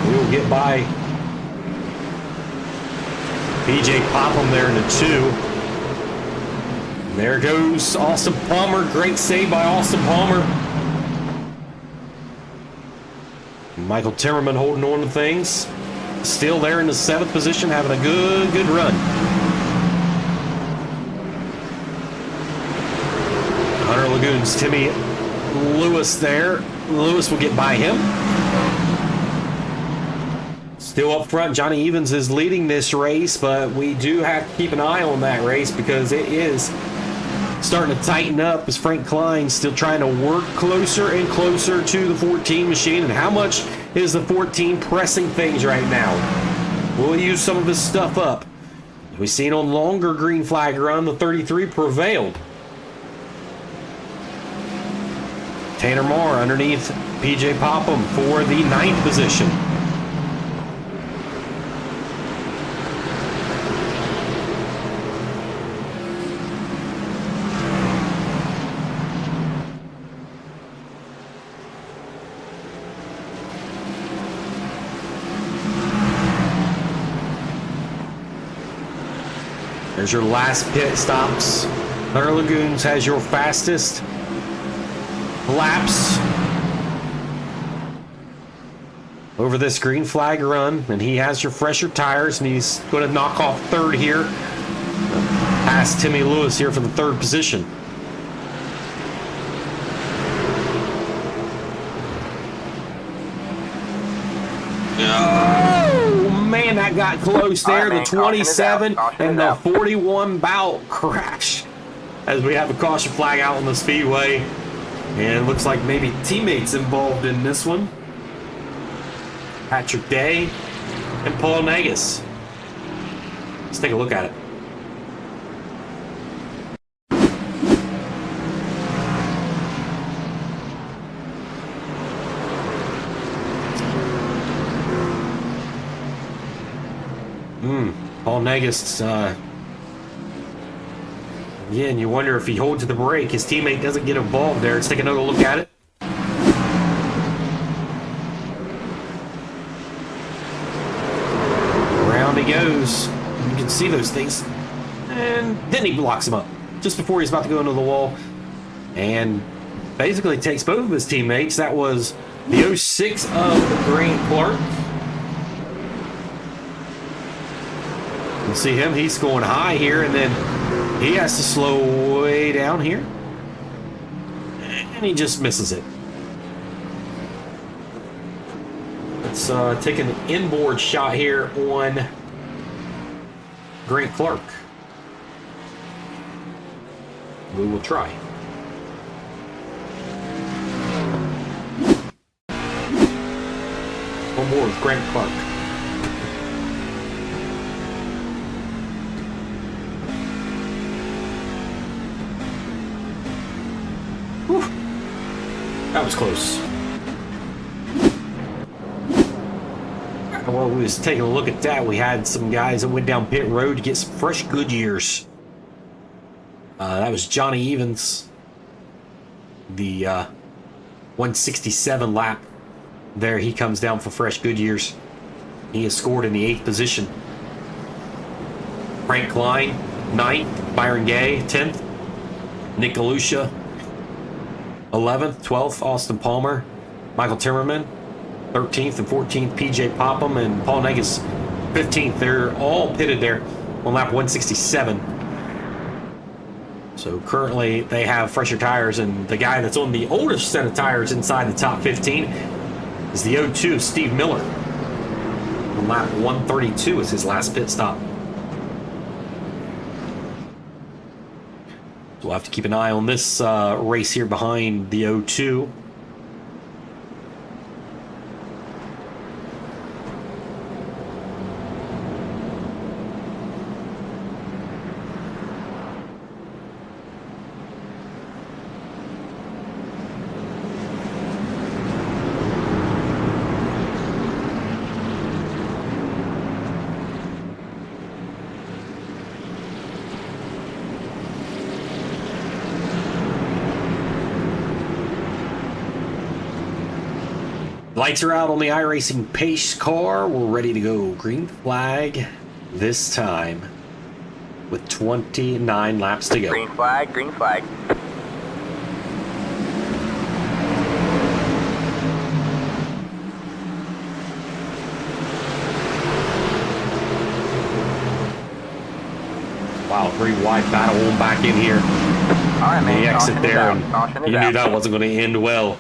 He'll get by PJ Popham there in the 2. There goes Austin Palmer. Great save by Austin Palmer. Michael Timmerman holding on to things. Still there in the 7th position, having a good run. Hunter Lagoon's Timmy Lewis there. Lewis will get by him. Still up front, Johnny Evans is leading this race, but we do have to keep an eye on that race because it is starting to tighten up as Frank Klein still trying to work closer and closer to the 14 machine. And how much is the 14 pressing things right now? We'll use some of his stuff up. We've seen on longer green flag run, the 33 prevailed. Tanner Marr underneath PJ Popham for the 9th position. There's your last pit stops. Hunter Lagoons has your fastest laps. over this green flag run, and he has your fresher tires, and he's going to knock off third here. Past Timmy Lewis here for the third position. Oh, man, that got close there. The 27 and the 41 bout crash as we have a caution flag out on the speedway. And it looks like maybe teammates involved in this one. Patrick Day and Paul Nagus. Let's take a look at it. Paul Nagus, again, you wonder if he holds the brake, his teammate doesn't get involved there. Let's take another look at it. Around he goes. You can see those things. And then he blocks him up just before he's about to go into the wall. And basically takes both of his teammates. That was the 06 of Grant Clark. You see him, he's going high here, and then he has to slow way down here. And he just misses it. Let's take an inboard shot here on Grant Clark. We will try. One more with Grant Clark. Whew. That was close. While we was taking a look at that, we had some guys that went down pit road to get some fresh Goodyears. That was Johnny Evans, the 167 lap. There he comes down for fresh Goodyears. He has scored in the 8th position. Frank Klein, 9th. Byron Gay, 10th. Nick Galusha, 11th. 12th, Austin Palmer. Michael Timmerman, 13th and 14th, PJ Popham, and Paul Nagus, 15th. They're all pitted there on lap 167. So currently they have fresher tires, and the guy that's on the oldest set of tires inside the top 15 is the 02, Steve Miller. On lap 132 is his last pit stop. So we'll have to keep an eye on this race here behind the 02. Lights are out on the iRacing pace car. We're ready to go. Green flag this time with 29 laps to go.
Green flag, green flag.
Wow, pretty wide battle on back in here.
All right, man.
The exit there, and
Caution
you
is
knew
out.
that wasn't going to end well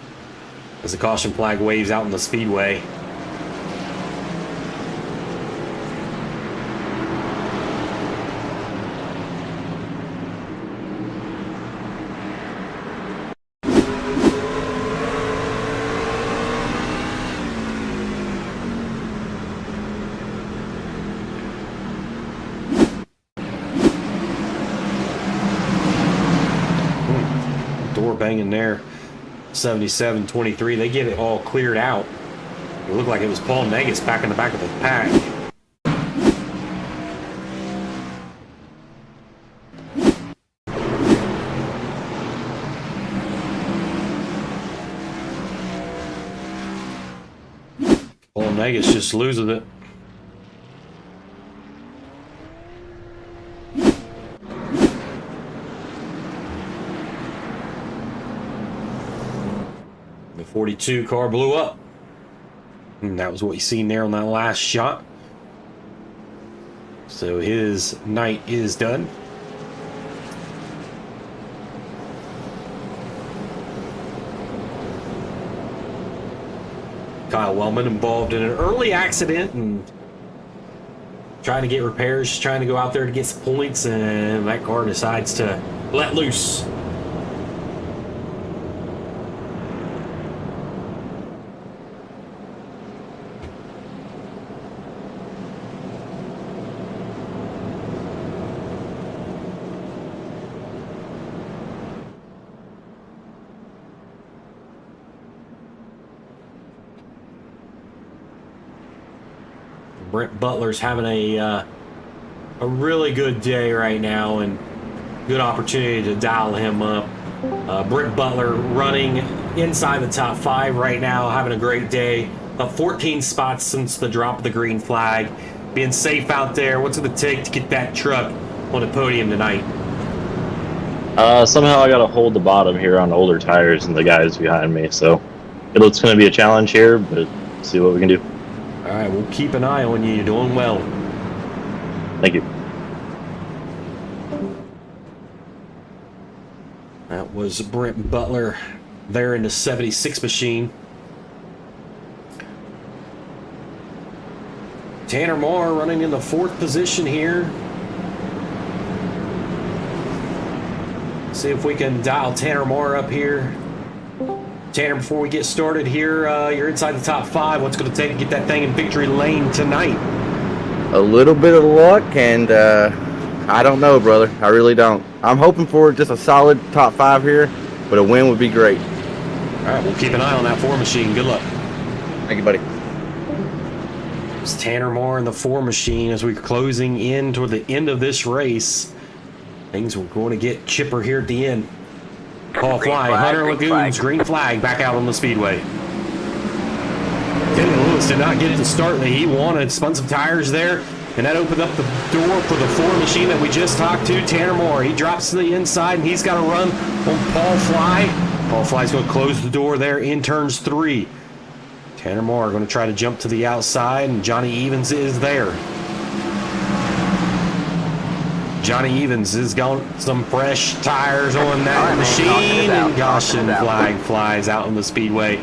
as the caution flag waves out in the speedway. Door banging there. 77-23. They get it all cleared out. It looked like it was Paul Nagus back in the back of the pack. Paul Nagus just loses it. The 42 car blew up. And that was what you seen there on that last shot. So his night is done. Kyle Wellman involved in an early accident and trying to get repairs, trying to go out there to get some points, and that car decides to let loose. Brent Butler's having a really good day right now, and good opportunity to dial him up. Brent Butler running inside the top 5 right now, having a great day. Up 14 spots since the drop of the green flag. Being safe out there. What's it going to take to get that truck on the podium tonight?
Somehow I got to hold the bottom here on older tires and the guys behind me, so it's going to be a challenge here, but see what we can do.
All right, we'll keep an eye on you. You're doing well.
Thank you.
That was Brent Butler there in the 76 machine. Tanner Moore running in the 4th position here. See if we can dial Tanner Moore up here. Tanner, before we get started here, you're inside the top 5. What's going to take to get that thing in victory lane tonight?
A little bit of luck, and I don't know, brother. I really don't. I'm hoping for just a solid top 5 here, but a win would be great.
All right, we'll keep an eye on that 4 machine. Good luck.
Thank you, buddy.
It's Tanner Moore in the 4 machine as we're closing in toward the end of this race. Things are going to get chipper here at the end. Paul Fly, Hunter Lagoons, green flag back out on the speedway. Kenny Lewis did not get it to start that he wanted. Spun some tires there, and that opened up the door for the 4 machine that we just talked to. Tanner Moore, he drops to the inside, and he's got to run on Paul Fly. Paul Fly's going to close the door there in turns 3. Tanner Moore going to try to jump to the outside, and Johnny Evans is there. Johnny Evans has got some fresh tires on that machine, and caution flag flies out on the speedway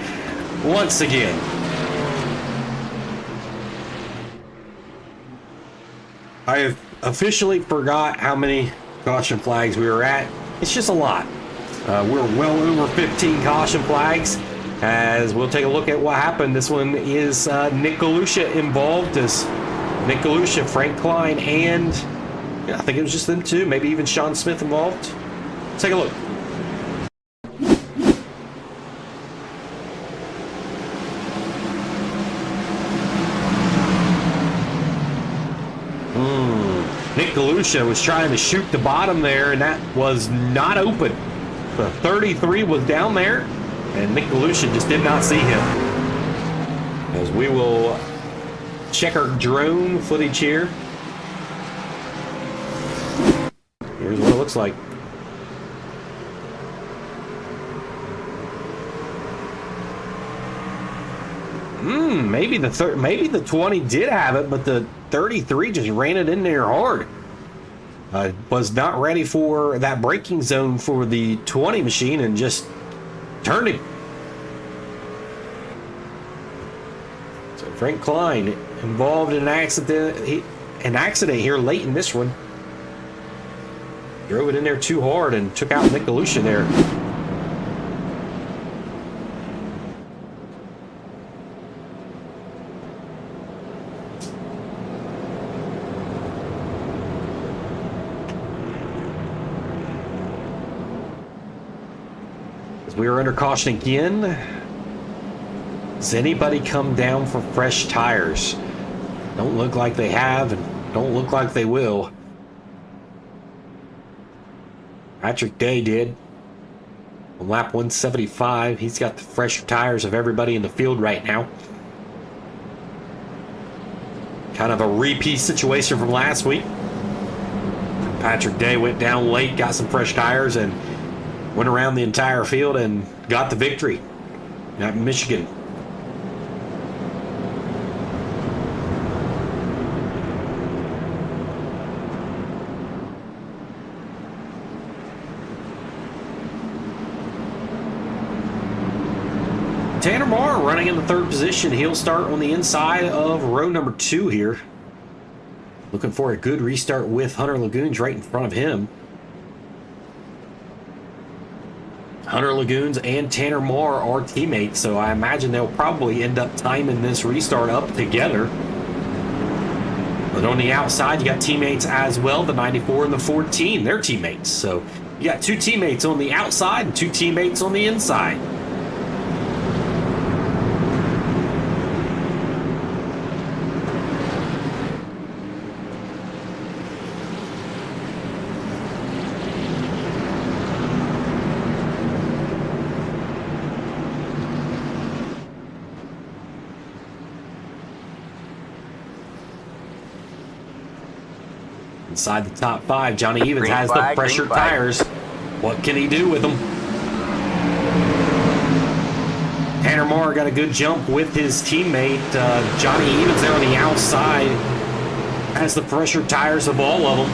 once again. I have officially forgot how many caution flags we were at. It's just a lot. We're well over 15 caution flags. As we'll take a look at what happened. This one is Nick Galusha involved, as Nick Galusha, Frank Klein, and I think it was just them 2, maybe even Sean Smith involved. Let's take a look. Nick Galusha was trying to shoot the bottom there, and that was not open. The 33 was down there, and Nick Galusha just did not see him. As we will check our drone footage here. Here's what it looks like. Maybe the 20 did have it, but the 33 just ran it in there hard. Was not ready for that braking zone for the 20 machine and just turned it. So Frank Klein involved in an accident here late in this one. Drove it in there too hard and took out Nick Galusha there. As we are under caution again, does anybody come down for fresh tires? Don't look like they have, and don't look like they will. Patrick Day did. On lap 175, he's got the fresher tires of everybody in the field right now. Kind of a repeat situation from last week. Patrick Day went down late, got some fresh tires, and went around the entire field and got the victory at Michigan. Tanner Marr running in the third position. He'll start on the inside of row number 2 here. Looking for a good restart with Hunter Lagoons right in front of him. Hunter Lagoons and Tanner Marr are teammates, so I imagine they'll probably end up timing this restart up together. But on the outside, you got teammates as well, the 94 and the 14. They're teammates. So you got 2 teammates on the outside and 2 teammates on the inside. Inside the top 5, Johnny Evans
Green
has
flag,
the pressured
green flag.
tires. What can he do with them? Tanner Marr got a good jump with his teammate. Johnny Evans there on the outside has the pressured tires of all of them.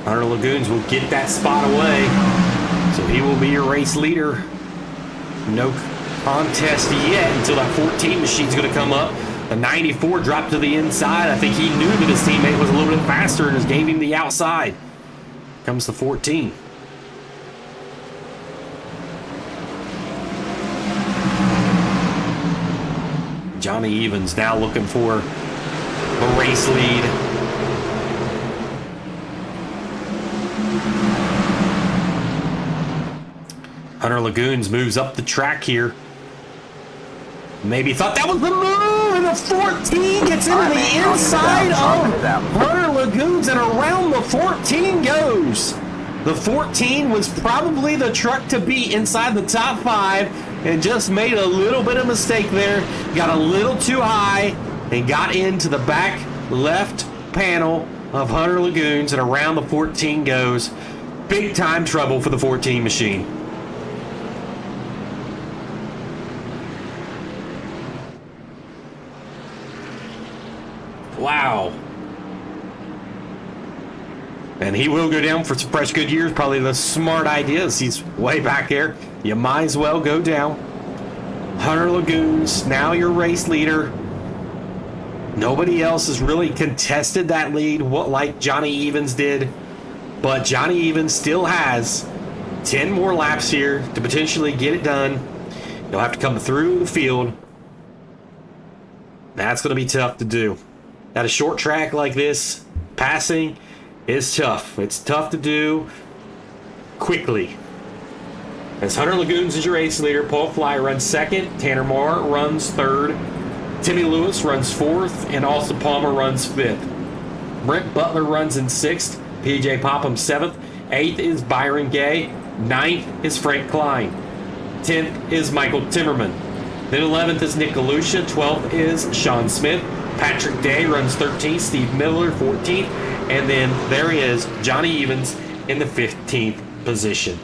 Hunter Lagoons will get that spot away, so he will be your race leader. No contest yet until that 14 machine's going to come up. The 94 dropped to the inside. I think he knew that his teammate was a little bit faster and just gave him the outside. Comes the 14. Johnny Evans now looking for the race lead. Hunter Lagoons moves up the track here. Maybe thought that was the move, and the 14 gets into the inside of Hunter Lagoons, and around the 14 goes. The 14 was probably the truck to beat inside the top 5, and just made a little bit of mistake there. Got a little too high, and got into the back left panel of Hunter Lagoons, and around the 14 goes. Big time trouble for the 14 machine. Wow. And he will go down for some fresh good years. Probably the smart idea is he's way back there. You might as well go down. Hunter Lagoons, now your race leader. Nobody else has really contested that lead like Johnny Evans did. But Johnny Evans still has 10 more laps here to potentially get it done. He'll have to come through the field. That's going to be tough to do. At a short track like this, passing is tough. It's tough to do quickly. As Hunter Lagoons is your race leader, Paul Fly runs second, Tanner Marr runs third, Timmy Lewis runs fourth, and Austin Palmer runs fifth. Brent Butler runs in sixth, PJ Popham seventh, eighth is Byron Gay, ninth is Frank Klein, 10th is Michael Timmerman. Then 11th is Nick Galusha, 12th is Sean Smith, Patrick Day runs 13th, Steve Miller 14th, and then there he is, Johnny Evans in the 15th position.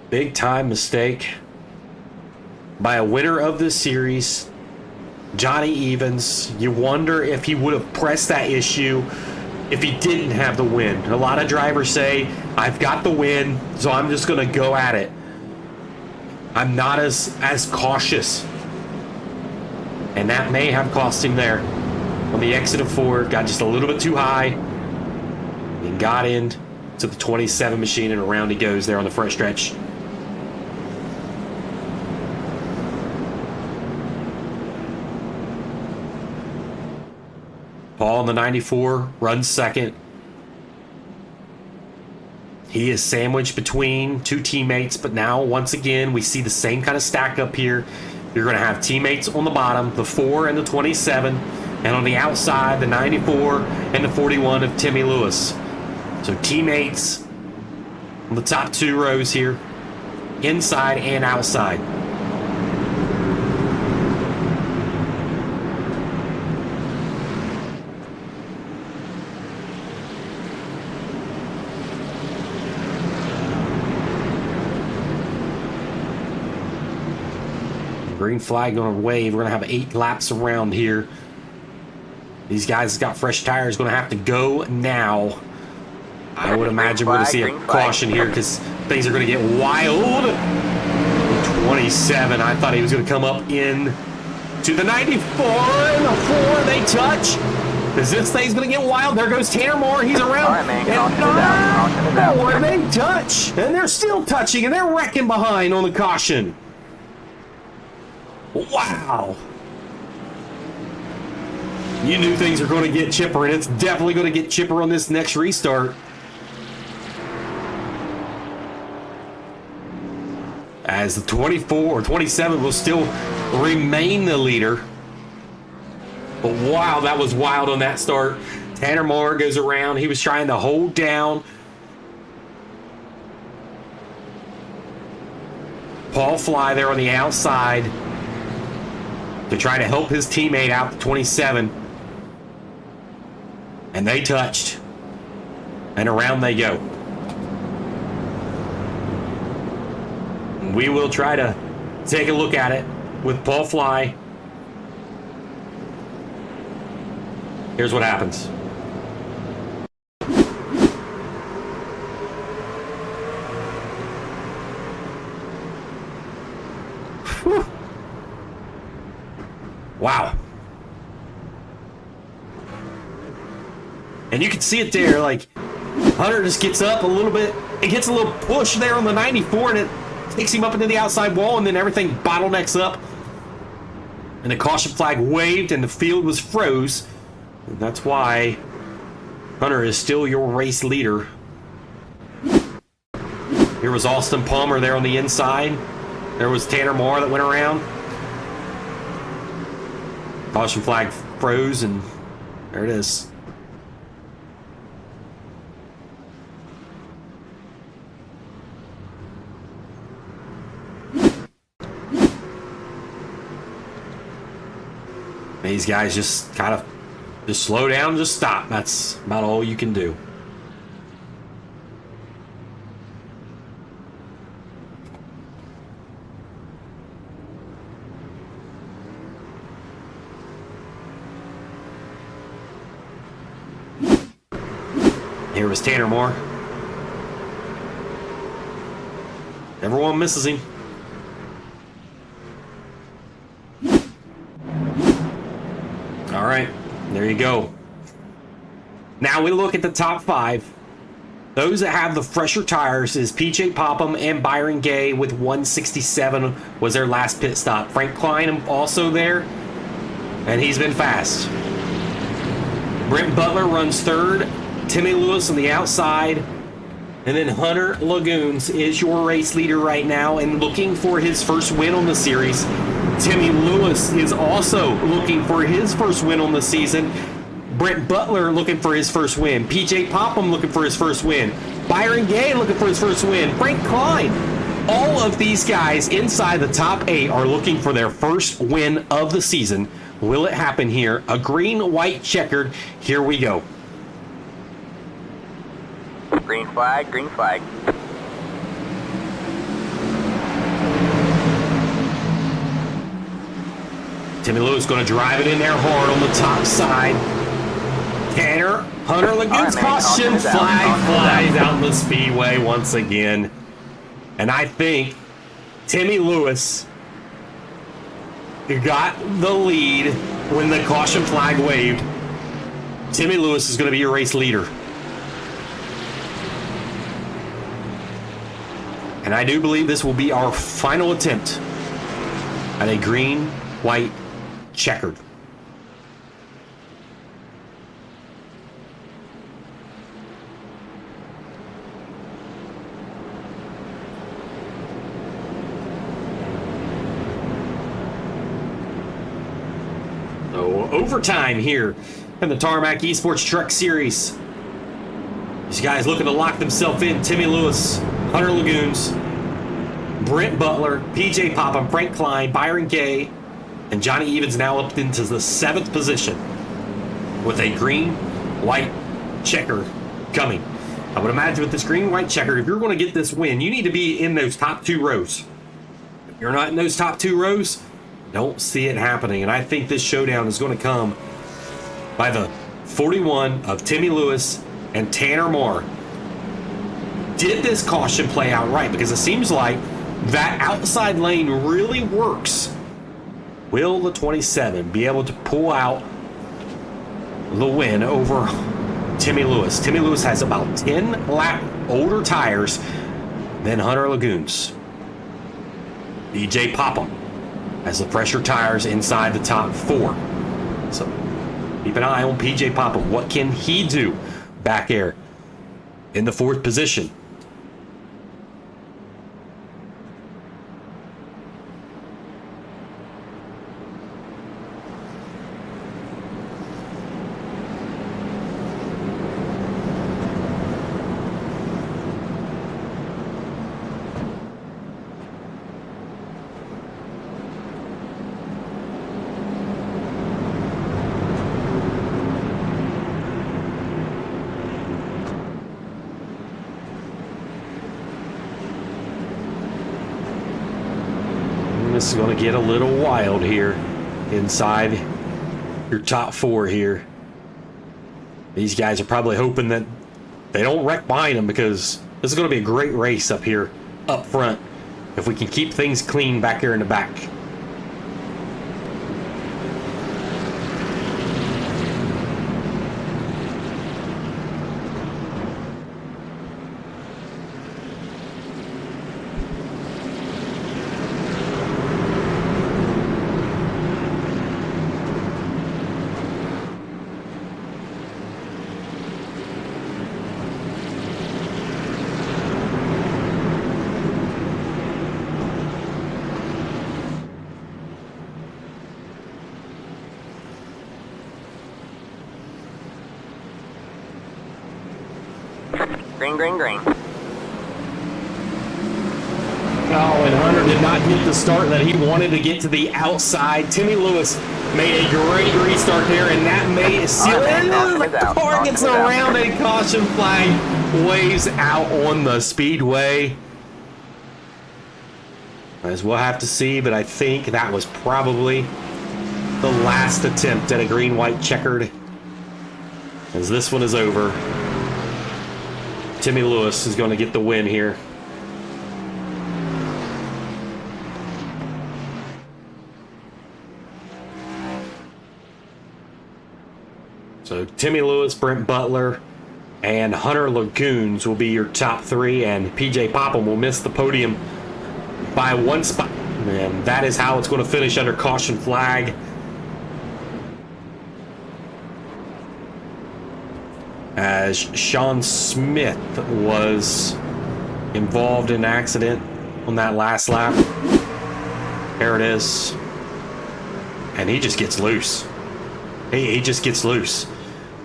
Big time mistake by a winner of this series, Johnny Evans. You wonder if he would have pressed that issue if he didn't have the win. A lot of drivers say, I've got the win, so I'm just going to go at it. I'm not as cautious. And that may have cost him there. On the exit of 4, got just a little bit too high and got into the 27 machine, and around he goes there on the front stretch. Paul in the 94 runs second. He is sandwiched between two teammates, but now once again we see the same kind of stack up here. You're going to have teammates on the bottom, the 4 and the 27, and on the outside the 94 and the 41 of Timmy Lewis. So teammates on the top 2 rows here, inside and outside. Green flag going to wave. We're going to have 8 laps around here. These guys got fresh tires, going to have to go now. I would imagine we're going to see a caution here because things are going to get wild. 27. I thought he was going to come up in to the 94 and the 4. They touch. Is this thing's going to get wild? There goes Tanner Moore. He's around.
All right, man.
Or they touch. And they're still touching, and they're wrecking behind on the caution. Wow. You knew things were going to get chipper, and it's definitely going to get chipper on this next restart. As the 24 or 27 will still remain the leader. But wow, that was wild on that start. Tanner Moore goes around. He was trying to hold down Paul Fly there on the outside to try to help his teammate out to 27. And they touched. And around they go. We will try to take a look at it with Paul Fly. Here's what happens. Whew. Wow. And you can see it there, like, Hunter just gets up a little bit. It gets a little push there on the 94, and it takes him up into the outside wall, and then everything bottlenecks up. And the caution flag waved, and the field was froze. And that's why Hunter is still your race leader. Here was Austin Palmer there on the inside. There was Tanner Moore that went around. Caution flag froze, and there it is. These guys just kind of just slow down, just stop. That's about all you can do. Here was Tanner Moore. Everyone misses him. All right, there you go. Now we look at the top 5. Those that have the fresher tires is PJ Popham and Byron Gay with 167 was their last pit stop. Frank Klein also there, and he's been fast. Brent Butler runs 3rd. Timmy Lewis on the outside. And then Hunter Lagoons is your race leader right now and looking for his first win on the series. Timmy Lewis is also looking for his first win on the season. Brent Butler looking for his first win. PJ Popham looking for his first win. Byron Gay looking for his first win. Frank Klein. All of these guys inside the top 8 are looking for their first win of the season. Will it happen here? A green, white, checkered. Here we go.
Green flag, green flag.
Timmy Lewis going to drive it in there hard on the top side. Hunter Lagoon's caution flag flies out in the speedway once again. And I think Timmy Lewis got the lead when the caution flag waved. Timmy Lewis is going to be your race leader. And I do believe this will be our final attempt at a green, white, checkered. So overtime here in the Tarmac Esports Truck Series. These guys looking to lock themselves in. Timmy Lewis, Hunter Lagoons, Brent Butler, PJ Popham, Frank Klein, Byron Gay, and Johnny Evans now up into the 7th position with a green, white checker coming. I would imagine with this green, white checker, if you're going to get this win, you need to be in those top 2 rows. If you're not in those top 2 rows, Don't see it happening. And I think this showdown is going to come by the 41 of Timmy Lewis and Tanner Moore. Did this caution play out right? Because it seems like that outside lane really works. Will the 27 be able to pull out the win over Timmy Lewis? Timmy Lewis has about 10 lap older tires than Hunter Lagoons. BJ Popham has the fresher tires inside the top 4. So keep an eye on PJ Popham. What can he do back there in the 4th position? This is going to get a little wild here inside your top 4 here. These guys are probably hoping that they don't wreck behind them, because this is going to be a great race up here up front if we can keep things clean back here in the back.
Green.
Oh, and Hunter did not get the start that he wanted to get to the outside. Timmy Lewis made a great restart there, and that made seal it. The car gets around, a caution flag waves out on the speedway. As we'll have to see, but I think that was probably the last attempt at a green-white checkered, as this one is over. Timmy Lewis is going to get the win here. So Timmy Lewis, Brent Butler, and Hunter Lagoons will be your top 3, and PJ Popham will miss the podium by 1 spot. And that is how it's going to finish under caution flag. As Sean Smith was involved in an accident on that last lap. There it is. And he just gets loose. He just gets loose.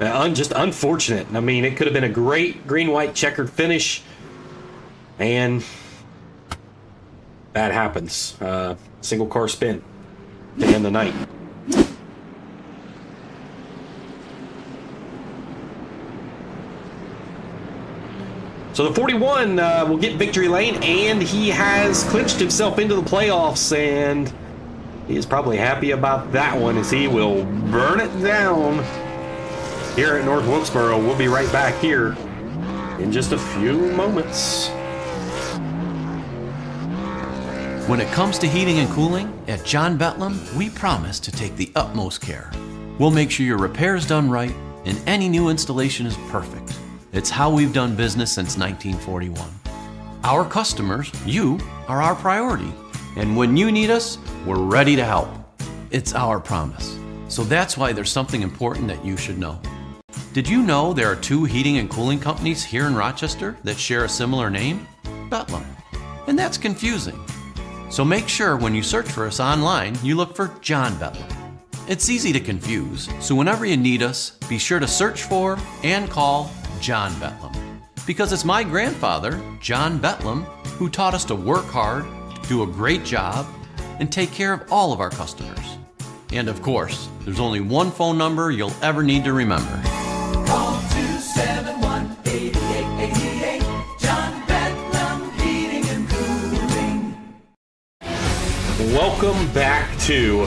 Just unfortunate. I mean, it could have been a great green-white checkered finish. And that happens. Single car spin to end the night. So the 41 will get victory lane, and he has clinched himself into the playoffs, and he is probably happy about that one, as he will burn it down here at North Wilkesboro. We'll be right back here in just a few moments.
When it comes to heating and cooling, at John Betlam, we promise to take the utmost care. We'll make sure your repair is done right and any new installation is perfect. It's how we've done business since 1941. Our customers, you, are our priority. And when you need us, we're ready to help. It's our promise. So that's why there's something important that you should know. Did you know there are 2 heating and cooling companies here in Rochester that share a similar name? Betlam. And that's confusing. So make sure when you search for us online, you look for John Betlam. It's easy to confuse, so whenever you need us, be sure to search for and call John Betlam. Because it's my grandfather, John Betlam, who taught us to work hard, do a great job, and take care of all of our customers. And of course, there's only one phone number you'll ever need to remember.
Call 271-8888. John Betlam Heating and Cooling.
welcome back to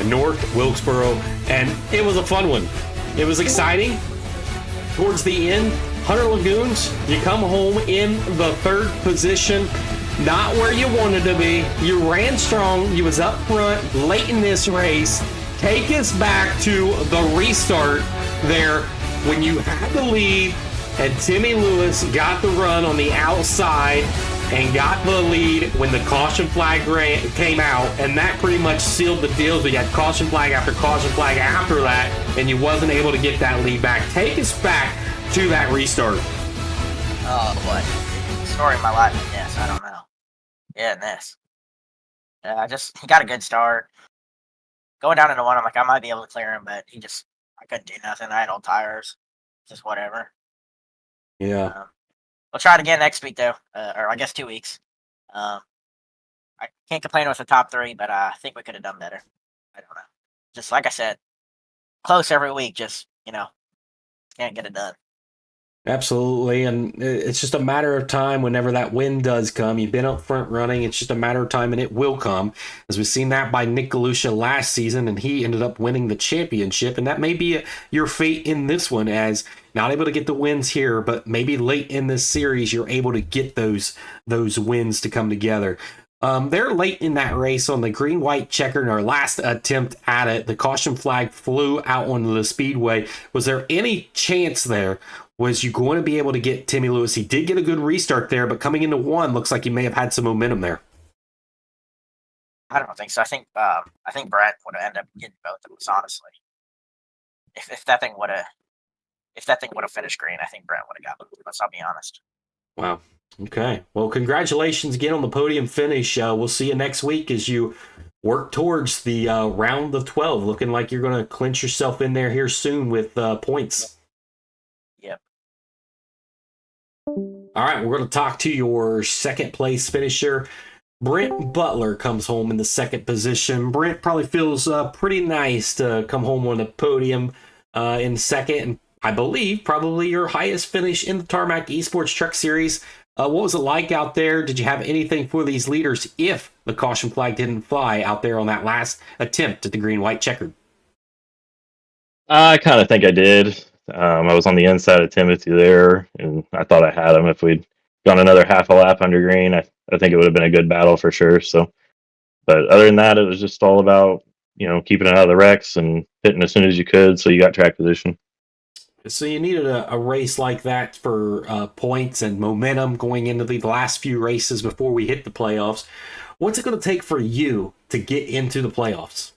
North Wilkesboro, and it was a fun one. It was exciting. Towards the end, Hunter Lagoons, you come home in the third position. Not where you wanted to be. You ran strong. You was up front late in this race. Take us back to the restart there when you had the lead and Timmy Lewis got the run on the outside and got the lead when the caution flag came out, and that pretty much sealed the deal. So you had caution flag after that, and you wasn't able to get that lead back. Take us back to that restart.
Oh, what? Story of my life, I guess. I don't know. Yeah, and this. He got a good start. Going down into one, I'm like, I might be able to clear him, but I couldn't do nothing. I had old tires. Just whatever.
Yeah.
We'll try it again next week, though, or I guess 2 weeks. I can't complain with the top three, but I think we could have done better. I don't know. Just like I said, close every week, can't get it done.
Absolutely, and it's just a matter of time whenever that win does come. You've been up front running. It's just a matter of time, and it will come, as we've seen that by Nick Galusha last season, and he ended up winning the championship, and that may be your fate in this one, as not able to get the wins here, but maybe late in this series you're able to get those wins to come together. They're late in that race on the green-white checker in our last attempt at it. The caution flag flew out onto the speedway. Was there any chance there? Was you going to be able to get Timmy Lewis? He did get a good restart there, but coming into one, looks like he may have had some momentum there.
I don't think so. I think Brett would have ended up getting both of us, honestly. If that thing would have finished green, I think Brett would have got both of us, I'll be honest.
Wow. Okay. Well, congratulations again on the podium finish. We'll see you next week as you work towards the round of 12. Looking like you're going to clinch yourself in there here soon with points.
Yep.
All right, we're going to talk to your second place finisher. Brent Butler comes home in the second position. Brent probably feels pretty nice to come home on the podium in second, and I believe probably your highest finish in the Tarmac Esports Truck Series. What was it like out there? Did you have anything for these leaders if the caution flag didn't fly out there on that last attempt at the green-white checkered?
I kind of think I did. I was on the inside of Timothy there, and I thought I had him. If we'd gone another half a lap under green, I think it would have been a good battle for sure. So, but other than that, it was just all about, keeping it out of the wrecks and hitting as soon as you could so you got track position.
So you needed a race like that for points and momentum going into the last few races before we hit the playoffs. What's it going to take for you to get into the playoffs?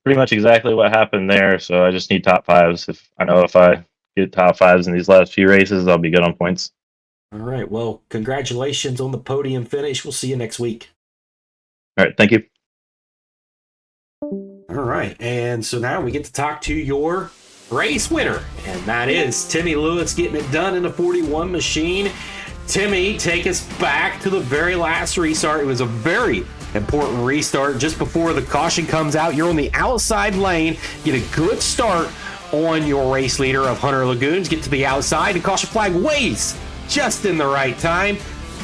Pretty much exactly what happened there. So I just need top fives. If I get top fives in these last few races, I'll be good on points.
All right. Well, congratulations on the podium finish. We'll see you next week.
All right. Thank you.
All right. And so now we get to talk to your race winner, and that is Timmy Lewis getting it done in a 41 machine. Timmy, take us back to the very last restart. It was a very important restart just before the caution comes out. You're on the outside lane, get a good start on your race leader of Hunter Lagoons, get to the outside, and caution flag waves just in the right time.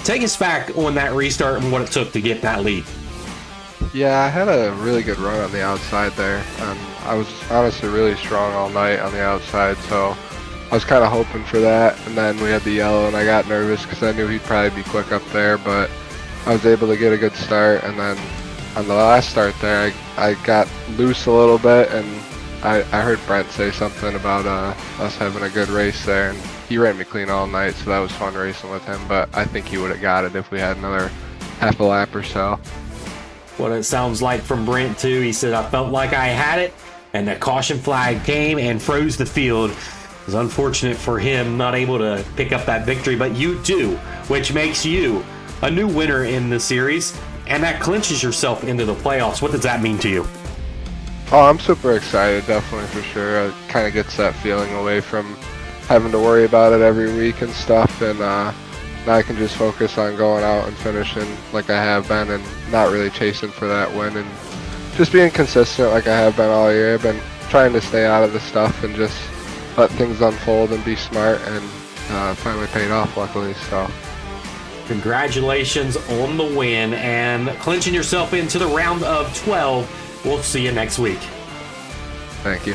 Take us back on that restart and what it took to get that lead.
Yeah, I had a really good run on the outside there. I was honestly really strong all night on the outside, so I was kind of hoping for that. And then we had the yellow, and I got nervous because I knew he'd probably be quick up there, but I was able to get a good start. And then on the last start there, I got loose a little bit, and I heard Brent say something about us having a good race there, and he ran me clean all night, so that was fun racing with him. But I think he would have got it if we had another half a lap or so.
What it sounds like from Brent, too. He said, I felt like I had it, and the caution flag came and froze the field. It was unfortunate for him, not able to pick up that victory, but you do, which makes you a new winner in the series, and that clinches yourself into the playoffs. What does that mean to you?
Oh, I'm super excited, definitely, for sure. It kind of gets that feeling away from having to worry about it every week and stuff, and now I can just focus on going out and finishing like I have been and not really chasing for that win and just being consistent like I have been all year. I've been trying to stay out of the stuff and just let things unfold and be smart, and finally paid off, luckily. So
Congratulations on the win and clinching yourself into the round of 12. We'll see you next week.
Thank you.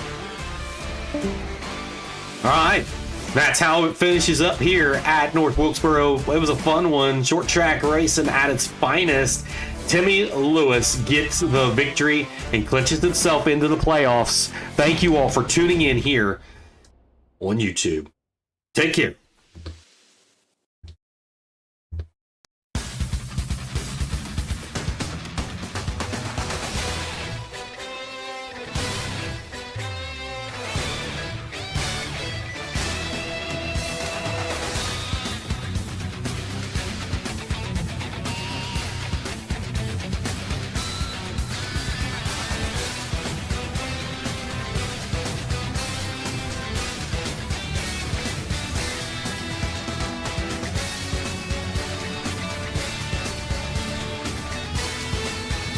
All right. That's how it finishes up here at North Wilkesboro. It was a fun one. Short track racing at its finest. Timmy Lewis gets the victory and clinches himself into the playoffs. Thank you all for tuning in here on YouTube. Take care.